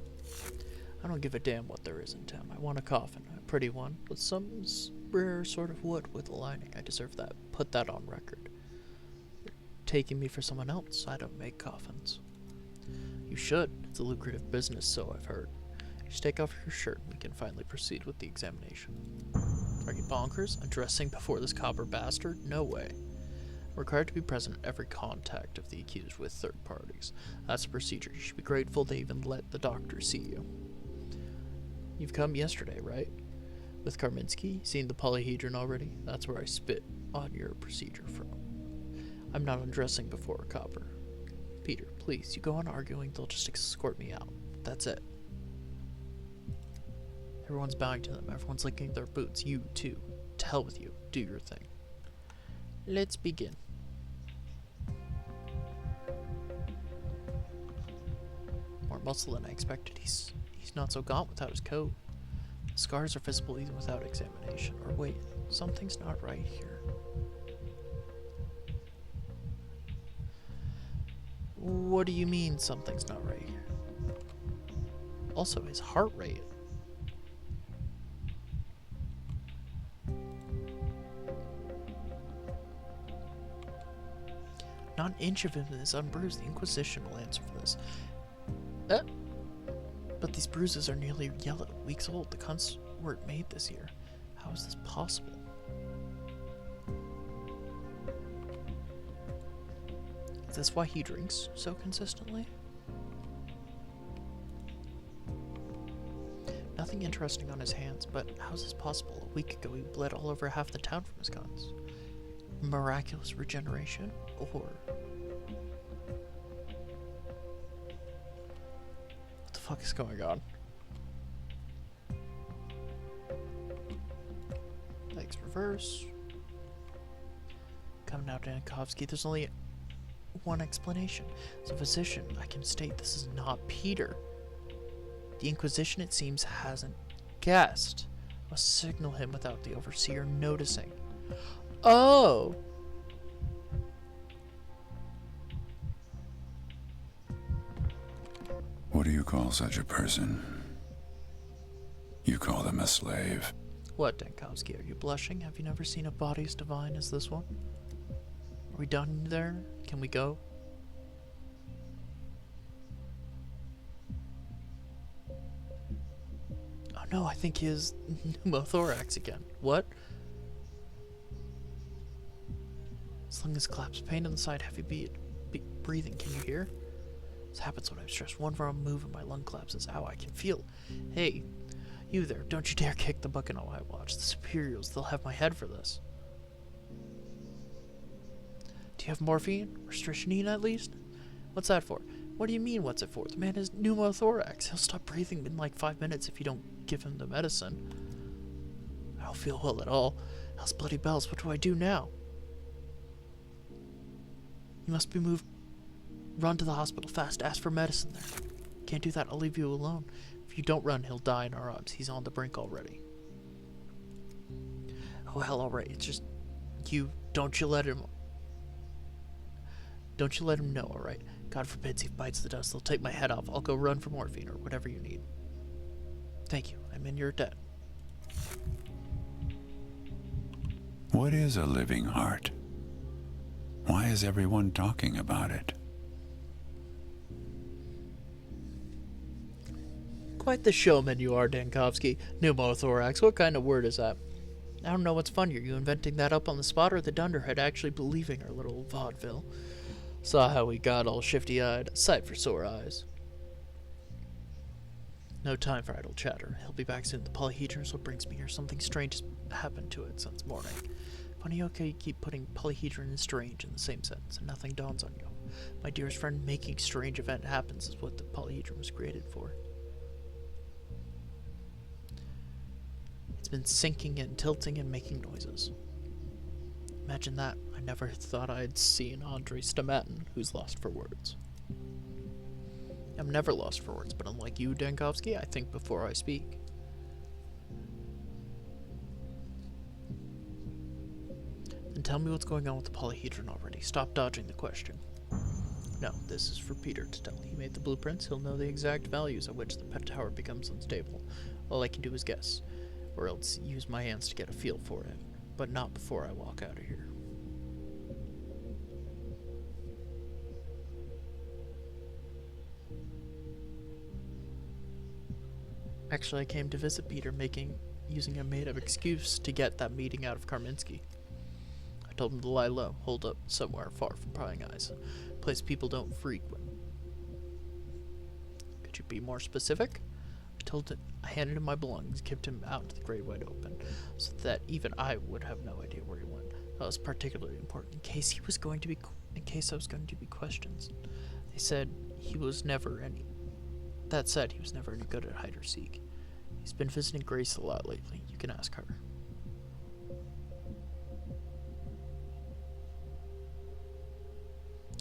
S1: I don't give a damn what there is in town. I want a coffin. A pretty one. With some rare sort of wood with a lining. I deserve that. Put that on record. You're taking me for someone else. I don't make coffins. You should. It's a lucrative business, so I've heard. Just take off your shirt and we can finally proceed with the examination. Are you bonkers? Undressing before this copper bastard? No way. Required to be present at every contact of the accused with third parties. That's a procedure. You should be grateful they even let the doctor see you. You've come yesterday, right? With Karminski? Seen the polyhedron already? That's where I spit on your procedure from. I'm not undressing before a copper. Peter, please, you go on arguing, they'll just escort me out. That's it. Everyone's bowing to them. Everyone's licking their boots. You, too. To hell with you. Do your thing. Let's begin. More muscle than I expected. He's not so gaunt without his coat. The scars are visible even without examination. Or wait, something's not right here. What do you mean something's not right here? Also, his heart rate. Not an inch of him is unbruised. The Inquisition will answer for this. But these bruises are nearly yellow, weeks old. The cunts weren't made this year. How is this possible? Is this why he drinks so consistently? Nothing interesting on his hands, but how is this possible? A week ago he bled all over half the town from his guns. Miraculous regeneration? Or... what the fuck is going on? Legs reverse. Coming out, Dankovsky. There's only one explanation. As a physician, I can state this is not Peter. The Inquisition, it seems, hasn't guessed. I must signal him without the overseer noticing. Oh!
S16: What do you call such a person? You call them a slave.
S1: What, Dankovsky? Are you blushing? Have you never seen a body as divine as this one? Are we done there? Can we go? Oh no, I think he has pneumothorax again. What? His lung is collapsed. Pain in the side, heavy breathing. Can you hear? This happens when I'm stressed. One wrong move and my lung collapses. Ow, I can feel. Hey, you there. Don't you dare kick the bucket on my watch. The Superiors, they'll have my head for this. Do you have morphine? Or strychnine at least? What's that for? What do you mean, what's it for? The man has pneumothorax. He'll stop breathing in like 5 minutes if you don't give him the medicine. I don't feel well at all. Hell's bloody bells. What do I do now? You must be moved. Run to the hospital fast. Ask for medicine there. Can't do that. I'll leave you alone. If you don't run, he'll die in our arms. He's on the brink already. Oh, hell, alright. It's just... you... Don't you let him know, alright? God forbid he bites the dust. They'll take my head off. I'll go run for morphine or whatever you need. Thank you. I'm in your debt.
S16: What is a living heart? Why is everyone talking about it?
S1: Quite the showman you are, Dankovsky. Pneumothorax, what kind of word is that? I don't know what's funnier, you inventing that up on the spot or the dunderhead actually believing our little vaudeville. Saw how he got all shifty-eyed. A sight for sore eyes. No time for idle chatter. He'll be back soon. The polyhedron's what brings me here. Something strange has happened to it since morning. Funny how you keep putting polyhedron and strange in the same sentence and nothing dawns on you. My dearest friend, making strange event happens is what the polyhedron was created for. It's been sinking and tilting and making noises. Imagine that. I never thought I'd see an Andrei Stamatin who's lost for words. I'm never lost for words, but unlike you, Dankovsky, I think before I speak. Then tell me what's going on with the polyhedron already. Stop dodging the question. No, this is for Peter to tell. He made the blueprints. He'll know the exact values at which the pet tower becomes unstable. All I can do is guess, or else use my hands to get a feel for it. But not before I walk out of here. Actually, I came to visit Peter, using a made-up excuse to get that meeting out of Karminski. I told him to lie low, hold up somewhere far from prying eyes, a place people don't frequent. Could you be more specific? I handed him my belongings, kept him out into the great wide open, so that even I would have no idea where he went. That was particularly important, in case I was going to be questioned. They said he was never any. That said, he was never any good at hide or seek. He's been visiting Grace a lot lately. You can ask her.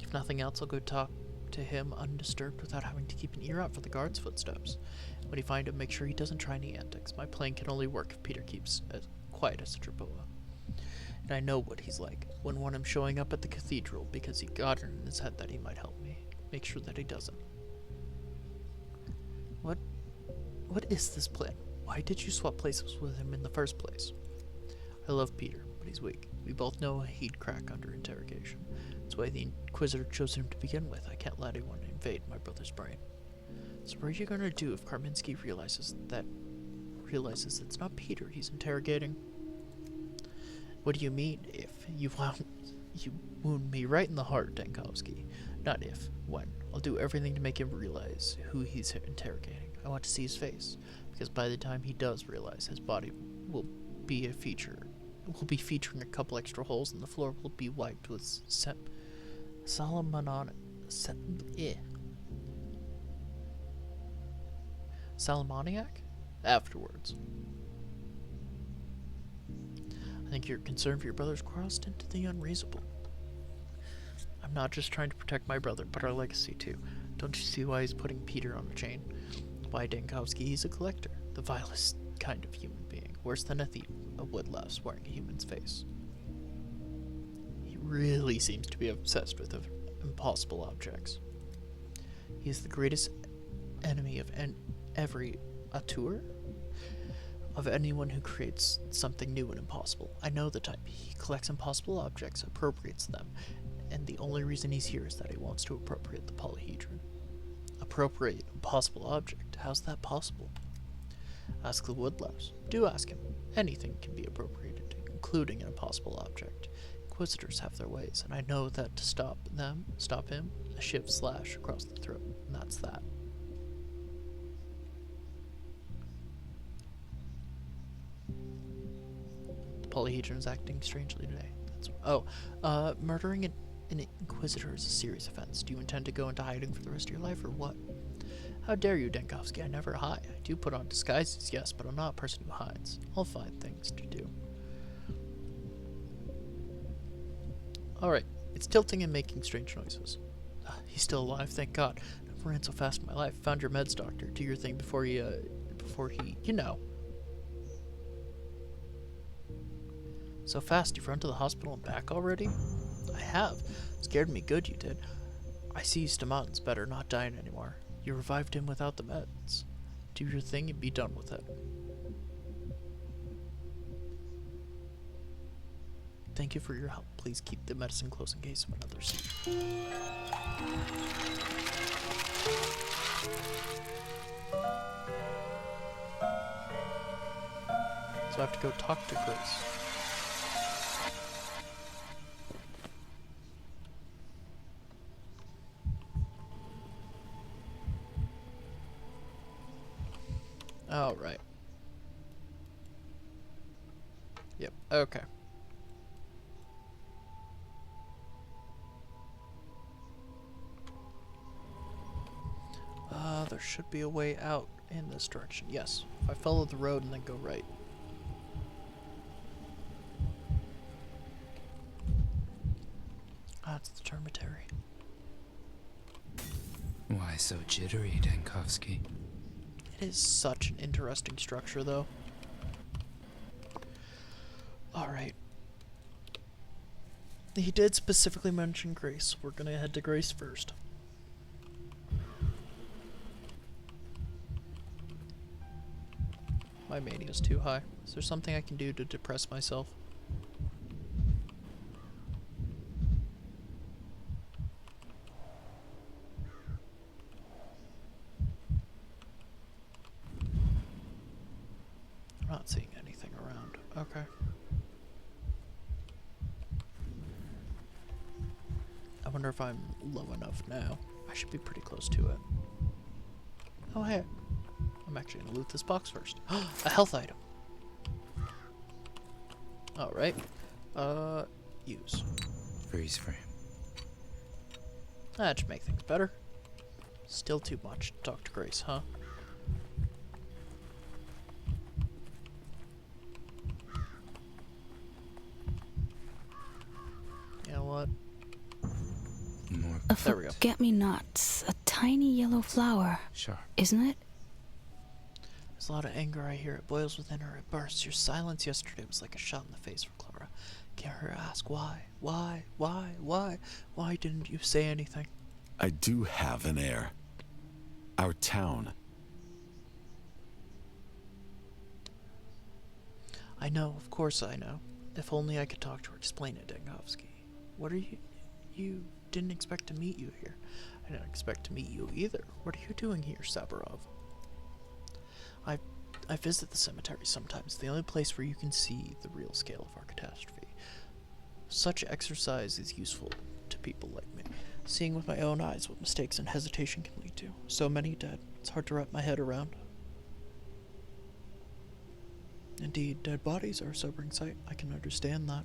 S1: If nothing else, I'll go talk to him undisturbed without having to keep an ear out for the guard's footsteps. When you find him, make sure he doesn't try any antics. My plan can only work if Peter keeps as quiet as a Jerboa. And I know what he's like. Wouldn't want him showing up at the cathedral because he got it in his head that he might help me. Make sure that he doesn't. What is this plan? Why did you swap places with him in the first place? I love Peter, but he's weak. We both know he'd crack under interrogation. That's why the Inquisitor chose him to begin with. I can't let anyone invade my brother's brain. So what are you gonna do if Karminski realizes it's not Peter he's interrogating? What do you mean, if? You wound me right in the heart, Dankovsky. Not if, when. I'll do everything to make him realize who he's interrogating. I want to see his face, because by the time he does realize, his body will be featuring a couple extra holes, and the floor will be wiped with Salamoniac? Afterwards. I think your concern for your brother's crossed into the unreasonable. I'm not just trying to protect my brother, but our legacy too. Don't you see why he's putting Peter on the chain? Why Dankovsky? He's a collector. The vilest kind of human being. Worse than a thief, a woodlouse wearing a human's face. He really seems to be obsessed with impossible objects. He is the greatest enemy of every auteur? Of anyone who creates something new and impossible. I know the type. He collects impossible objects, appropriates them, and the only reason he's here is that he wants to appropriate the polyhedron. Appropriate a possible object? How's that possible? Ask the woodlouse. Do ask him. Anything can be appropriated, including an impossible object. Inquisitors have their ways, and I know that to stop him, a shiv slash across the throat, and that's that. The polyhedron is acting strangely today. Murdering an Inquisitor is a serious offense. Do you intend to go into hiding for the rest of your life, or what? How dare you, Dankovsky? I never hide. I do put on disguises, yes, but I'm not a person who hides. I'll find things to do. Alright, it's tilting and making strange noises. He's still alive, thank God. Never ran so fast in my life. Found your meds, doctor. Do your thing before he, you know. So fast, you've run to the hospital and back already? I have. Scared me good, you did. I see Staman's better not dying anymore. You revived him without the meds. Do your thing and be done with it. Thank you for your help. Please keep the medicine close in case of another scene. So I have to go talk to Grace. All right. Yep, okay. There should be a way out in this direction. Yes, if I follow the road and then go right. That's the termitary.
S2: Why so jittery, Denkovsky?
S1: It is such an interesting structure, though. Alright. He did specifically mention Grace. We're gonna head to Grace first. My mania is too high. Is there something I can do to depress myself? I'm not seeing anything around. Okay. I wonder if I'm low enough now. I should be pretty close to it. Oh, hey. I'm actually gonna loot this box first. A health item. Alright. Use.
S2: Freeze frame.
S1: That should make things better. Still too much to talk to Grace, huh? You know what?
S2: More.
S1: There we go.
S12: Forget-me-nots. A tiny yellow flower.
S2: Sure.
S12: Isn't it?
S1: There's a lot of anger I hear. It boils within her. It bursts. Your silence yesterday was like a shot in the face for Clara. Can't hear her ask why? Why? Why didn't you say anything?
S17: I do have an heir. Our town.
S1: I know, of course I know. If only I could talk to her, explain it, Denkovsky. What are you... You didn't expect to meet you here. I didn't expect to meet you either. What are you doing here, Saburov? I visit the cemetery sometimes, the only place where you can see the real scale of our catastrophe. Such exercise is useful to people like me, seeing with my own eyes what mistakes and hesitation can lead to. So many dead, it's hard to wrap my head around. Indeed, dead bodies are a sobering sight. I can understand that.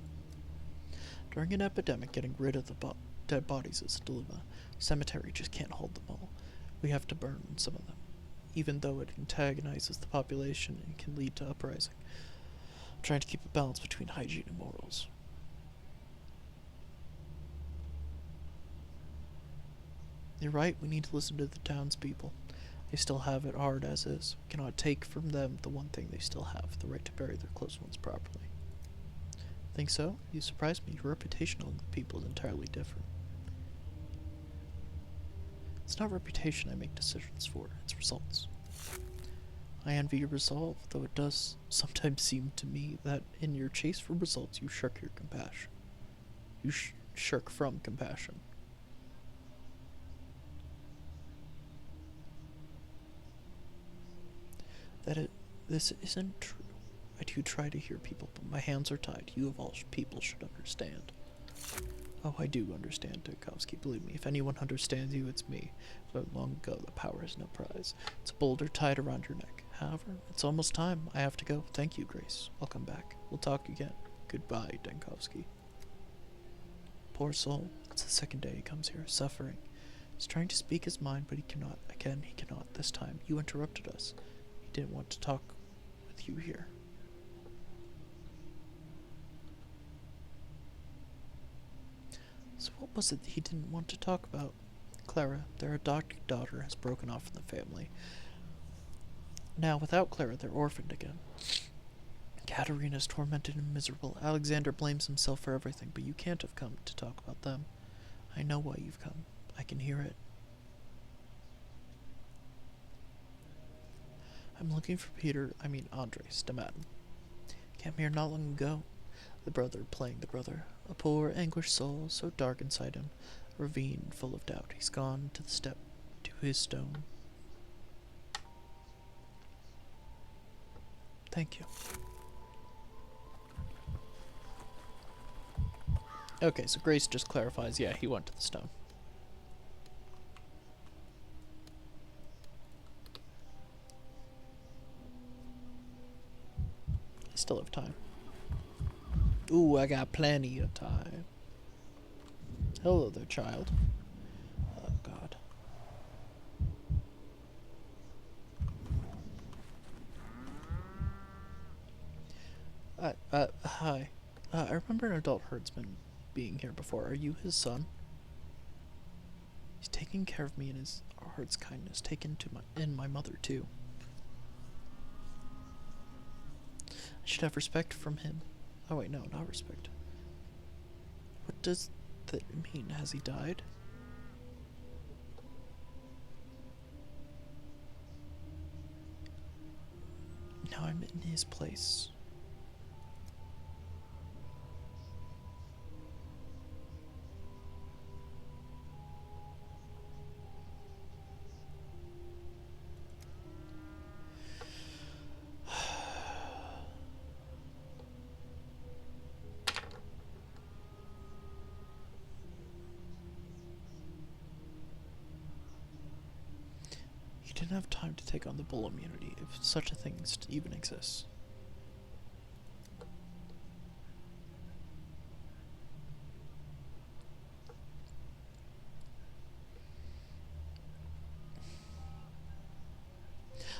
S1: During an epidemic, getting rid of the dead bodies is a dilemma. Cemetery just can't hold them all. We have to burn some of them. Even though it antagonizes the population and can lead to uprising. I'm trying to keep a balance between hygiene and morals. You're right, we need to listen to the townspeople. They still have it hard as is. We cannot take from them the one thing they still have, the right to bury their close ones properly. Think so? You surprise me. Your reputation among the people is entirely different. It's not reputation I make decisions for, it's results. I envy your resolve, though it does sometimes seem to me that in your chase for results you shirk your compassion. You shirk from compassion. This isn't true. I do try to hear people, but my hands are tied. You of all people should understand. Oh, I do understand, Denkovsky. Believe me, if anyone understands you, it's me. But long ago, the power is no prize. It's a boulder tied around your neck. However, it's almost time. I have to go. Thank you, Grace. I'll come back. We'll talk again. Goodbye, Denkovsky. Poor soul. It's the second day he comes here, suffering. He's trying to speak his mind, but he cannot. Again, he cannot. This time, you interrupted us. He didn't want to talk with you here. So what was it he didn't want to talk about? Clara, their adopted daughter, has broken off from the family. Now, without Clara, they're orphaned again. Katerina's tormented and miserable. Alexander blames himself for everything, but you can't have come to talk about them. I know why you've come. I can hear it. I'm looking for Andre Stamatin. Came here not long ago. The brother playing the brother. A poor, anguished soul, so dark inside him. A ravine full of doubt. He's gone to the step, to his stone. Thank you. Okay, so Grace just clarifies, yeah, he went to the stone. I still have time. Ooh, I got plenty of time. Hello there, child. Oh, God. Hi. I remember an adult herdsman being here before. Are you his son? He's taking care of me in his heart's kindness, taken to my mother, too. I should have respect from him. Oh wait, no, not respect. What does that mean? Has he died? Now I'm in his place. He didn't have time to take on the bull immunity, if such a thing even exists.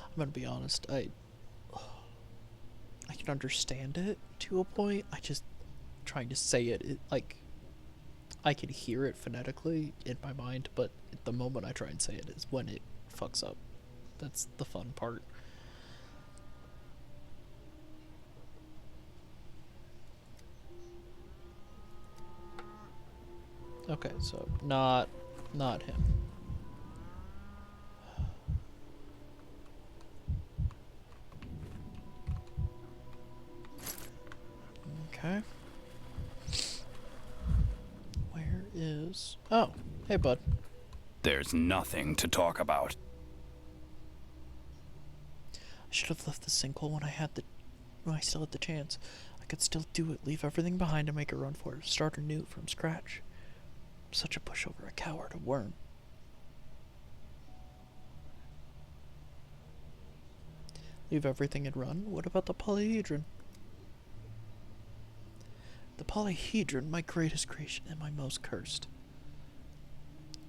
S1: I'm gonna be honest, I can understand it to a point. I just trying to say it like I can hear it phonetically in my mind, but the moment I try and say it is when it fucks up. That's the fun part. Okay, so not him. Okay. Where is... Oh, hey, bud.
S18: There's nothing to talk about.
S1: I should have left the sinkhole when I still had the chance. I could still do it, leave everything behind and make a run for it, start anew from scratch. I'm such a pushover, a coward, a worm. Leave everything and run? What about the polyhedron? The polyhedron, my greatest creation and my most cursed.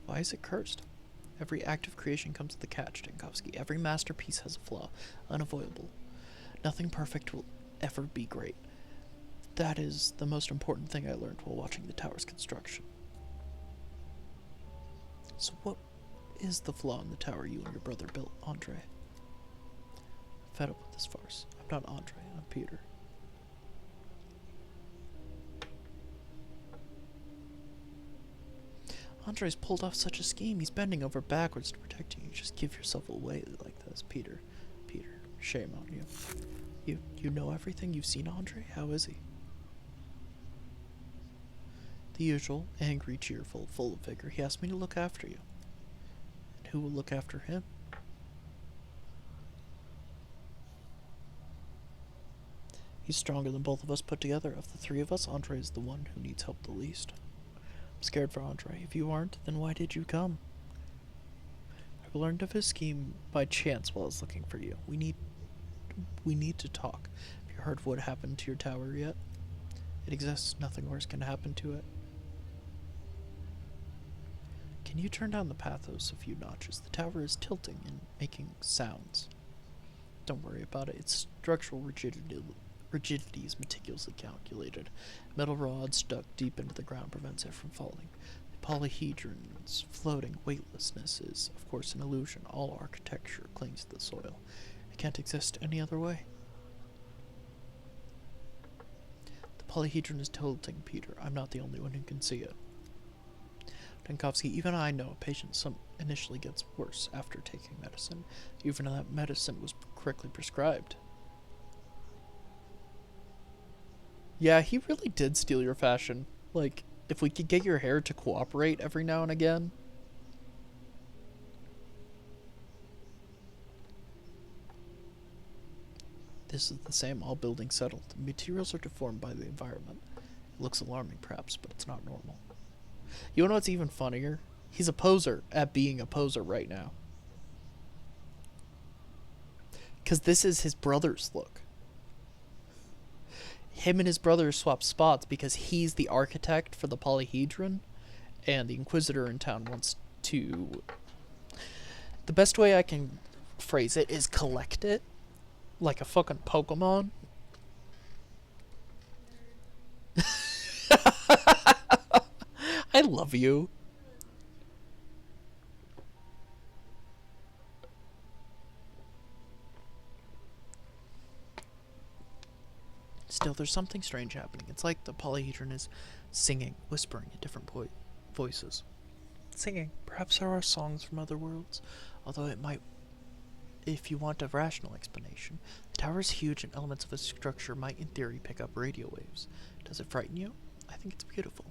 S1: Why is it cursed? Every act of creation comes with a catch, Denkovsky. Every masterpiece has a flaw, unavoidable. Nothing perfect will ever be great. That is the most important thing I learned while watching the tower's construction. So what is the flaw in the tower you and your brother built, Andre? I'm fed up with this farce. I'm not Andre, I'm Peter. Andre's pulled off such a scheme. He's bending over backwards to protect you. You just give yourself away like this, Peter. Peter, shame on you. You know everything? You've seen Andre? How is he? The usual, angry, cheerful, full of vigor. He asked me to look after you. And who will look after him? He's stronger than both of us put together. Of the three of us, Andre is the one who needs help the least. I'm scared for Andre. If you aren't, then why did you come? I learned of his scheme by chance while I was looking for you. We need to talk. Have you heard of what happened to your tower yet? It exists. Nothing worse can happen to it. Can you turn down the pathos a few notches? The tower is tilting and making sounds. Don't worry about it. Its structural rigidity is meticulously calculated. Metal rods stuck deep into the ground prevents it from falling. The polyhedron's floating weightlessness is, of course, an illusion. All architecture clings to the soil. It can't exist any other way. The polyhedron is tilting, Peter. I'm not the only one who can see it. Denkovsky, even I know a patient initially gets worse after taking medicine, even if that medicine was correctly prescribed. Yeah, he really did steal your fashion. Like, if we could get your hair to cooperate every now and again. This is the same, all buildings settled. The materials are deformed by the environment. It looks alarming, perhaps, but it's not normal. You know what's even funnier? He's a poser at being a poser right now. Because this is his brother's look. Him and his brother swap spots because he's the architect for the polyhedron, and the Inquisitor in town wants to... The best way I can phrase it is collect it. Like a fucking Pokemon. I love you. Still, there's something strange happening. It's like the polyhedron is singing, whispering in different voices. Singing. Perhaps there are songs from other worlds, although it might... If you want a rational explanation, the tower is huge and elements of its structure might in theory pick up radio waves. Does it frighten you? I think it's beautiful.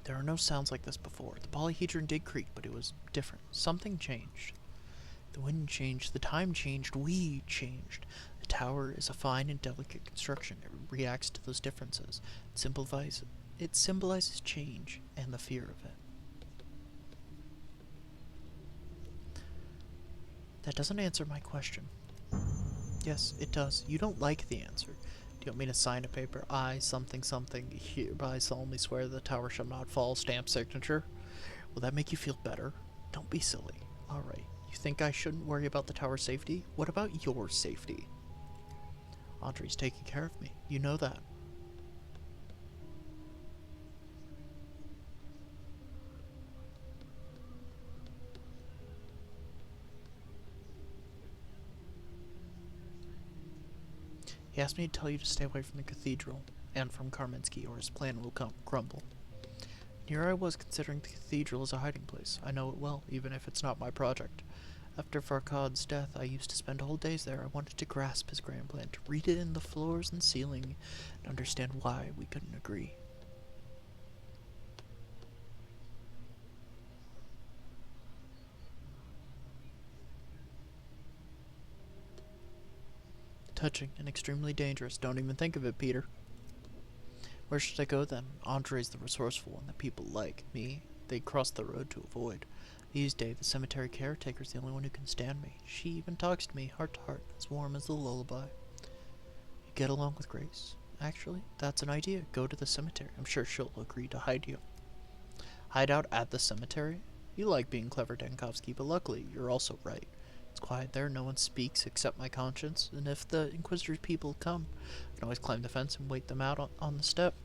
S1: There are no sounds like this before. The polyhedron did creak, but it was different. Something changed. The wind changed, the time changed, we changed. The tower is a fine and delicate construction. It reacts to those differences. It symbolizes change and the fear of it. That doesn't answer my question. Yes, it does. You don't like the answer. Do you want me to sign a paper? I, something, hereby solemnly swear the tower shall not fall, stamp signature. Will that make you feel better? Don't be silly. Alright. You think I shouldn't worry about the tower's safety? What about your safety? Andre's taking care of me. You know that. He asked me to tell you to stay away from the cathedral and from Karminsky, or his plan will crumble. Here I was considering the cathedral as a hiding place. I know it well, even if it's not my project. After Farkad's death, I used to spend whole days there. I wanted to grasp his grand plan, to read it in the floors and ceiling, and understand why we couldn't agree. Touching and extremely dangerous. Don't even think of it, Peter. Where should I go then? Andre's the resourceful one that people like. Me, they cross the road to avoid. These days, the cemetery caretaker's the only one who can stand me. She even talks to me, heart to heart, as warm as the lullaby. You get along with Grace? Actually, that's an idea. Go to the cemetery. I'm sure she'll agree to hide you. Hide out at the cemetery? You like being clever, Denkovsky, but luckily, you're also right. It's quiet there, no one speaks except my conscience, and if the Inquisitor's people come, I can always climb the fence and wait them out on the step.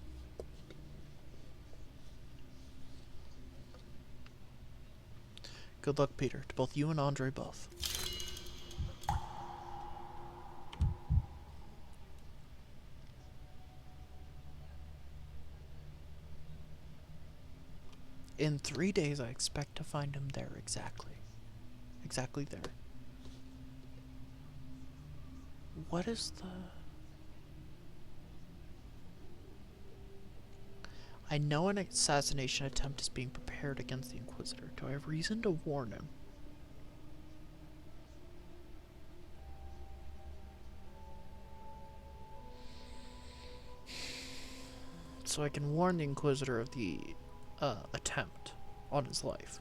S1: Good luck, Peter, to both you and Andre both. In 3 days, I expect to find him there exactly. Exactly there. What is the... I know an assassination attempt is being prepared against the Inquisitor. Do I have reason to warn him? So I can warn the Inquisitor of the attempt on his life.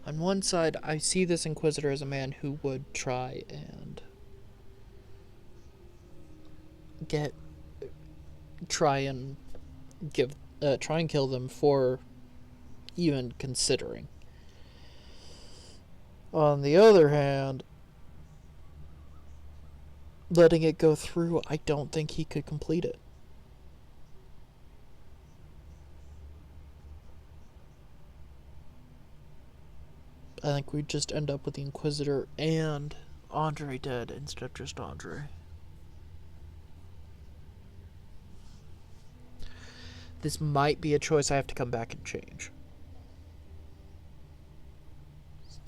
S1: On one side, I see this Inquisitor as a man who would try and try and kill them for even considering. On the other hand, letting it go through, I don't think he could complete it. I think we'd just end up with the Inquisitor and Andre dead instead of just Andre. This might be a choice I have to come back and change.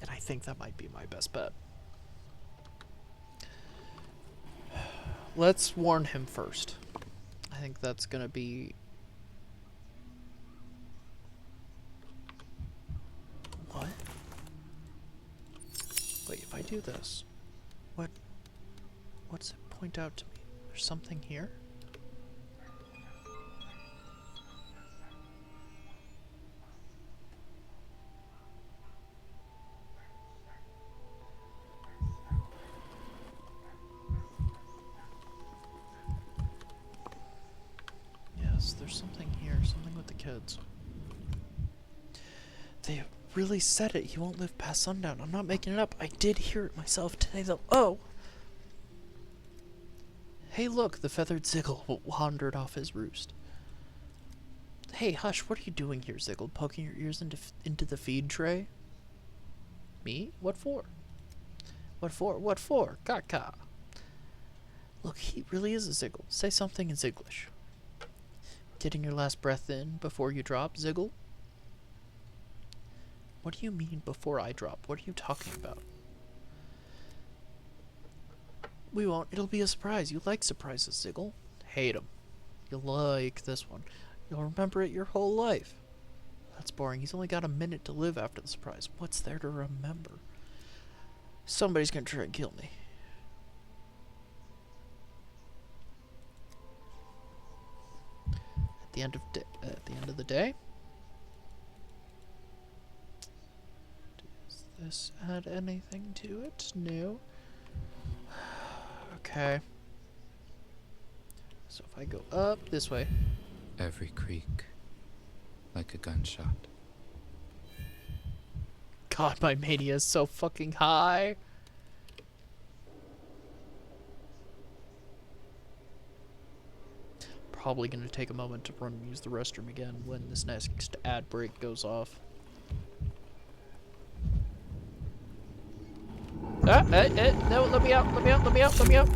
S1: And I think that might be my best bet. Let's warn him first. I think that's gonna be... What? Wait, if I do this, what's it point out to me? There's something here? Yes, there's something here, something with the kids. They really said it. He won't live past sundown. I'm not making it up. I did hear it myself today, though. Oh! Hey, look, the feathered Ziggle wandered off his roost. Hey, hush, what are you doing here, Ziggle? Poking your ears into the feed tray? Me? What for? What for? What for? Caca. Look, he really is a Ziggle. Say something in Zigglish. Getting your last breath in before you drop, Ziggle? What do you mean before I drop? What are you talking about? We won't. It'll be a surprise. You like surprises, Ziggle. Hate 'em. You'll like this one. You'll remember it your whole life. That's boring. He's only got a minute to live after the surprise. What's there to remember? Somebody's gonna try and kill me. At the end of the day. Does this add anything to it? No. Okay. So if I go up this way.
S2: Every creak, like a gunshot.
S1: God, my mania is so fucking high. Probably gonna take a moment to run and use the restroom again when this next ad break goes off. No, let me out, let me out, let me out, let me out.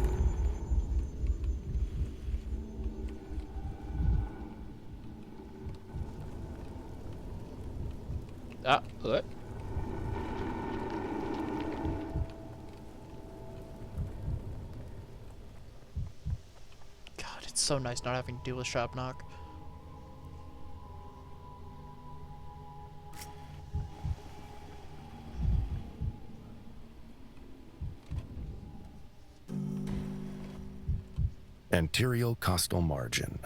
S1: What? God, it's so nice not having to deal with shop knock.
S14: Anterior costal margin,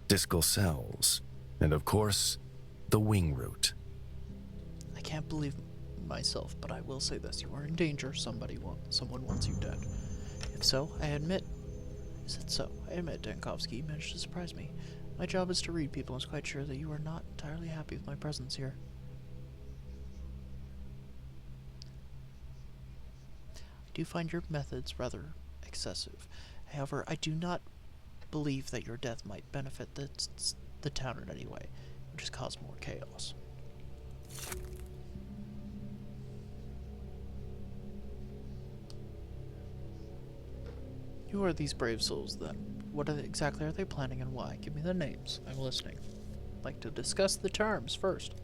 S14: discal cells, and of course, the wing root.
S1: I can't believe myself, but I will say this. You are in danger. Someone wants you dead. If so, I admit. Is it so? I admit Dankovsky managed to surprise me. My job is to read people, and I was quite sure that you are not entirely happy with my presence here. I do find your methods rather excessive. However, I do not believe that your death might benefit the town in any way. It would just cause more chaos. Who are these brave souls, then? What exactly are they planning and why? Give me the names. I'm listening. I'd like to discuss the terms first.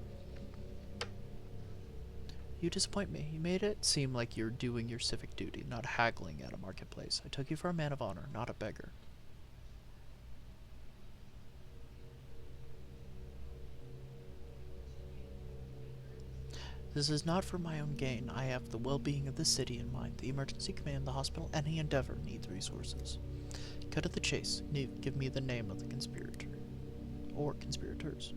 S1: You disappoint me. You made it seem like you're doing your civic duty, not haggling at a marketplace. I took you for a man of honor, not a beggar. This is not for my own gain. I have the well-being of the city in mind. The emergency command, the hospital, any endeavor needs resources. Cut to the chase. Give me the name of the conspirator. Or conspirators.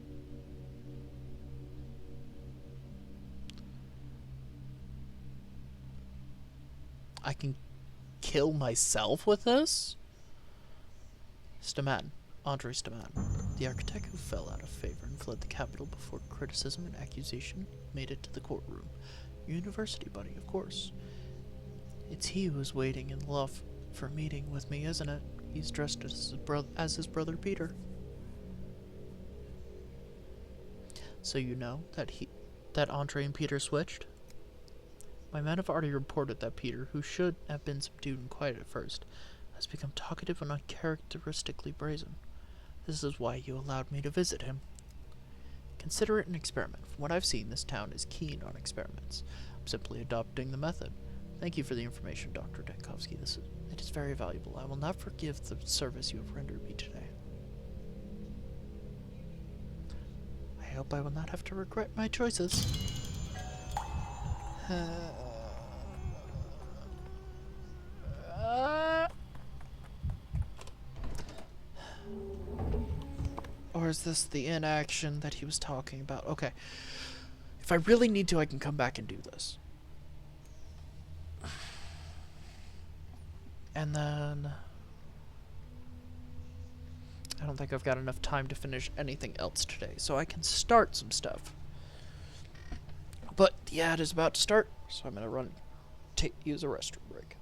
S1: I can kill myself with this? Staman. Andre Staman. The architect who fell out of favor and fled the capital before criticism and accusation made it to the courtroom. University buddy, of course. It's he who is waiting in love for a meeting with me, isn't it? He's dressed as his brother Peter. So you know that Andre and Peter switched? My men have already reported that Peter, who should have been subdued and quiet at first, has become talkative and uncharacteristically brazen. This is why you allowed me to visit him. Consider it an experiment. From what I've seen, this town is keen on experiments. I'm simply adopting the method. Thank you for the information, Dr. Denkovsky. It is very valuable. I will not forgive the service you have rendered me today. I hope I will not have to regret my choices. Or is this the inaction that he was talking about? Okay. If I really need to, I can come back and do this. And then... I don't think I've got enough time to finish anything else today, so I can start some stuff. But the ad is about to start, so I'm gonna use a restroom break.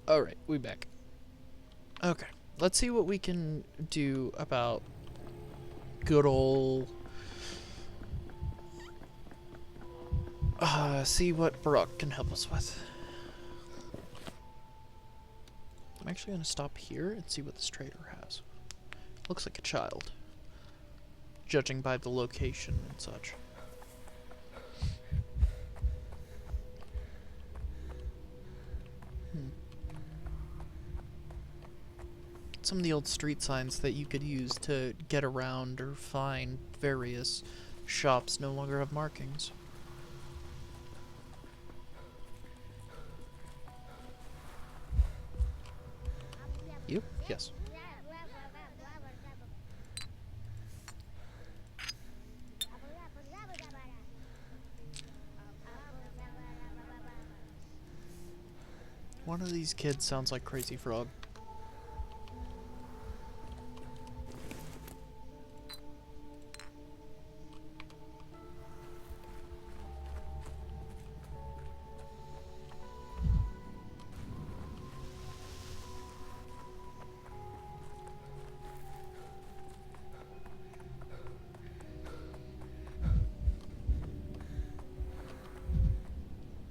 S1: Alright, we back. Okay, let's see what we can do about good ol'... see what Barak can help us with. I'm actually gonna stop here and see what this trader has. Looks like a child, judging by the location and such. some of the old street signs that you could use to get around or find various shops no longer have markings. You? Yes. One of these kids sounds like Crazy Frog.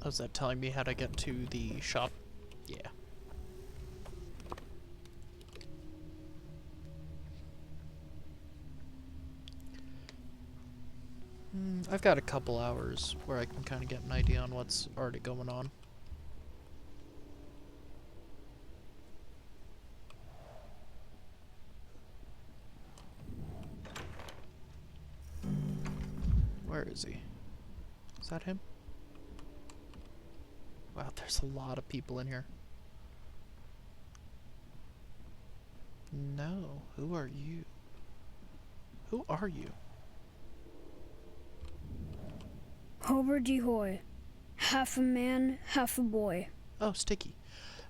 S1: Was that telling me how to get to the shop? Yeah. I've got a couple hours where I can kind of get an idea on what's already going on. Where is he? Is that him? Wow, there's a lot of people in here. No, who are you? Who are you?
S19: Hobart Hoy. Half a man, half a boy.
S1: Oh, Sticky.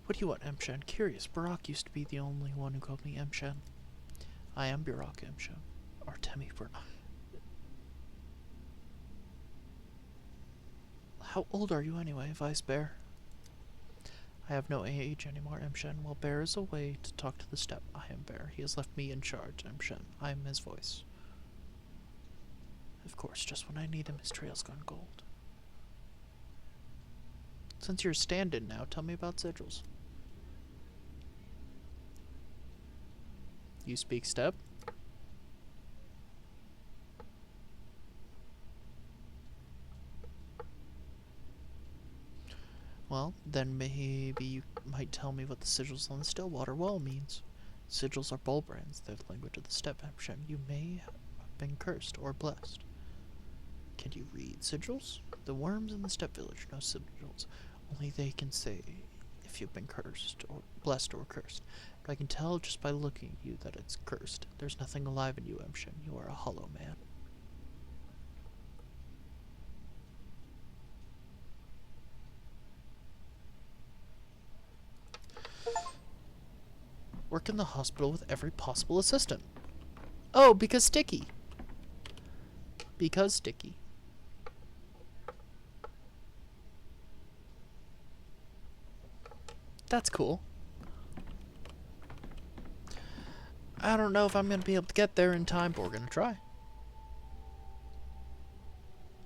S1: What do you want, Emshan? Curious. Barak used to be the only one who called me Emshan. I am Barak Emshan. Artemi Barak. How old are you anyway, Vice Bear? I have no age anymore, Emshan. While Bear is away to talk to the steppe, I am Bear. He has left me in charge, Emshan. I am his voice. Of course, just when I need him, his trail's gone gold. Since you're a stand-in now, tell me about sigils. You speak steppe? Well, then maybe you might tell me what the sigils on the Stillwater Wall means. Sigils are bull brands. They're the language of the steppe, Emshan. You may have been cursed or blessed. Can you read sigils? The worms in the steppe village know sigils. Only they can say if you've been cursed or blessed or cursed. But I can tell just by looking at you that it's cursed. There's nothing alive in you, Emshan. You are a hollow man. Work in the hospital with every possible assistant. Oh, because Sticky. Because Sticky. That's cool. I don't know if I'm gonna be able to get there in time, but we're gonna try.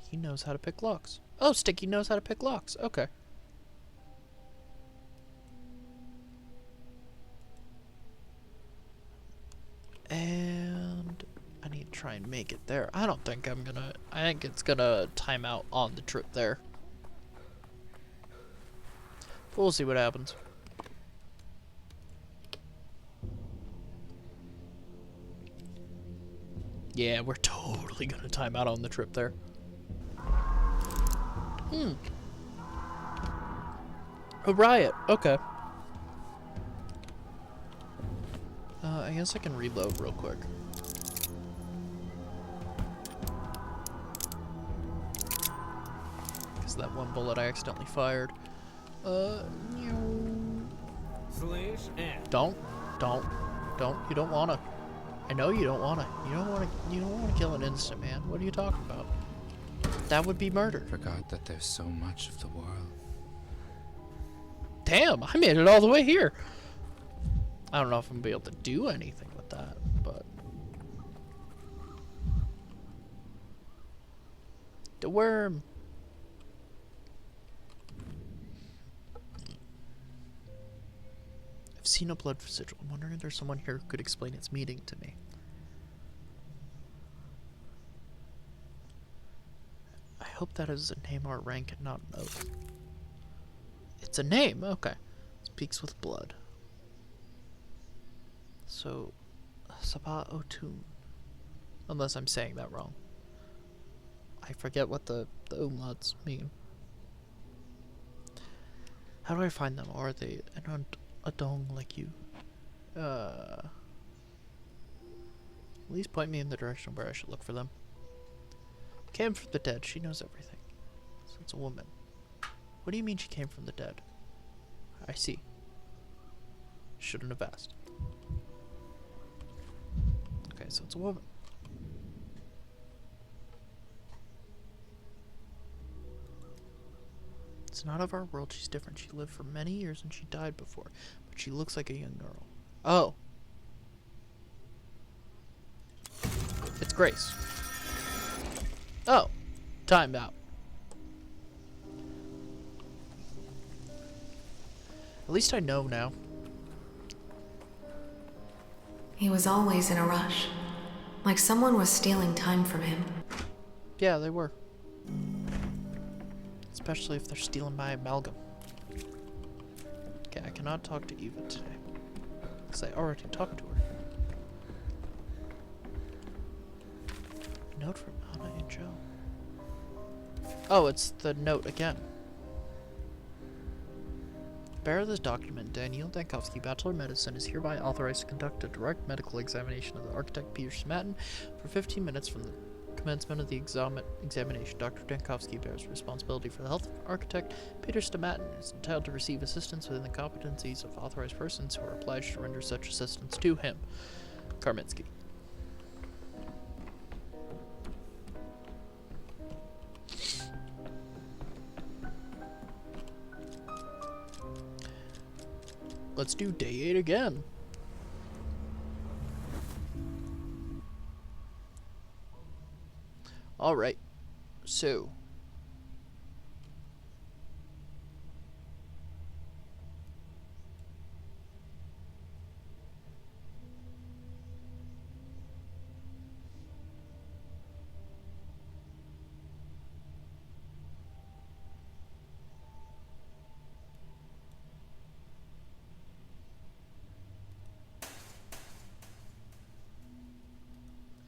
S1: He knows how to pick locks. Oh, Sticky knows how to pick locks. Okay. And I need to try and make it there. I don't think I'm gonna... I think it's gonna time out on the trip there. But we'll see what happens. Yeah, we're totally gonna time out on the trip there. A riot. Okay. I guess I can reload real quick. Because that one bullet I accidentally fired. Don't. You don't wanna. I know you don't wanna. You don't wanna kill an innocent man. What are you talking about? That would be murder.
S2: I forgot that there's so much of the world.
S1: Damn, I made it all the way here. I don't know if I'm gonna be able to do anything with that, but... The worm. I've seen a blood sigil. I'm wondering if there's someone here who could explain its meaning to me. I hope that is a name or rank and not an oath. It's a name, okay. Speaks with blood. So, Sabah Otun. Unless I'm saying that wrong. I forget what the umlauts mean. How do I find them? Or are they an adong like you? At least point me in the direction where I should look for them. Came from the dead. She knows everything. So it's a woman. What do you mean she came from the dead? I see. Shouldn't have asked. Okay, so it's a woman. It's not of our world. She's different. She lived for many years and she died before. But she looks like a young girl. Oh. It's Grace. Oh. Timed out. At least I know now.
S3: He was always in a rush. Like someone was stealing time from him.
S1: Yeah, they were. Especially if they're stealing my amalgam. Okay, I cannot talk to Eva today. Because I already talked to her. Note from Anna and Joe. Oh, it's the note again. Bearer of this document, Daniel Dankowski, Bachelor of Medicine, is hereby authorized to conduct a direct medical examination of the architect Peter Smatton for 15 minutes from the commencement of the examination. Dr. Dankowski bears responsibility for the health of architect Peter Smatton and is entitled to receive assistance within the competencies of authorized persons who are obliged to render such assistance to him. Karminski. Let's do day 8 again. Alright, so.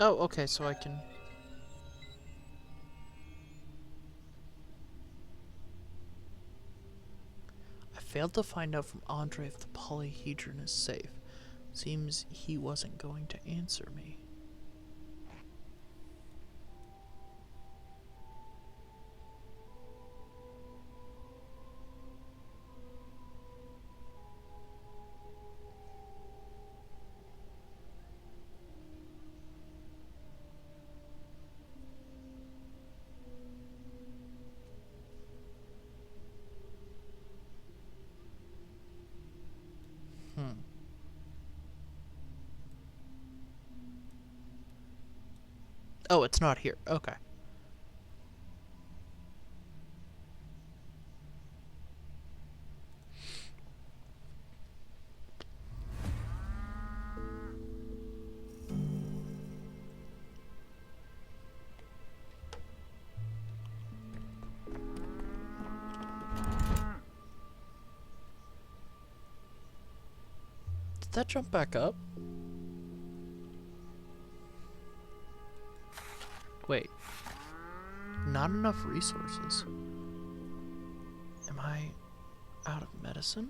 S1: Oh, okay, so I can... I failed to find out from Andre if the polyhedron is safe. Seems he wasn't going to answer me. Oh, it's not here. Okay. Did that jump back up? Wait. Not enough resources. Am I out of medicine?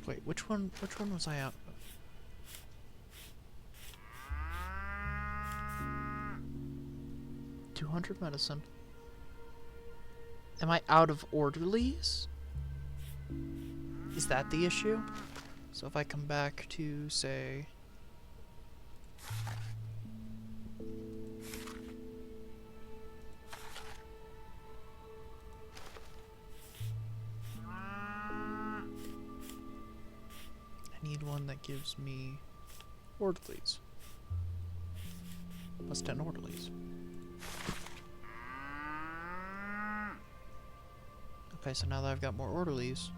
S1: Wait, which one was I out of? $200 medicine. Am I out of orderlies? Is that the issue? So if I come back to, say... I need one that gives me orderlies. Plus 10 orderlies. Okay, so now that I've got more orderlies...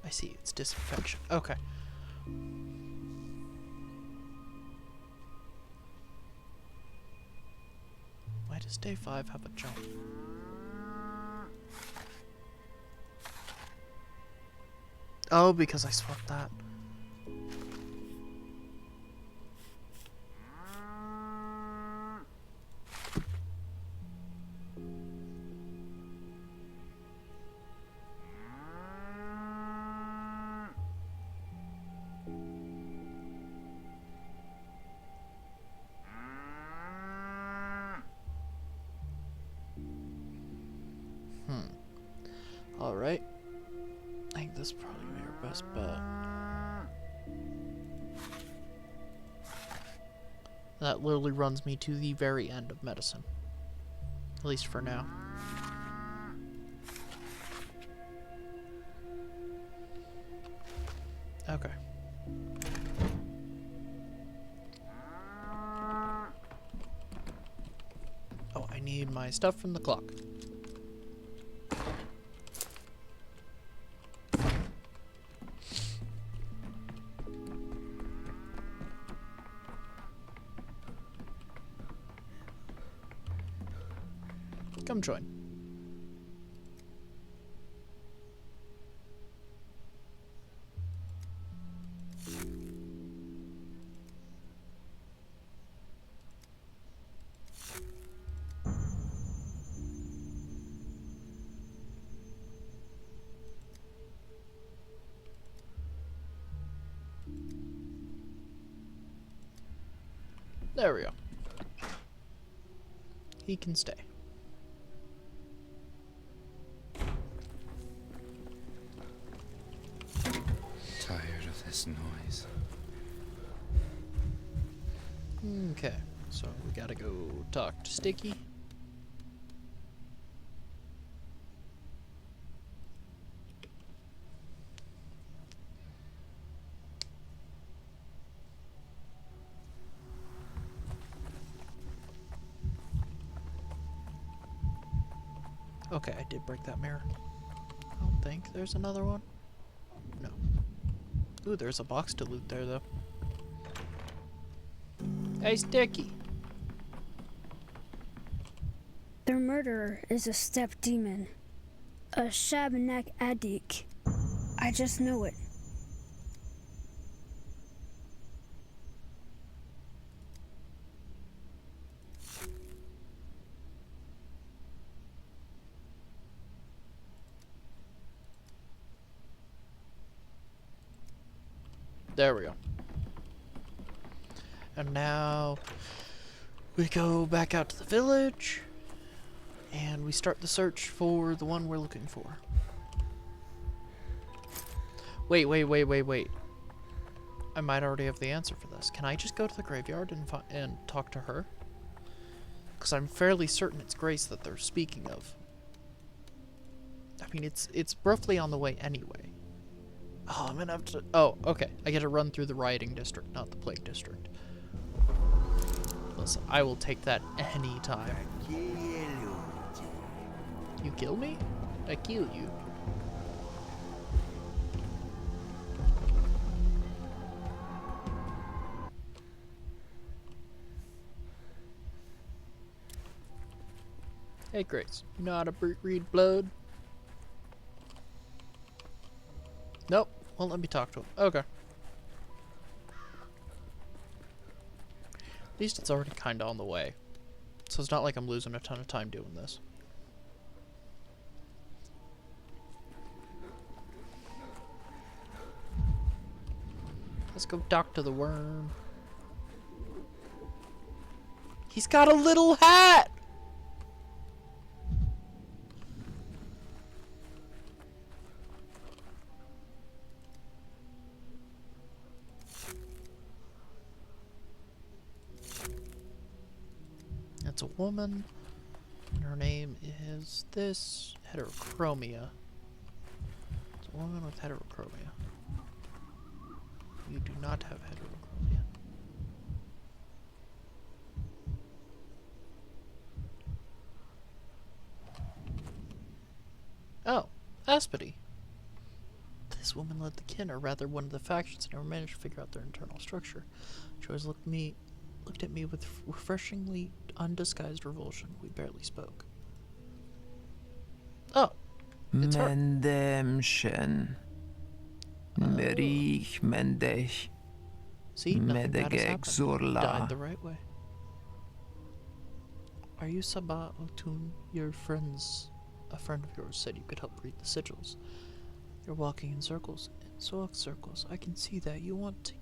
S1: I see, it's disinfection. Okay. Why does day 5 have a jump? Oh, because I swapped that. Alright. I think this is probably our best bet. That literally runs me to the very end of medicine. At least for now. Okay. Oh, I need my stuff from the clock. Come join. There we go. He can stay.
S2: Tired of this noise.
S1: Okay, so we gotta go talk to Sticky. Okay, I did break that mirror. I don't think there's another one. No. Ooh, there's a box to loot there, though. Hey, Sticky!
S19: Their murderer is a steppe demon. A Shabanak Adik. I just know it.
S1: There we go. And now we go back out to the village and we start the search for the one we're looking for. Wait. I might already have the answer for this. Can I just go to the graveyard and talk to her? Because I'm fairly certain it's Grace that they're speaking of. I mean, it's roughly on the way anyway. Oh, I'm gonna have to... Oh, okay. I get to run through the rioting district, not the plague district. Listen, I will take that any time. You kill me? I kill you. Hey, Grace. You know how to read blood? Nope. Won't let me talk to him. Okay. At least it's already kinda on the way. So it's not like I'm losing a ton of time doing this. Let's go talk to the worm. He's got a little hat! It's a woman, and her name is this heterochromia. It's a woman with heterochromia. You do not have heterochromia. Oh, Aspity. This woman led the kin, or rather one of the factions. I never managed to figure out their internal structure. She always looked at me with refreshingly undisguised revulsion. We barely spoke. Oh, it's her.
S20: Mendemchen. Merich Mendech.
S1: See, nothing bad has
S20: Medegeg
S1: happened.
S20: Zurla.
S1: Died the right way. Are you Sabah Otun? Your friends, a friend of yours said you could help read the sigils. You're walking in circles. In circles. I can see that. You want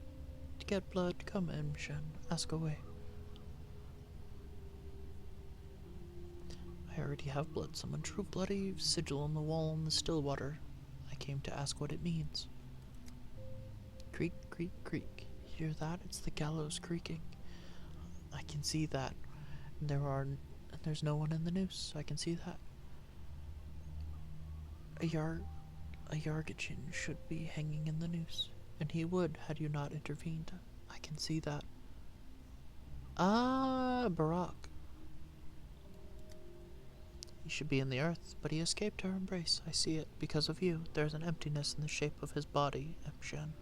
S1: to get blood? Come, Shen. Ask away. I already have blood. Someone drew a bloody sigil on the wall in the still water. I came to ask what it means. Creak, creak, creak. Hear that? It's the gallows creaking. I can see that. There's no one in the noose. I can see that. A Yargachin should be hanging in the noose, and he would had you not intervened. I can see that. Ah, Barak. He should be in the earth, but he escaped her embrace. I see it. Because of you, there's an emptiness in the shape of his body, Shen.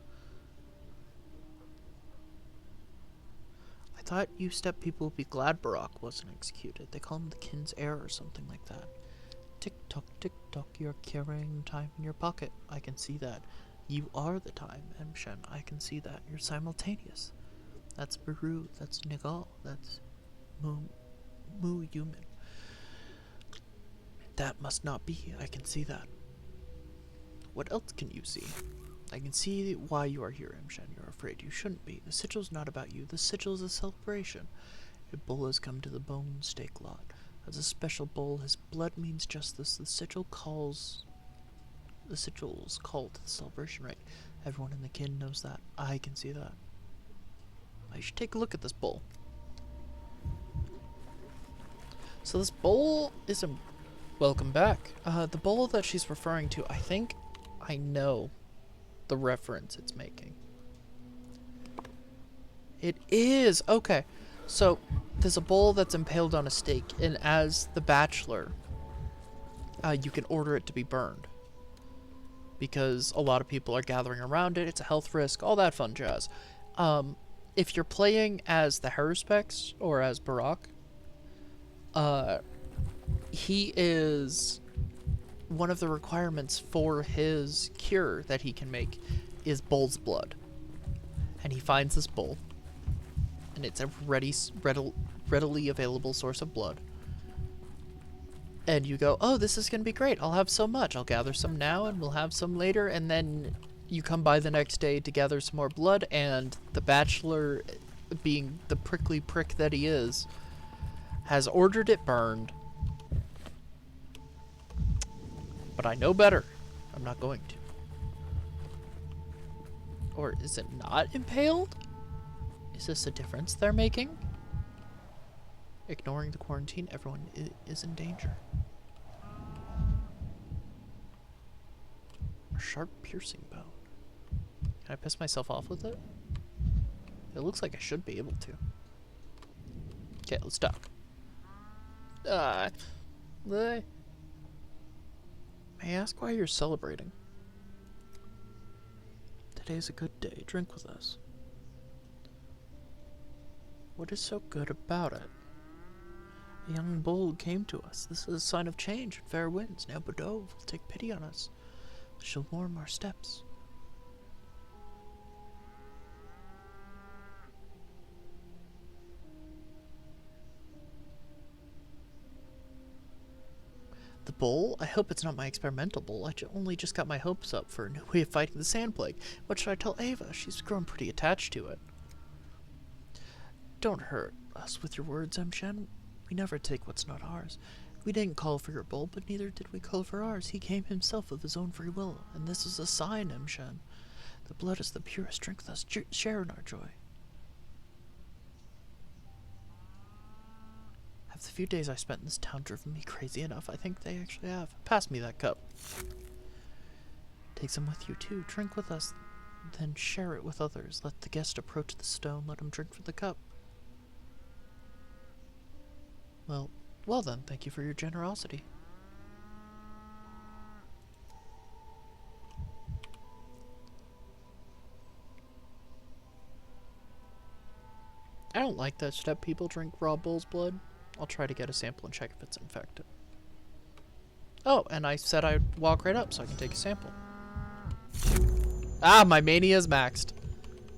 S1: I thought you steppe people would be glad Barak wasn't executed. They call him the kin's heir or something like that. Tick-tock, tick-tock, you're carrying time in your pocket. I can see that. You are the time, Shen. I can see that. You're simultaneous. That's Beru, that's Nigal, that's Mu Yumin. That must not be. I can see that. What else can you see? I can see why you are here, Shen. You're afraid. You shouldn't be. The sigil's not about you. The sigil's a celebration. A bull has come to the bone stake lot. As a special bull, his blood means justice. The sigil's call to the celebration, right? Everyone in the kin knows that. I can see that. I should take a look at this bull. So this bull is a... Welcome back. The bull that she's referring to, I think I know the reference it's making. It is! Okay. So, there's a bull that's impaled on a stake, and as the bachelor, you can order it to be burned. Because a lot of people are gathering around it, it's a health risk, all that fun jazz. If you're playing as the Haruspecs, or as Barak, he is... One of the requirements for his cure that he can make is bull's blood. And he finds this bull, and it's a readily available source of blood. And you go, oh, this is going to be great. I'll have so much. I'll gather some now, and we'll have some later. And then you come by the next day to gather some more blood, and the bachelor, being the prickly prick that he is, has ordered it burned. But I know better. I'm not going to. Or is it not impaled? Is this a difference they're making? Ignoring the quarantine, everyone is in danger. A sharp piercing bone. Can I piss myself off with it? It looks like I should be able to. Okay, let's talk. May I ask why you're celebrating? Today's a good day. Drink with us. What is so good about it? A young bull came to us. This is a sign of change and fair winds. Now Bordeaux will take pity on us. She'll warm our steps. The bull? I hope it's not my experimental bull. I only just got my hopes up for a new way of fighting the sand plague. What should I tell Ava? She's grown pretty attached to it. Don't hurt us with your words, Shen. We never take what's not ours. We didn't call for your bull, but neither did we call for ours. He came himself of his own free will, and this is a sign, Shen. The blood is the purest drink with us. Share in our joy. Have the few days I spent in this town driven me crazy enough? I think they actually have. Pass me that cup. Take some with you, too. Drink with us, then share it with others. Let the guest approach the stone. Let him drink from the cup. Well then, thank you for your generosity. I don't like that step people drink raw bull's blood. I'll try to get a sample and check if it's infected. Oh, and I said I'd walk right up so I can take a sample. Ah, my mania's maxed.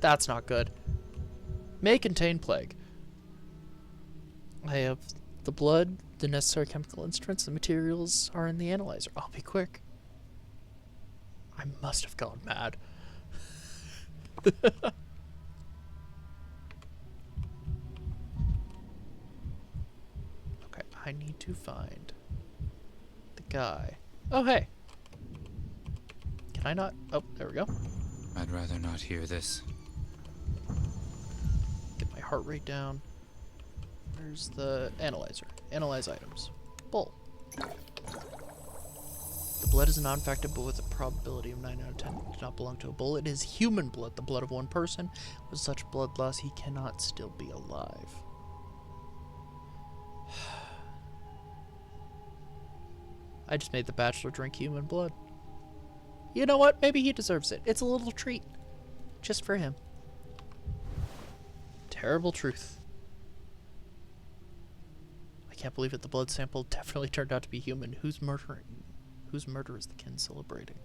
S1: That's not good. May contain plague. I have the blood, the necessary chemical instruments, the materials are in the analyzer. I'll be quick. I must have gone mad. Okay, I need to find the guy. Oh, hey. Can I not? Oh, there we go.
S2: I'd rather not hear this.
S1: Get my heart rate down. Where's the analyzer? Analyze items. Bull. The blood is non-infected, but with a probability of 9 out of 10. It does not belong to a bull. It is human blood, the blood of one person. With such blood loss, he cannot still be alive. I just made the bachelor drink human blood. You know what? Maybe he deserves it. It's a little treat. Just for him. Terrible truth. I can't believe it. The blood sample definitely turned out to be human. Who's murdering? Whose murder is the kin celebrating?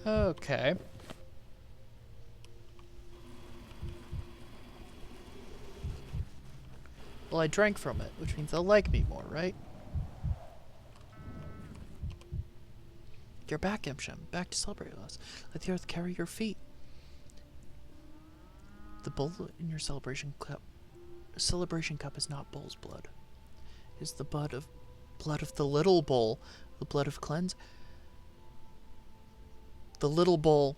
S1: Okay. Well, I drank from it, which means they'll like me more, right? You're back, Imsham. Back to celebrate with us. Let the earth carry your feet. The bull in your celebration cup is not bull's blood. It is the blood of the little bull, the blood of cleanse. The little bull.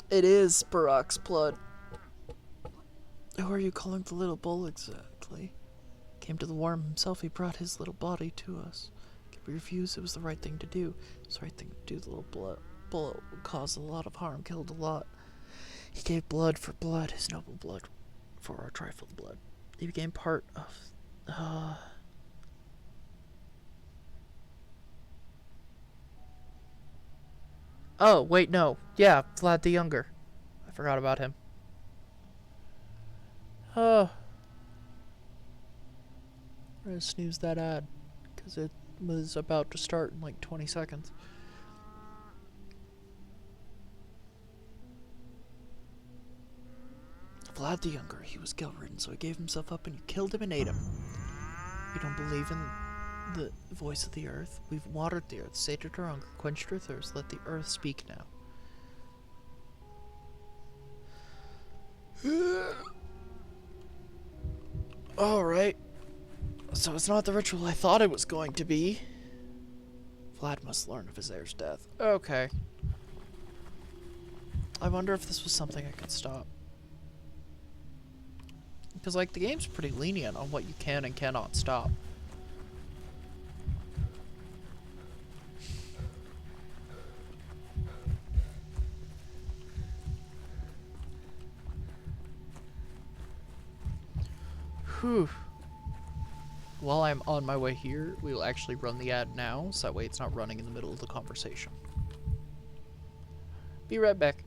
S1: It is Barak's blood. Who are you calling the little bull exactly? Came to the worm himself. He brought his little body to us. We refused. It was the right thing to do. It was the right thing to do. The little bullet caused a lot of harm, killed a lot. He gave blood for blood, his noble blood for our trifled blood. He became part of... Oh, wait, no. Yeah, Vlad the Younger. I forgot about him. Oh. I'm gonna snooze that ad, because it was about to start in like 20 seconds. Vlad the Younger, he was guilt-ridden, so he gave himself up and you killed him and ate him. You don't believe in the voice of the earth? We've watered the earth, sated her hunger, quenched her thirst. Let the earth speak now. Alright. So it's not the ritual I thought it was going to be. Vlad must learn of his heir's death. Okay. I wonder if this was something I could stop. Because, like, the game's pretty lenient on what you can and cannot stop. Whew. While I'm on my way here, we will actually run the ad now, so that way it's not running in the middle of the conversation. Be right back.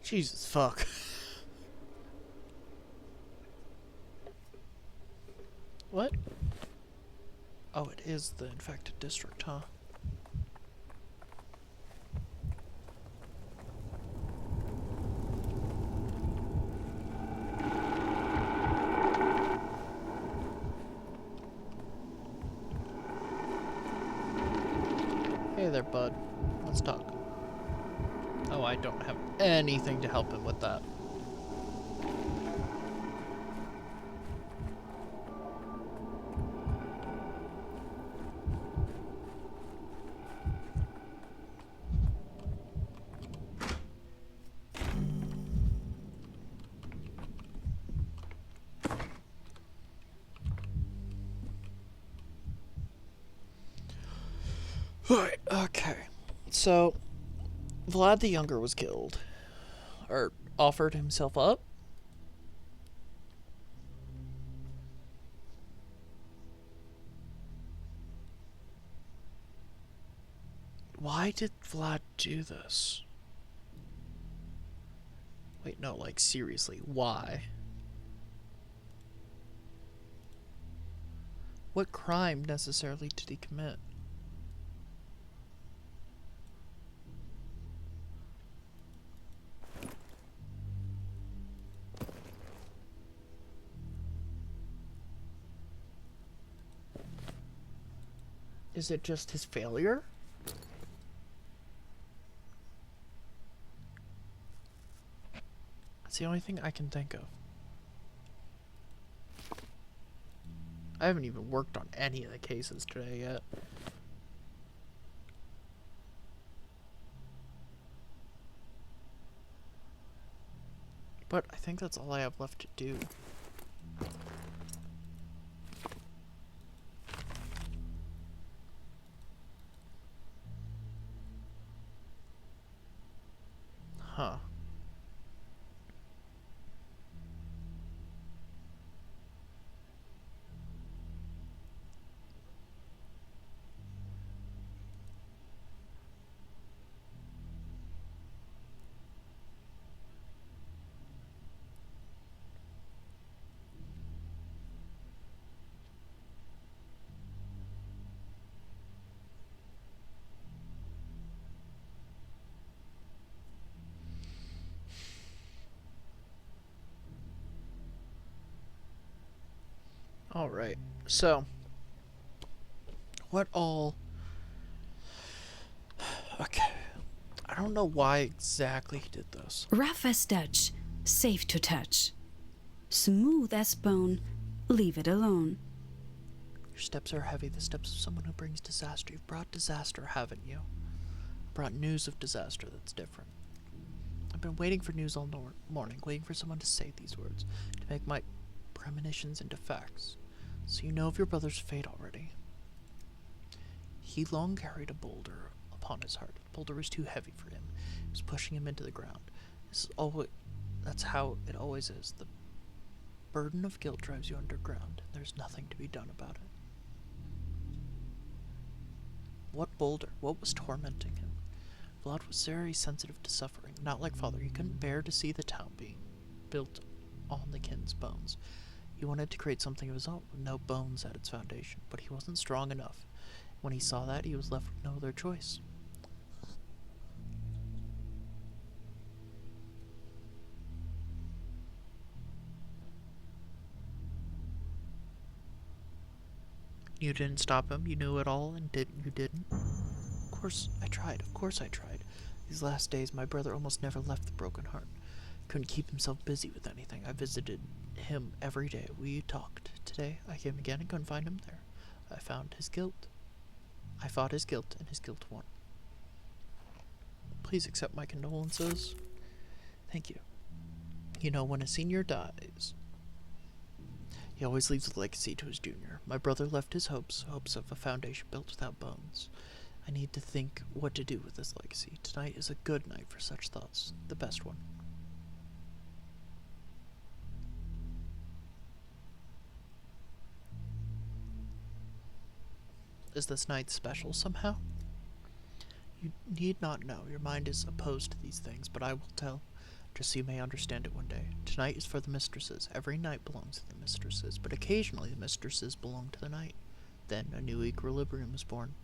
S1: Jesus fuck. What? Oh, it is the infected district, huh? Hey there, bud. Let's talk. Oh, I don't have anything to help him with that. Alright, okay. So, Vlad the Younger was killed. Or offered himself up. Why did Vlad do this? Wait, no, like, seriously, why? What crime necessarily did he commit? Is it just his failure? That's the only thing I can think of. I haven't even worked on any of the cases today yet. But I think that's all I have left to do. Huh. Alright, so what all... Okay, I don't know why exactly he did this.
S12: Rough as Dutch, safe to touch. Smooth as bone, leave it alone.
S1: Your steps are heavy, the steps of someone who brings disaster. You've brought disaster, haven't you? Brought news of disaster that's different. I've been waiting for news all morning, waiting for someone to say these words, to make my premonitions into facts. So you know of your brother's fate already. He long carried a boulder upon his heart. The boulder was too heavy for him. It was pushing him into the ground. That's how it always is. The burden of guilt drives you underground, and there's nothing to be done about it. What boulder? What was tormenting him? Vlad was very sensitive to suffering. Not like Father, he couldn't bear to see the town being built on the kin's bones. He wanted to create something of his own, with no bones at its foundation, but he wasn't strong enough. When he saw that, he was left with no other choice. You didn't stop him, you knew it all, and you didn't? Of course I tried, These last days, my brother almost never left the Broken Heart. Couldn't keep himself busy with anything. I visited him every day. We talked. Today, I came again and couldn't find him there. I found his guilt. I fought his guilt, and his guilt won. Please accept my condolences. Thank you. You know, when a senior dies, he always leaves a legacy to his junior. My brother left his hopes of a foundation built without bones. I need to think what to do with this legacy. Tonight is a good night for such thoughts. The best one. Is this night special somehow? You need not know. Your mind is opposed to these things, but I will tell, just so you may understand it one day. Tonight is for the mistresses. Every night belongs to the mistresses, but occasionally the mistresses belong to the night. Then a new equilibrium is born.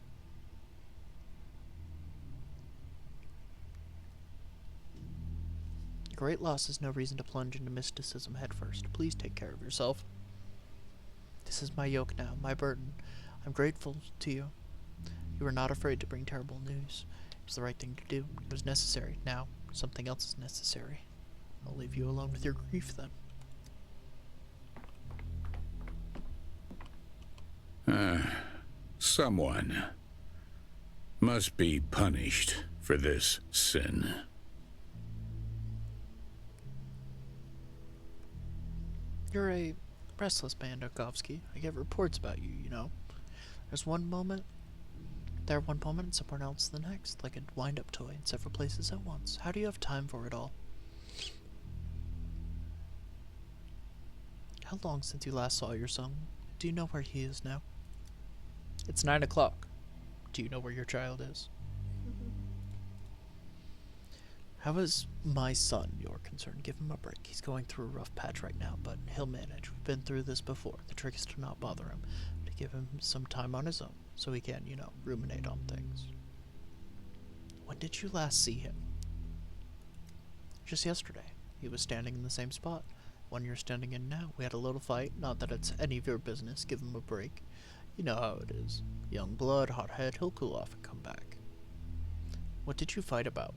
S1: Great loss is no reason to plunge into mysticism headfirst. Please take care of yourself. This is my yoke now, my burden. I'm grateful to you. You were not afraid to bring terrible news. It was the right thing to do. It was necessary. Now, something else is necessary. I'll leave you alone with your grief then.
S16: Someone must be punished for this sin.
S1: You're a restless man, Tarkovsky. I get reports about you, you know. There's one moment there one moment and somewhere else the next, like a wind-up toy in several places at once. How do you have time for it all? How long since you last saw your son? Do you know where he is now? It's 9 o'clock. Do you know where your child is? How is my son your concern? Give him a break. He's going through a rough patch right now, but he'll manage. We've been through this before. The trick is to not bother him, to give him some time on his own, so he can, you know, ruminate on things. When did you last see him? Just yesterday. He was standing in the same spot. One you're standing in now. We had a little fight. Not that it's any of your business. Give him a break. You know how it is. Young blood, hot head. He'll cool off and come back. What did you fight about?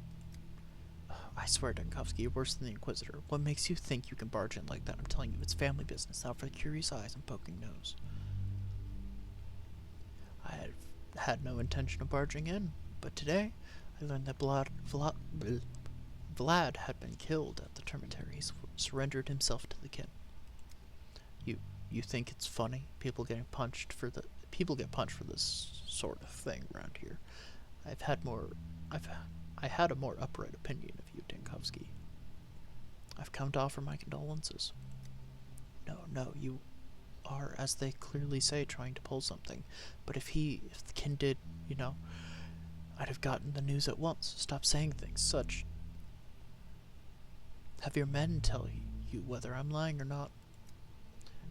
S1: I swear, Denkovsky, you're worse than the Inquisitor. What makes you think you can barge in like that? I'm telling you, it's family business, not for the curious eyes and poking nose. I had no intention of barging in, but today I learned that Vlad had been killed at the Termitary. He surrendered himself to the kin. You think it's funny? People get punched for this sort of thing around here. I had a more upright opinion of you, Denkovsky. I've come to offer my condolences. No, you are, as they clearly say, trying to pull something. But if the kin did, you know, I'd have gotten the news at once. Stop saying things such. Have your men tell you whether I'm lying or not.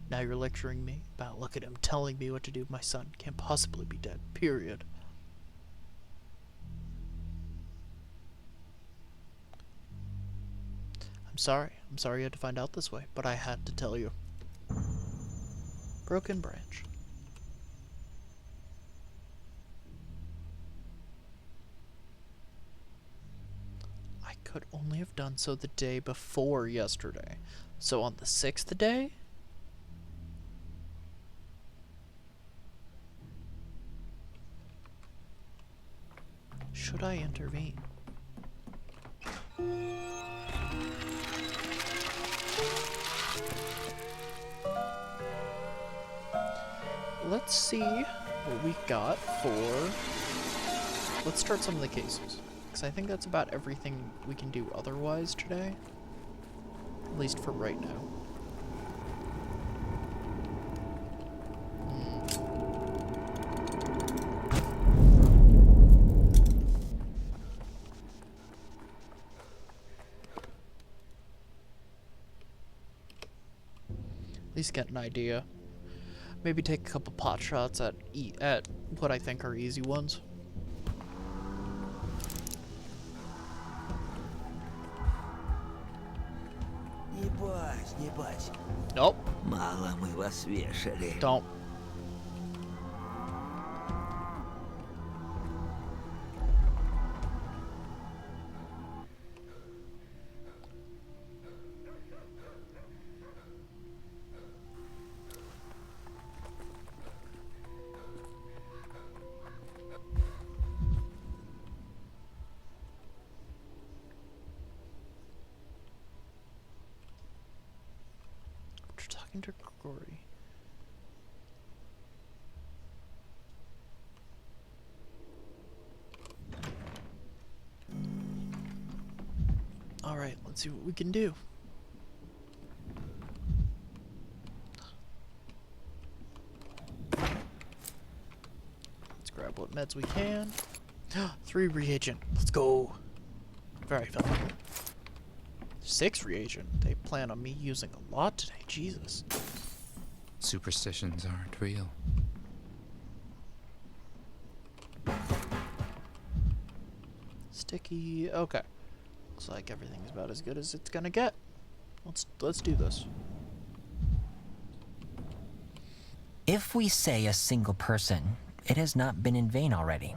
S1: Now you're lecturing me about, look at him telling me what to do. My son can't possibly be dead, period. I'm sorry you had to find out this way, but I had to tell you. Broken branch. I could only have done so the day before yesterday. So on the 6th day? Should I intervene? Let's see what we got for... Let's start some of the cases, because I think that's about everything we can do otherwise today. At least for right now. At least get an idea. Maybe take a couple pot shots at what I think are easy ones.
S5: Не бачь.
S1: Nope.
S5: Мало мы вас вешали.
S1: Don't. To Gregory. Alright, let's see what we can do. Let's grab what meds we can. 3 reagent. Let's go. Very valuable. 6 reagent. They plan on me using a lot today. Jesus.
S2: Superstitions aren't real.
S1: Sticky. Okay. Looks like everything's about as good as it's gonna get. Let's do this.
S13: If we say a single person, it has not been in vain already.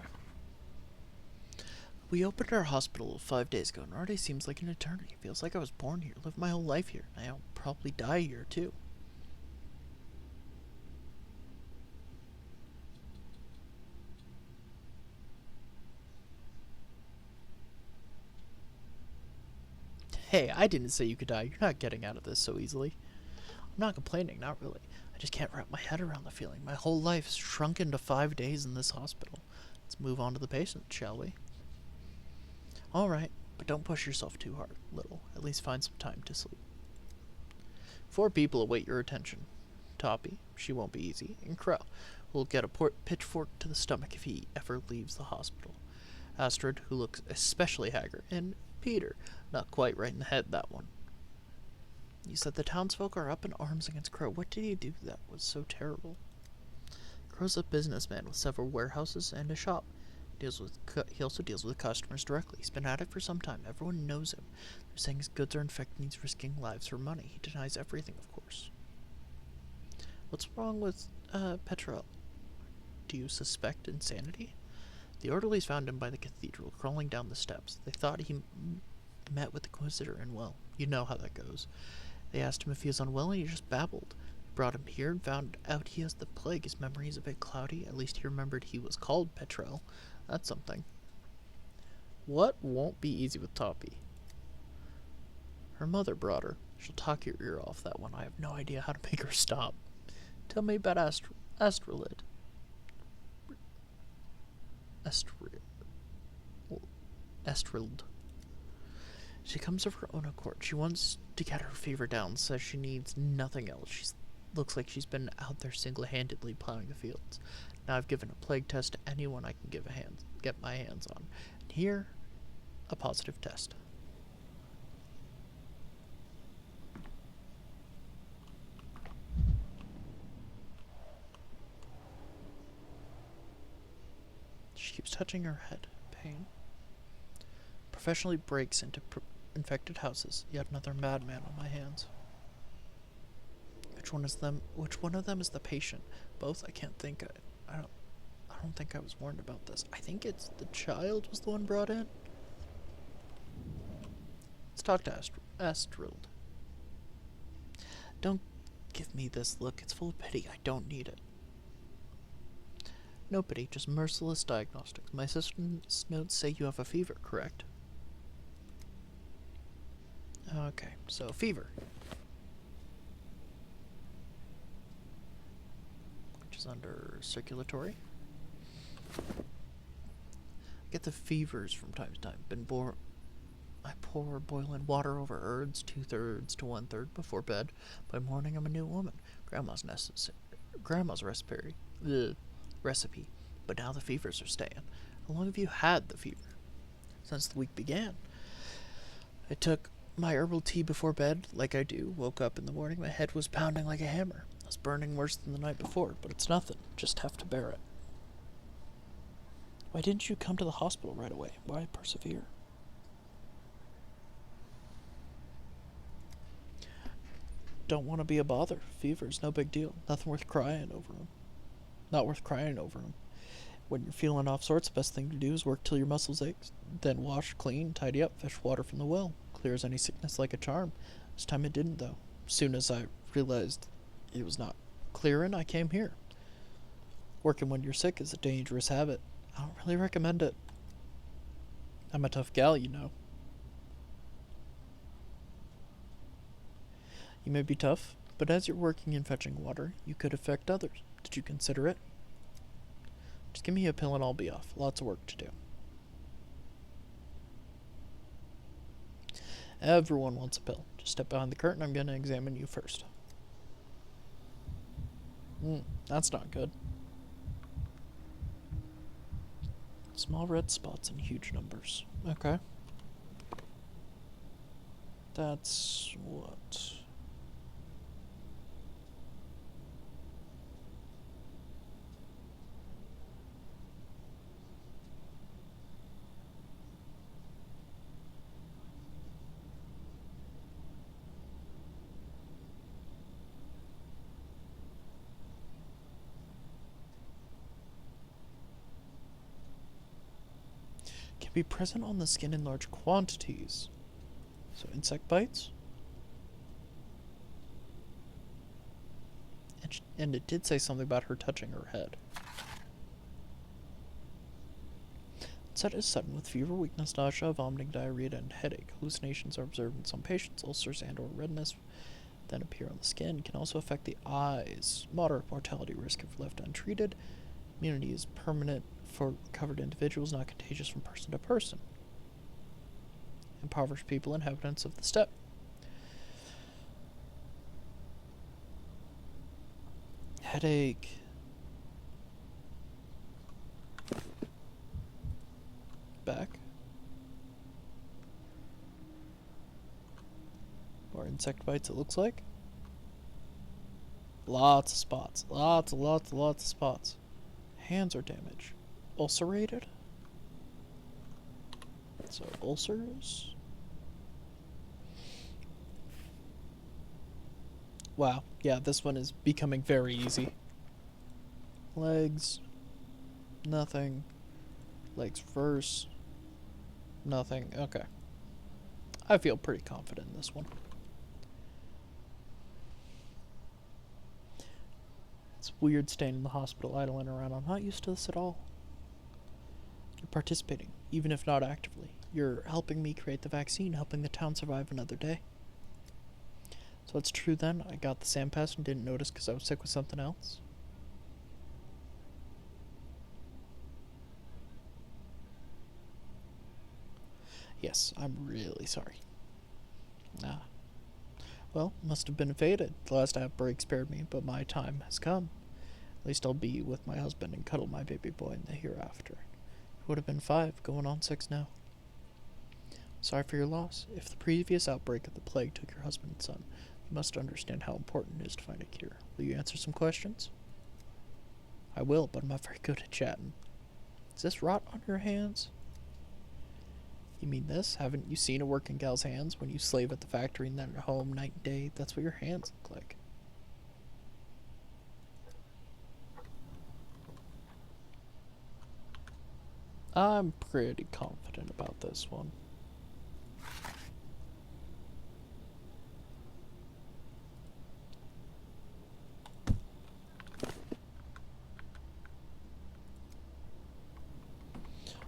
S1: We opened our hospital 5 days ago, and already seems like an eternity. Feels like I was born here, lived my whole life here, and I'll probably die here, too. Hey, I didn't say you could die. You're not getting out of this so easily. I'm not complaining, not really. I just can't wrap my head around the feeling. My whole life's shrunk into 5 days in this hospital. Let's move on to the patient, shall we? Alright, but don't push yourself too hard, little. At least find some time to sleep. 4 people await your attention. Toppy, she won't be easy, and Crow will get a pitchfork to the stomach if he ever leaves the hospital. Astrid, who looks especially haggard, and Peter, not quite right in the head, that one. You said the townsfolk are up in arms against Crow. What did he do that was so terrible? Crow's a businessman with several warehouses and a shop. He also deals with customers directly. He's been at it for some time. Everyone knows him. They're saying his goods are infected and he's risking lives for money. He denies everything, of course. What's wrong with Petrel? Do you suspect insanity? The orderlies found him by the cathedral, crawling down the steps. They thought he met with the Inquisitor, and well, you know how that goes. They asked him if he was unwell, and he just babbled. They brought him here and found out he has the plague. His memory is a bit cloudy. At least he remembered he was called Petrel. That's something. What won't be easy with Toppy? Her mother brought her. She'll talk your ear off, that one. I have no idea how to make her stop. Tell me about Astrolid. Estrild. She comes of her own accord. She wants to get her fever down, says she needs nothing else. She looks like she's been out there single-handedly plowing the fields. Now I've given a plague test to anyone I can get my hands on. And here, a positive test. She keeps touching her head. Pain. Professionally breaks into infected houses. Yet another madman on my hands. Which one of them is the patient? Both? I can't think. I don't think I was warned about this. I think it's the child was the one brought in. Let's talk to Astrild. Don't give me this look. It's full of pity. I don't need it. No pity, just merciless diagnostics. My assistant's notes say you have a fever, correct? Okay, so fever. Which is under circulatory. I get the fevers from time to time. I pour boiling water over herbs, 2/3 to 1/3 before bed. By morning, I'm a new woman. Grandma's recipe. But now the fevers are staying. How long have you had the fever? Since the week began. I took my herbal tea before bed, like I do. Woke up in the morning, my head was pounding like a hammer. I was burning worse than the night before, but it's nothing. Just have to bear it. Why didn't you come to the hospital right away? Why persevere? Don't want to be a bother. Fever's no big deal. Nothing worth crying over them. Not worth crying over them. When you're feeling off sorts, the best thing to do is work till your muscles ache. Then wash, clean, tidy up, fetch water from the well. Clears any sickness like a charm. This time it didn't, though. As soon as I realized it was not clearing, I came here. Working when you're sick is a dangerous habit. I don't really recommend it. I'm a tough gal, you know. You may be tough, but as you're working and fetching water, you could affect others. Did you consider it? Just give me a pill and I'll be off. Lots of work to do. Everyone wants a pill. Just step behind the curtain. I'm going to examine you first. That's not good. Small red spots in huge numbers. Okay. That's what? Can be present on the skin in large quantities. So insect bites. And it did say something about her touching her head. Onset is sudden with fever, weakness, nausea, vomiting, diarrhea, and headache. Hallucinations are observed in some patients. Ulcers and or redness then appear on the skin. Can also affect the eyes. Moderate mortality risk if left untreated. Immunity is permanent for recovered individuals, not contagious from person to person. Impoverished people, inhabitants of the steppe. Headache. Back. More insect bites, it looks like. Lots of spots. Lots of spots. Hands are damaged. Ulcerated? So, ulcers? Wow. Yeah, this one is becoming very easy. Legs. Nothing. Legs first. Nothing. Okay. I feel pretty confident in this one. It's weird staying in the hospital idling around. I'm not used to this at all. You're participating, even if not actively. You're helping me create the vaccine, helping the town survive another day. So it's true then, I got the SAM pass and didn't notice because I was sick with something else. Yes, I'm really sorry. Ah. Well, must have been fated. The last outbreak spared me, but my time has come. At least I'll be with my husband and cuddle my baby boy in the hereafter. He would have been 5, going on 6 now. Sorry for your loss. If the previous outbreak of the plague took your husband and son, you must understand how important it is to find a cure. Will you answer some questions? I will, but I'm not very good at chatting. Is this rot on your hands? You mean this? Haven't you seen a working gal's hands when you slave at the factory and then at home night and day? That's what your hands look like. I'm pretty confident about this one.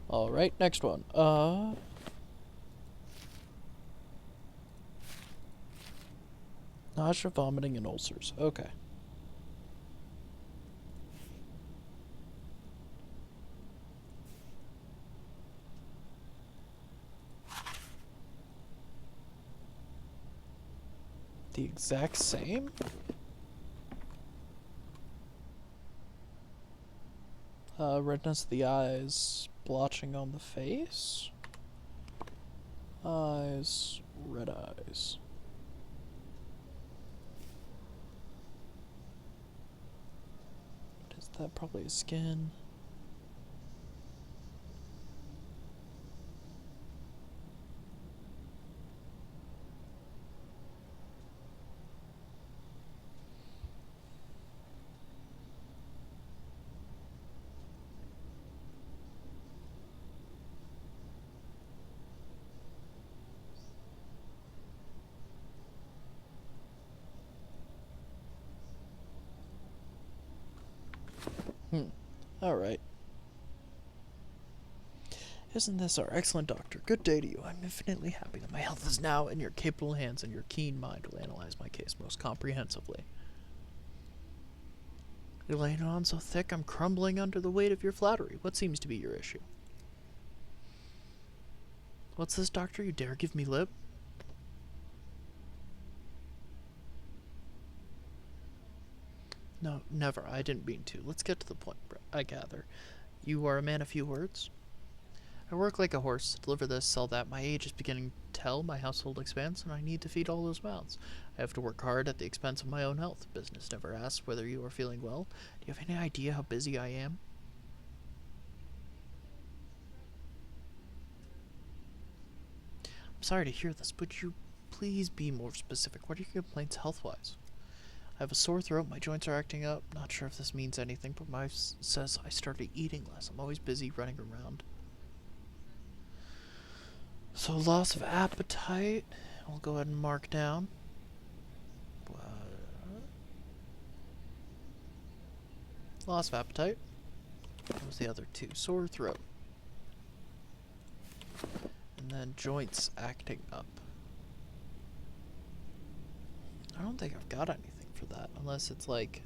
S1: Alright, next one. Nausea, vomiting, and ulcers. Okay. The exact same? Redness of the eyes, blotching on the face. Eyes, red eyes. What is that? Probably his skin. Alright. Isn't this our excellent doctor? Good day to you. I'm infinitely happy that my health is now in your capable hands and your keen mind will analyze my case most comprehensively. You're laying it on so thick I'm crumbling under the weight of your flattery. What seems to be your issue? What's this, doctor? You dare give me lip? No, never. I didn't mean to. Let's get to the point, I gather. You are a man of few words? I work like a horse, deliver this, sell that. My age is beginning to tell, my household expands, and I need to feed all those mouths. I have to work hard at the expense of my own health. Business never asks whether you are feeling well. Do you have any idea how busy I am? I'm sorry to hear this, but you please be more specific. What are your complaints health-wise? I have a sore throat, my joints are acting up. Not sure if this means anything, but my says I started eating less. I'm always busy running around. So loss of appetite, I'll go ahead and mark down. Loss of appetite. What was the other two? Sore throat. And then joints acting up. I don't think I've got anything for that, unless it's like...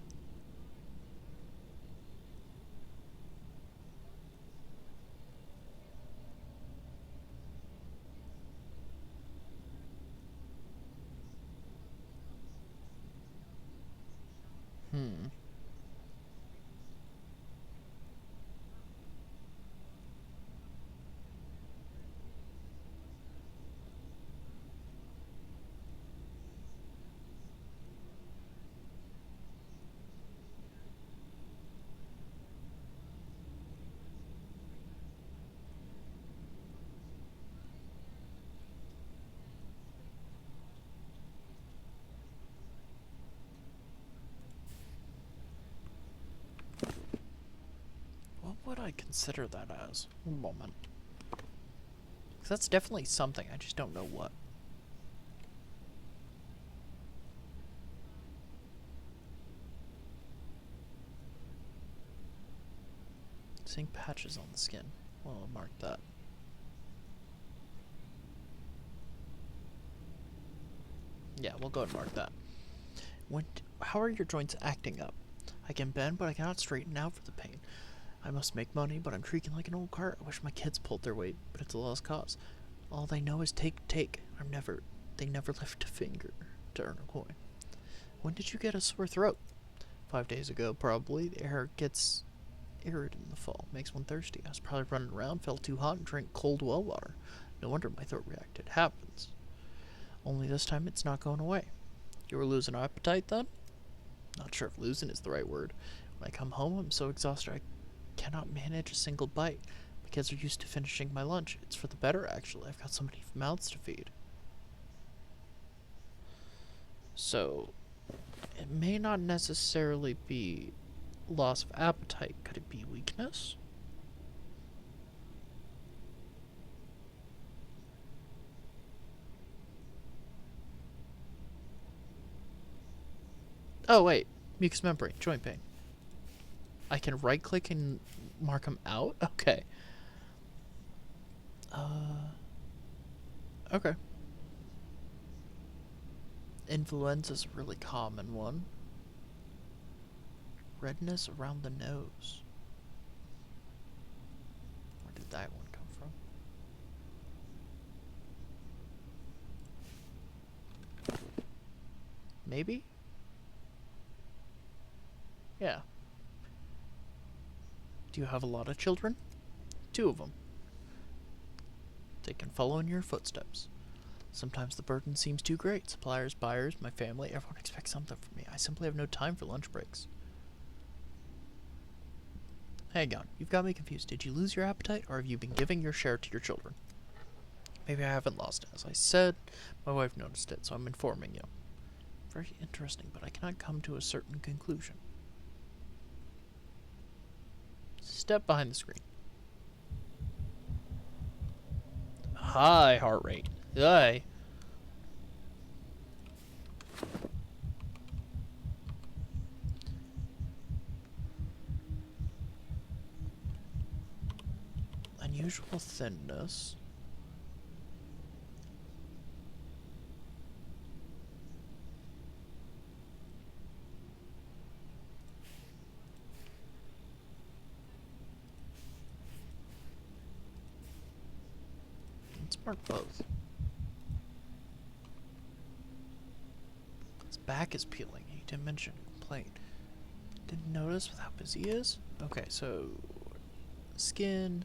S1: what I'd consider that as. One moment. 'Cause that's definitely something, I just don't know what. Seeing patches on the skin. Well, I'll mark that. Yeah, we'll go ahead and mark that. How are your joints acting up? I can bend, but I cannot straighten out for the pain. I must make money, but I'm creaking like an old cart. I wish my kids pulled their weight, but it's a lost cause. All they know is take, take. They never lift a finger to earn a coin. When did you get a sore throat? 5 days ago, probably. The air gets arid in the fall. Makes one thirsty. I was probably running around, felt too hot, and drank cold well water. No wonder my throat reacted. Happens. Only this time it's not going away. You were losing appetite then? Not sure if losing is the right word. When I come home, I'm so exhausted I cannot manage a single bite. My kids are used to finishing my lunch. It's for the better, actually. I've got so many mouths to feed. So, it may not necessarily be loss of appetite. Could it be weakness? Oh, wait. Mucous membrane. Joint pain. I can right-click and mark them out? Okay. Okay. Influenza's a really common one. Redness around the nose. Where did that one come from? Maybe? Yeah. Do you have a lot of children? 2 of them. They can follow in your footsteps. Sometimes the burden seems too great. Suppliers, buyers, my family, everyone expects something from me. I simply have no time for lunch breaks. Hang on, you've got me confused. Did you lose your appetite, or have you been giving your share to your children? Maybe I haven't lost it. As I said, my wife noticed it, so I'm informing you. Very interesting, but I cannot come to a certain conclusion. Step behind the screen. High heart rate. Aye. Unusual thinness. Let's mark both. His back is peeling. He didn't mention complaint. Didn't notice with how busy he is? Okay, so skin.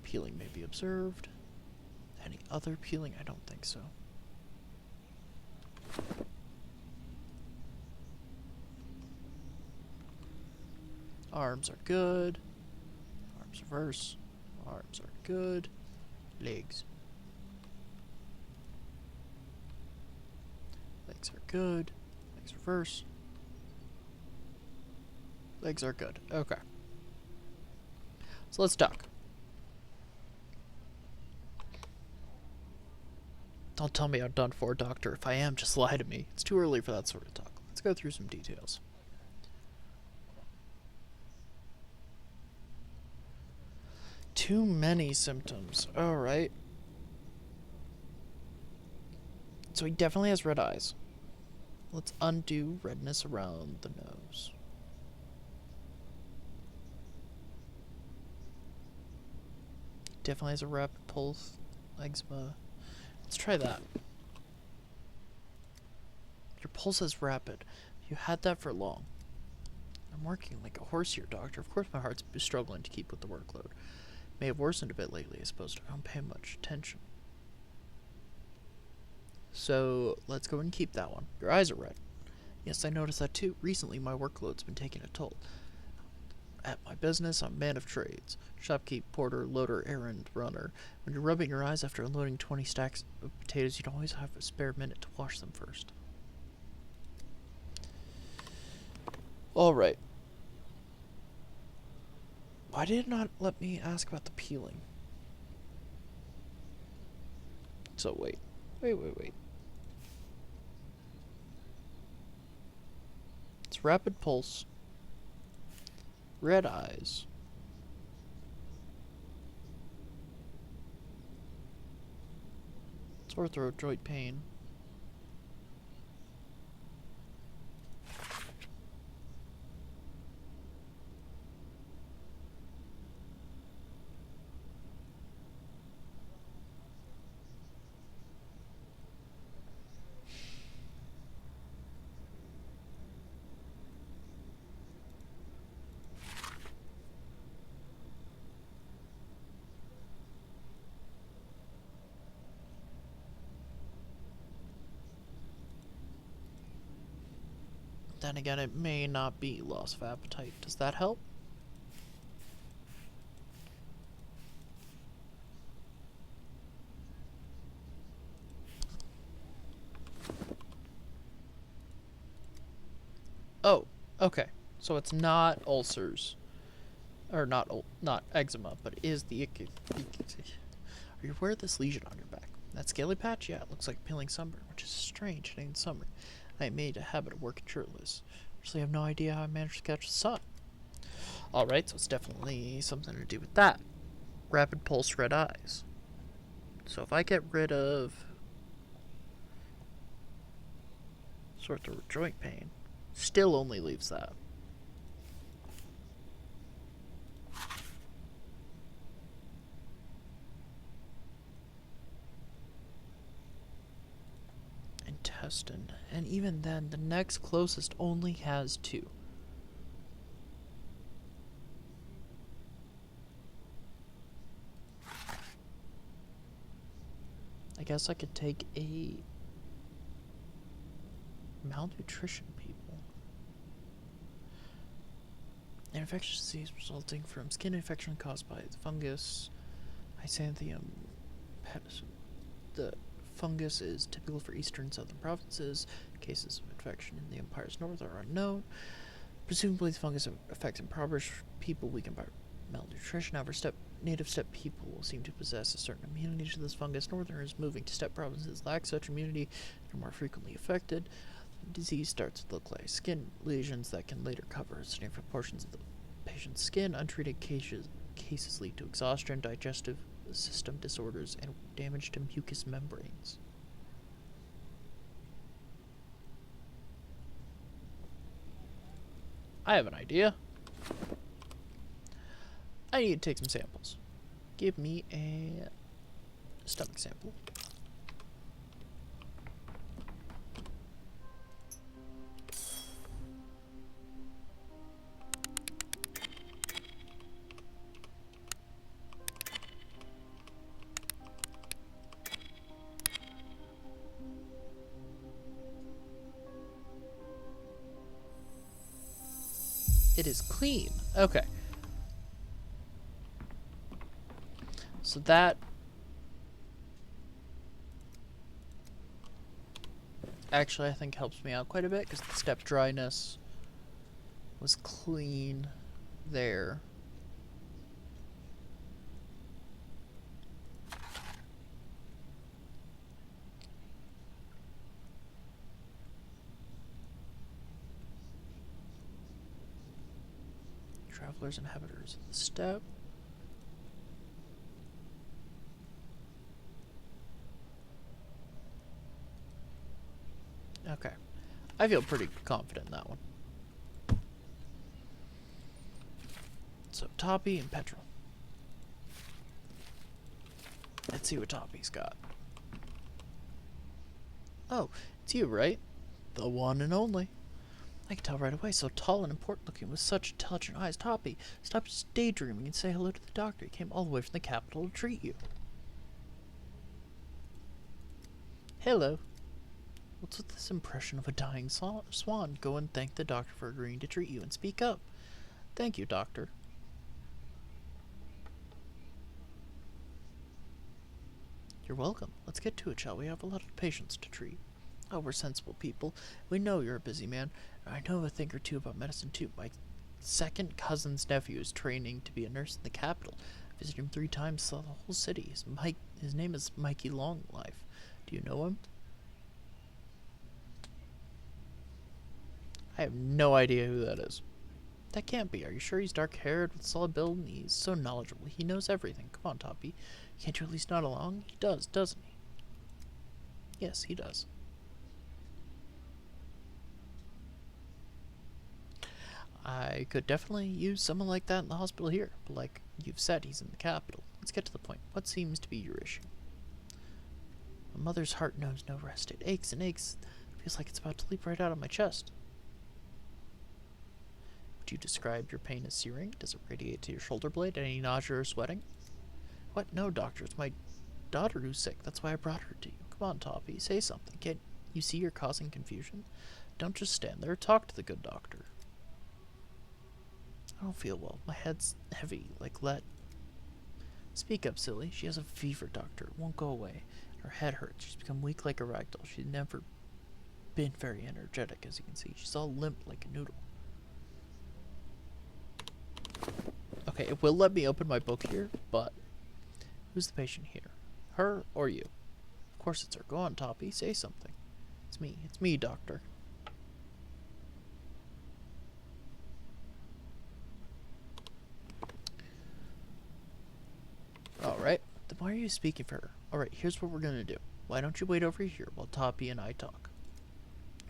S1: Peeling may be observed. Any other peeling? I don't think so. Arms are good. Arms reverse. Arms are good. Legs. Legs are good. Legs reverse. Legs are good. Okay. So let's talk. Don't tell me I'm done for, doctor. If I am, just lie to me. It's too early for that sort of talk. Let's go through some details. Too many symptoms. Alright. So he definitely has red eyes. Let's undo redness around the nose. Definitely has a rapid pulse. Eczema. Let's try that. Your pulse is rapid. You had that for long. I'm working like a horse here, doctor. Of course my heart's struggling to keep with the workload. May have worsened a bit lately, I suppose. I don't pay much attention. So, let's go and keep that one. Your eyes are red. Yes, I noticed that too. Recently, my workload's been taking a toll. At my business, I'm a man of trades. Shopkeep, porter, loader, errand, runner. When you're rubbing your eyes after unloading 20 stacks of potatoes, you'd always have a spare minute to wash them first. Alright. Why did it not let me ask about the peeling? So wait. Wait. It's rapid pulse. Red eyes. Sore throat, joint pain. Then again, it may not be loss of appetite. Does that help? Oh, okay. So it's not ulcers. Or not eczema, but it is the ick. Are you aware of this lesion on your back? That scaly patch? Yeah, it looks like peeling sunburn, which is strange. It ain't summer. I made a habit of working shirtless. Actually, I have no idea how I managed to catch the sun. Alright, so it's definitely something to do with that. Rapid pulse red eyes. So if I get rid of sore throat joint pain, still only leaves that. Intestine. And even then, the next closest only has 2. I guess I could take a malnutrition people. An infectious disease resulting from skin infection caused by the fungus Hyanthium pedis. The fungus is typical for eastern and southern provinces. Cases of infection in the Empire's north are unknown. Presumably, the fungus affects impoverished people weakened by malnutrition. However, native steppe people seem to possess a certain immunity to this fungus. Northerners moving to steppe provinces lack such immunity and are more frequently affected. The disease starts to look like skin lesions that can later cover significant portions of the patient's skin. Untreated cases lead to exhaustion, digestive system disorders, and damage to mucous membranes. I have an idea. I need to take some samples. Give me a stomach sample. It is clean. Okay. So that actually I think helps me out quite a bit because the step dryness was clean there. Travelers and inhabitants of the steppe. Okay. I feel pretty confident in that one. So, Toppy and Petrol. Let's see what Toppy's got. Oh, it's you, right? The one and only. I can tell right away, so tall and important looking with such intelligent eyes. Toppy, stop just daydreaming and say hello to the doctor. He came all the way from the capital to treat you. Hello. What's with this impression of a dying swan? Go and thank the doctor for agreeing to treat you and speak up. Thank you, doctor. You're welcome. Let's get to it, shall we? I have a lot of patients to treat. Oh, we're sensible people. We know you're a busy man. I know a thing or two about medicine, too. My second cousin's nephew is training to be a nurse in the capital. I visited him 3 times, saw the whole city. His name is Mikey Longlife. Do you know him? I have no idea who that is. That can't be. Are you sure he's dark-haired with solid build and he's so knowledgeable? He knows everything. Come on, Toppy. Can't you at least nod along? He does, doesn't he? Yes, he does. I could definitely use someone like that in the hospital here, but like you've said, he's in the capital. Let's get to the point. What seems to be your issue? My mother's heart knows no rest. It aches and aches. It feels like it's about to leap right out of my chest. Would you describe your pain as searing? Does it radiate to your shoulder blade? Any nausea or sweating? What? No, doctor. It's my daughter who's sick. That's why I brought her to you. Come on, Toppy. Say something. Can't you see you're causing confusion? Don't just stand there. Talk to the good doctor. I don't feel well. My head's heavy, like lead. Speak up, silly. She has a fever, doctor. It won't go away. Her head hurts. She's become weak like a ragdoll. She's never been very energetic, as you can see. She's all limp like a noodle. Okay, it will let me open my book here, but who's the patient here? Her or you? Of course it's her. Go on, Toppy. Say something. It's me. It's me, doctor. Alright, then why are you speaking for her? Alright, here's what we're gonna do. Why don't you wait over here while Toppy and I talk?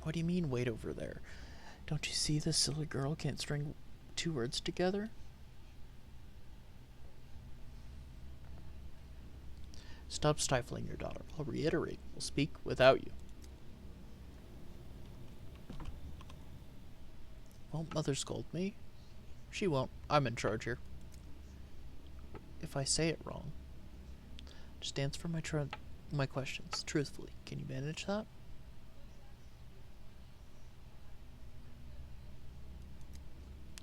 S1: What do you mean, wait over there? Don't you see this silly girl can't string 2 words together? Stop stifling your daughter. I'll reiterate, we'll speak without you. Won't Mother scold me? She won't. I'm in charge here. If I say it wrong, just answer my questions truthfully. Can you manage that?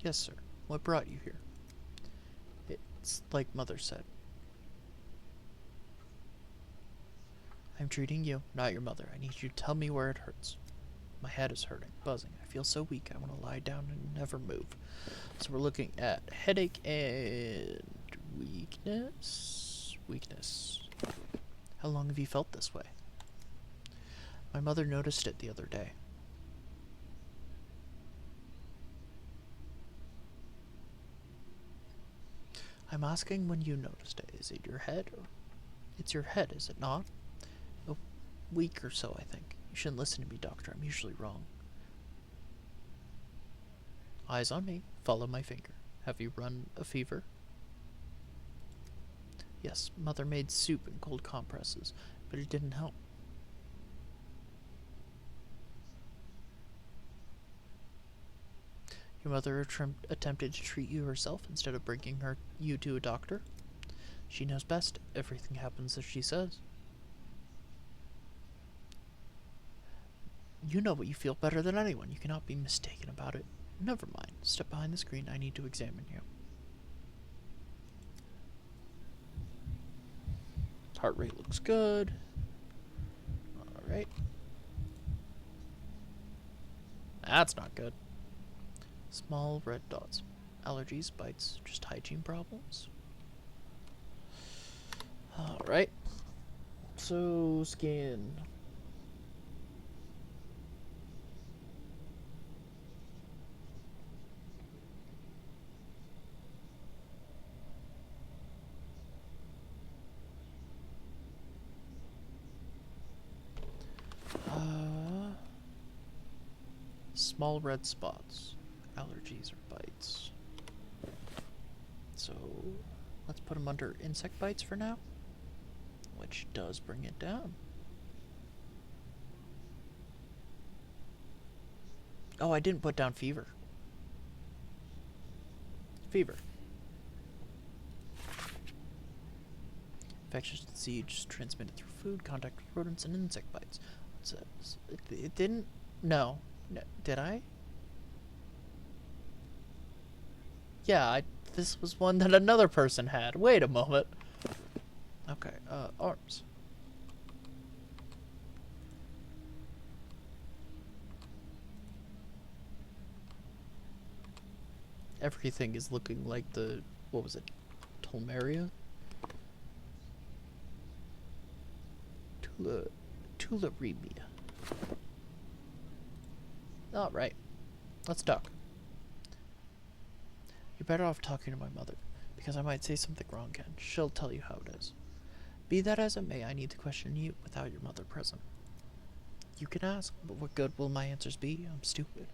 S1: Yes, sir. What brought you here? It's like Mother said. I'm treating you, not your mother. I need you to tell me where it hurts. My head is hurting, buzzing. I feel so weak. I want to lie down and never move. So we're looking at headache and weakness. Weakness. How long have you felt this way? My mother noticed it the other day. I'm asking when you noticed it. Is it your head? Or it's your head, is it not? A week or so, I think. You shouldn't listen to me, doctor. I'm usually wrong. Eyes on me. Follow my finger. Have you run a fever? Yes, Mother made soup and cold compresses, but it didn't help. Your mother attempted to treat you herself instead of bringing you to a doctor. She knows best. Everything happens as she says. You know what you feel better than anyone. You cannot be mistaken about it. Never mind. Step behind the screen. I need to examine you. Heart rate looks good. Alright. That's not good. Small red dots. Allergies, bites, just hygiene problems. Alright. So, skin. Small red spots. Allergies or bites. So, let's put them under insect bites for now. Which does bring it down. Oh, I didn't put down fever. Fever. Infectious disease transmitted through food, contact with rodents, and insect bites. It didn't... No. Did I? Yeah, this was one that another person had. Wait a moment. Okay, arms. Everything is looking like the, what was it, Tulmeria? Tularemia. Alright, let's talk. You're better off talking to my mother, because I might say something wrong again. She'll tell you how it is. Be that as it may, I need to question you without your mother present. You can ask, but what good will my answers be? I'm stupid.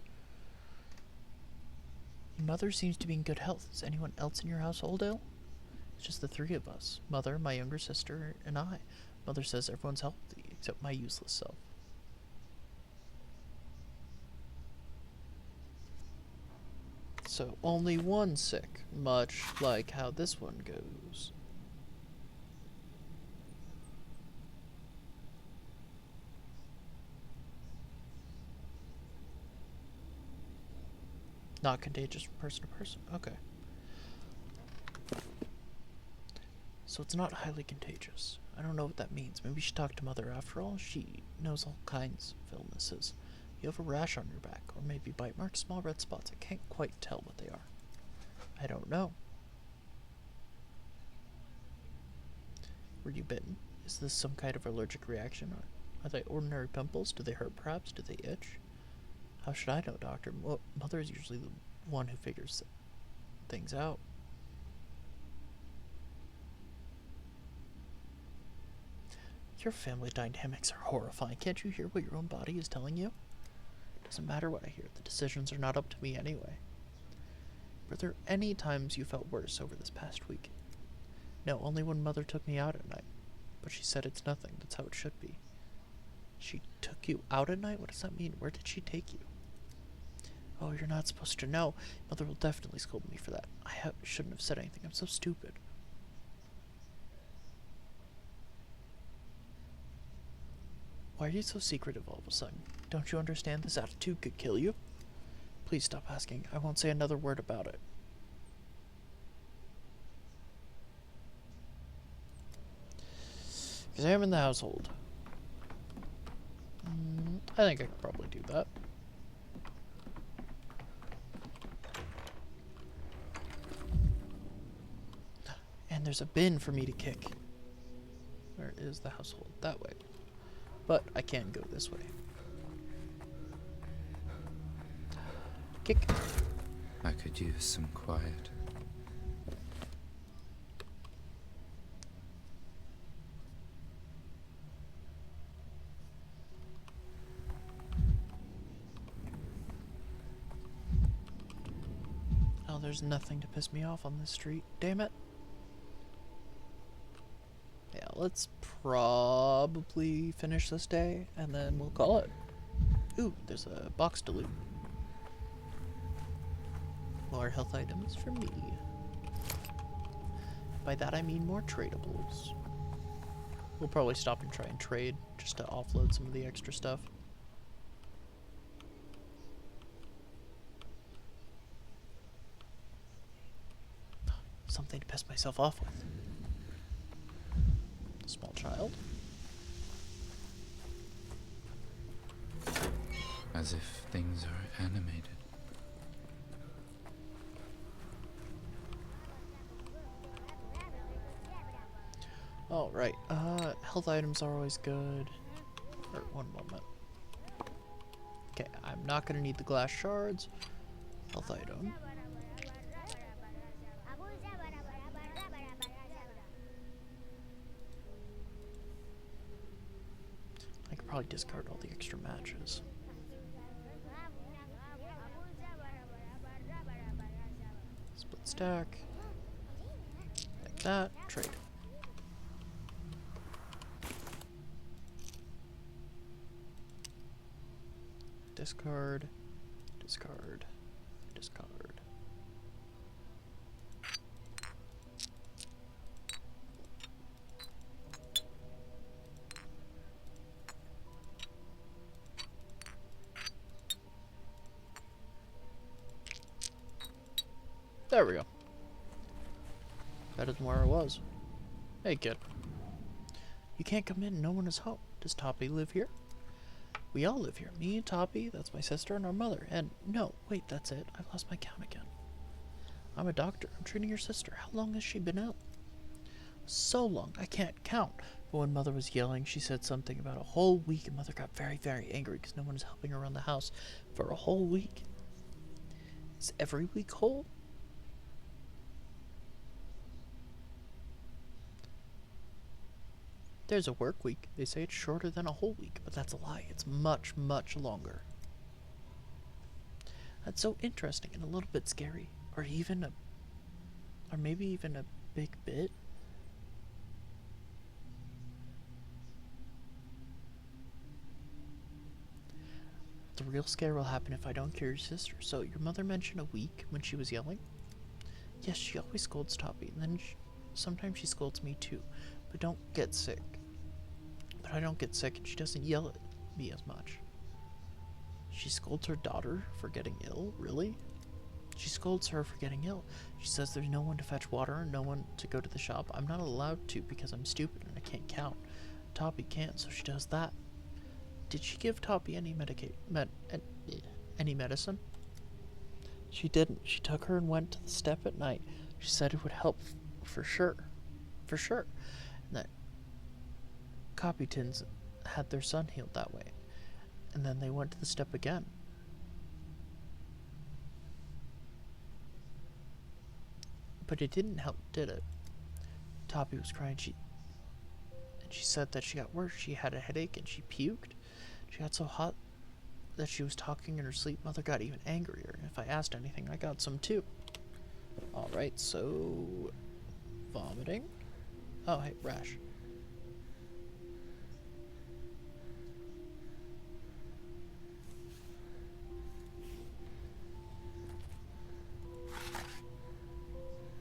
S1: Your mother seems to be in good health. Is anyone else in your household ill? It's just the three of us. Mother, my younger sister, and I. Mother says everyone's healthy, except my useless self. So, only one sick, much like how this one goes. Not contagious from person to person. Okay. So it's not highly contagious. I don't know what that means. Maybe you should talk to Mother after all. She knows all kinds of illnesses. You have a rash on your back, or maybe bite marks, small red spots. I can't quite tell what they are. I don't know. Were you bitten? Is this some kind of allergic reaction? Are they ordinary pimples? Do they hurt perhaps? Do they itch? How should I know, Doctor? Well, Mother is usually the one who figures things out. Your family dynamics are horrifying. Can't you hear what your own body is telling you? It doesn't matter what I hear. The decisions are not up to me anyway. Were there any times you felt worse over this past week? No, only when Mother took me out at night. But she said it's nothing. That's how it should be. She took you out at night? What does that mean? Where did she take you? Oh, you're not supposed to know. Mother will definitely scold me for that. I shouldn't have said anything. I'm so stupid. Why are you so secretive all of a sudden? Don't you understand this attitude could kill you? Please stop asking. I won't say another word about it. Examine the household. I think I could probably do that. And there's a bin for me to kick. Where is the household? That way. But I can go this way. Kick.
S2: I could use some quiet.
S1: Oh, there's nothing to piss me off on this street. Damn it. Yeah, let's probably finish this day, and then we'll call it. Ooh, there's a box to loot. More health items for me. By that I mean more tradables. We'll probably stop and try and trade, just to offload some of the extra stuff. Something to piss myself off with. Small child.
S2: As if things are animated.
S1: All right. Health items are always good. Or one moment. Okay, I'm not gonna need the glass shards. Health item. I could probably discard all the extra matches. Split stack. Like that. Trade. Discard. Discard. Discard. There we go. Better than where I was. Hey, kid. You can't come in. No one is home. Does Toppy live here? We all live here. Me, Toppy, that's my sister, and our mother. And no, wait, that's it. I've lost my count again. I'm a doctor. I'm treating your sister. How long has she been ill? So long, I can't count. But when Mother was yelling, she said something about a whole week, and Mother got very, very angry because no one is helping her around the house for a whole week. Is every week whole? There's a work week. They say it's shorter than a whole week, but that's a lie. It's much, much longer. That's so interesting and a little bit scary. Or maybe even a big bit. The real scare will happen if I don't cure your sister. So your mother mentioned a week when she was yelling? Yes, she always scolds Toppy, and then sometimes she scolds me too. But don't get sick. But I don't get sick, and she doesn't yell at me as much. She scolds her daughter for getting ill? Really? She scolds her for getting ill. She says there's no one to fetch water and no one to go to the shop. I'm not allowed to because I'm stupid and I can't count. Toppy can't, so she does that. Did she give Toppy any medicine? She didn't. She took her and went to the step at night. She said it would help for sure. For sure. And that Copytons had their son healed that way. And then they went to the step again. But it didn't help, did it? Toppy was crying. She said that she got worse. She had a headache and she puked. She got so hot that she was talking in her sleep. Mother got even angrier. If I asked anything, I got some too. Alright, so... vomiting? Oh, hey, rash.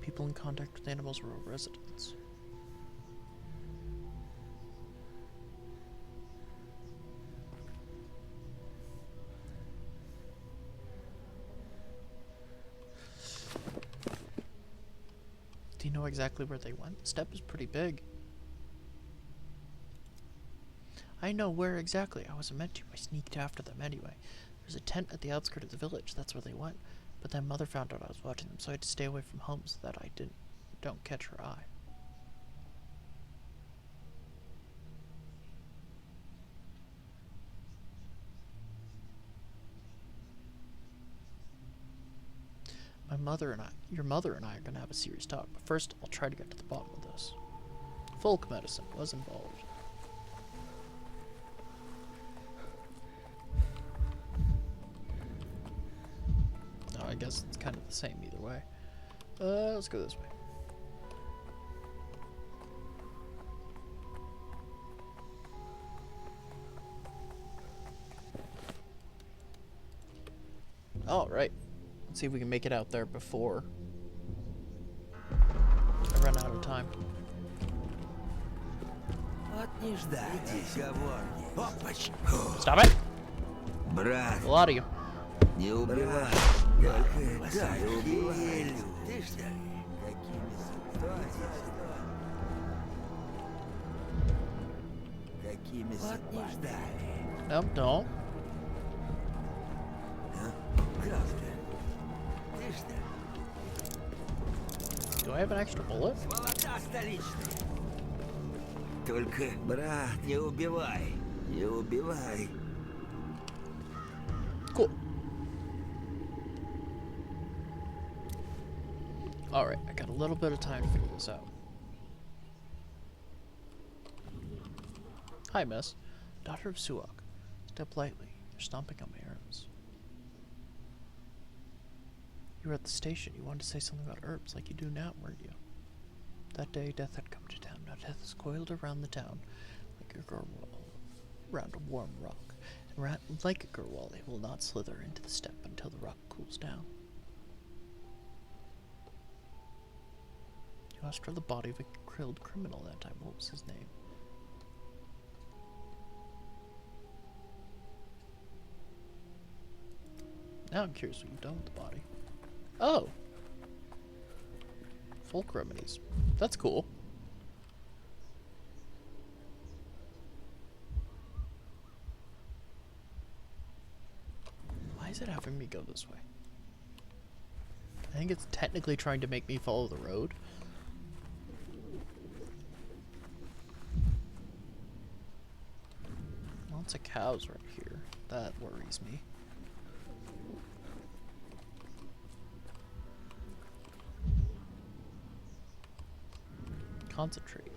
S1: People in contact with animals were residents. Do you know exactly where they went? The step is pretty big. I know where exactly. I wasn't meant to. I sneaked after them anyway. There's a tent at the outskirts of the village. That's where they went. But then Mother found out I was watching them, so I had to stay away from home so that I don't catch her eye. Your mother and I are gonna have a serious talk, but first I'll try to get to the bottom of this. Folk medicine was involved. No, I guess it's kind of the same either way. Let's go this way. Alright. Let's see if we can make it out there before I run out of time. Stop it!
S5: Брат,
S1: A lot of you.
S5: не убивай.
S1: Nope, don't. Do I have an extra bullet?
S5: Только, брат, не убивай. Не убивай.
S1: Cool. Alright, I got a little bit of time to figure this out. Hi, miss. Daughter of Suok. Step lightly. You're stomping on my herbs. You were at the station. You wanted to say something about herbs like you do now, weren't you? That day, death had come to town. Now death is coiled around the town like a girl around a warm rock. And like a Gurwal, it will not slither into the steppe until the rock cools down. You asked for the body of a killed criminal that time. What was his name? Now I'm curious what you've done with the body. Oh! Folk remedies. That's cool. Why is it having me go this way? I think it's technically trying to make me follow the road. Lots of cows right here. That worries me. Concentrate.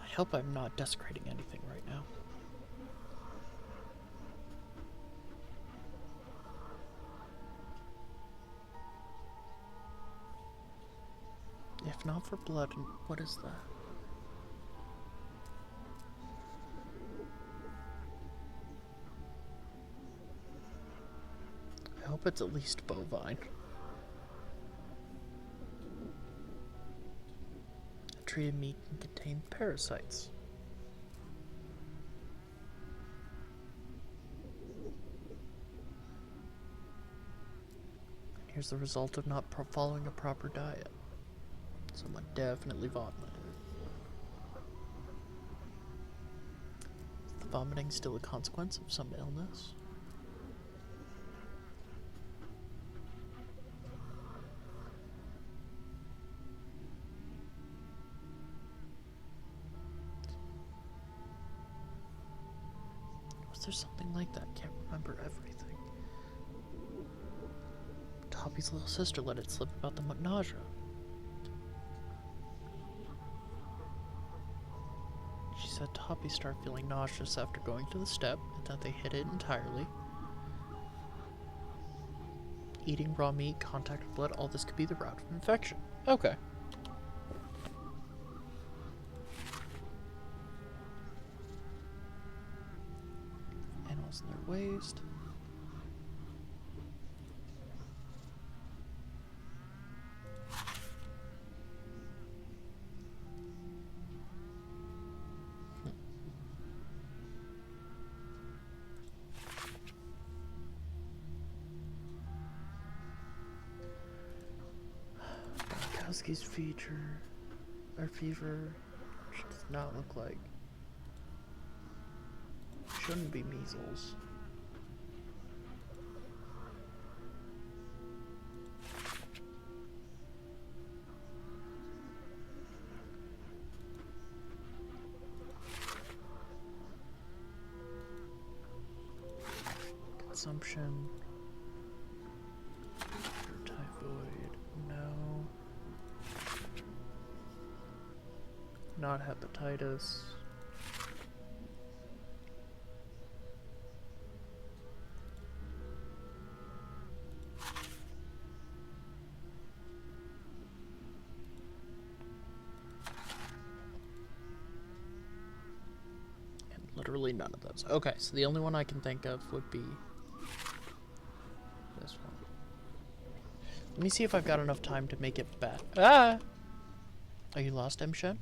S1: I hope I'm not desecrating anything right now. If not for blood, what is that? I hope it's at least bovine. A treated meat can contain parasites. Here's the result of not following a proper diet. Someone definitely vomited. Is the vomiting still a consequence of some illness? Was there something like that? Can't remember everything. Toppy's little sister let it slip about the nausea. She said Toppy started feeling nauseous after going to the step and that they hid it entirely. Eating raw meat, contact with blood, all this could be the route of infection. Okay. Animals in their waste. Husky's fever does not look like. Shouldn't be measles. Consumption. Typhoid. No. Not hepatitis. And literally none of those. Okay, so the only one I can think of would be this one. Let me see if I've got enough time to make it back. Ah! Are you lost, M. Shen?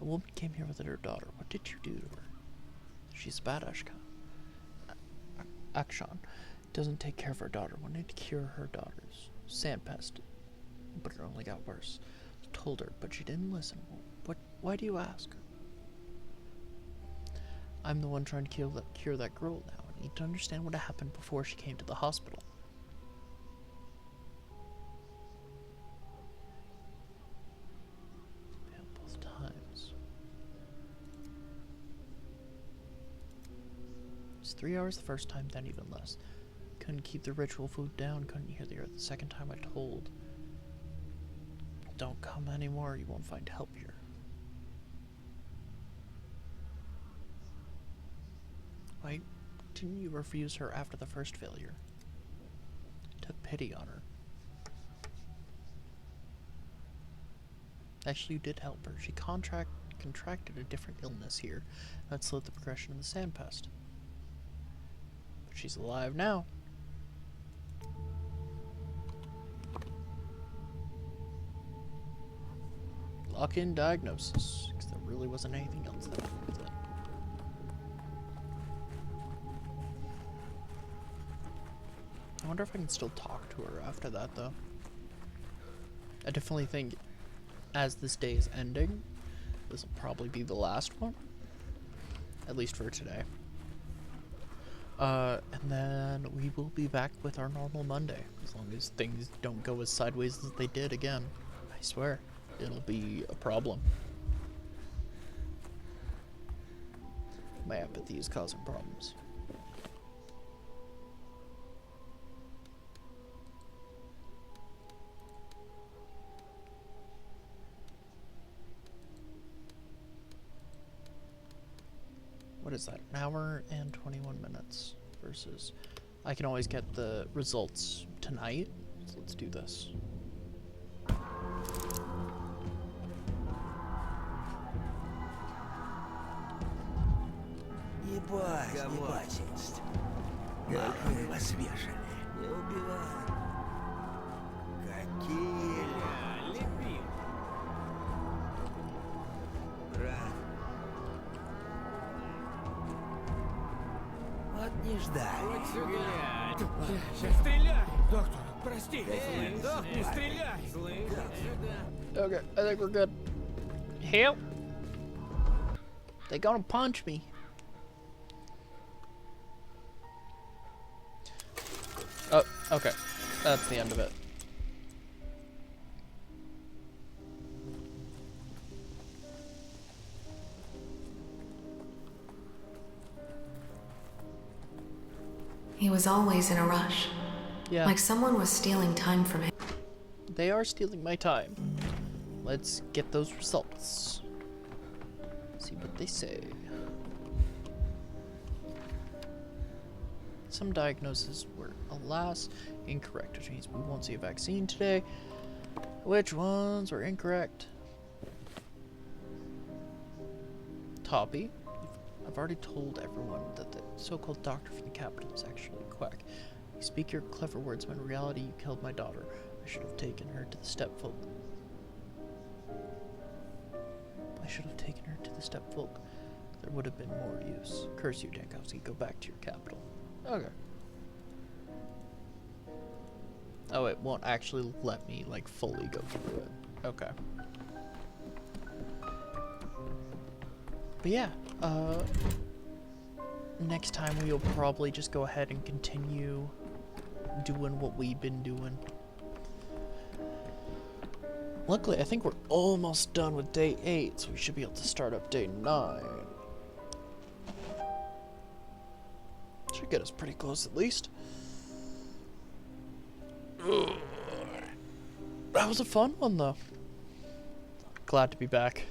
S1: A woman came here with her daughter. What did you do to her? She's bad, Akshan doesn't take care of her daughter. Wanted to cure her daughter's sand pest, but it only got worse. Told her, but she didn't listen. Why do you ask? I'm the one trying to cure that girl now. I need to understand what happened before she came to the hospital. Both times. It's 3 hours the first time, then even less. Couldn't keep the ritual food down, couldn't hear the earth the second time I told. Don't come anymore, you won't find help here. Why didn't you refuse her after the first failure? Took pity on her. Actually, you did help her. She contracted a different illness here that slowed the progression of the sand pest. But she's alive now. Lock in diagnosis, because there really wasn't anything else that happened with it. I wonder if I can still talk to her after that, though. I definitely think, as this day is ending, this will probably be the last one. At least for today. And then we will be back with our normal Monday, as long as things don't go as sideways as they did again. I swear, it'll be a problem. My apathy is causing problems. What is that? An hour and 21 minutes versus... I can always get the results tonight, so let's do this.
S5: Ебать. Нахуй вас вешали. Не убивай. Какие любим. Брат. Вот не ждали. Вот сюда. Сейчас стреляй, доктор. Прости. Доктор, стреляй.
S1: Okay, I think we're good. Help! They gonna punch me. Oh, okay. That's the end of it.
S3: He was always in a rush.
S1: Yeah.
S3: Like someone was stealing time from him.
S1: They are stealing my time. Let's get those results. See what they say. Some diagnoses were, alas, incorrect, which means we won't see a vaccine today. Which ones were incorrect? Toppy. I've already told everyone that the so-called doctor from the capital is actually a quack. You speak your clever words, but in reality you killed my daughter. I should have taken her to the stepfolk. There would have been more use. Curse you, Dankowski. Go back to your capital. Okay. Oh, it won't actually let me, like, fully go through it. Okay. But yeah, next time we'll probably just go ahead and continue doing what we've been doing. Luckily, I think we're almost done with day 8, so we should be able to start up day 9. Should get us pretty close at least. Ugh. That was a fun one though. Glad to be back.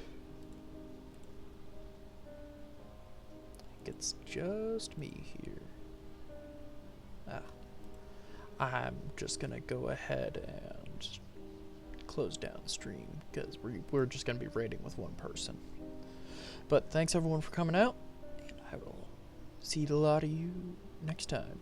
S1: I think it's just me here. I'm just gonna go ahead and close down the stream because we're just gonna be raiding with one person. But thanks everyone for coming out, and I will see a lot of you next time.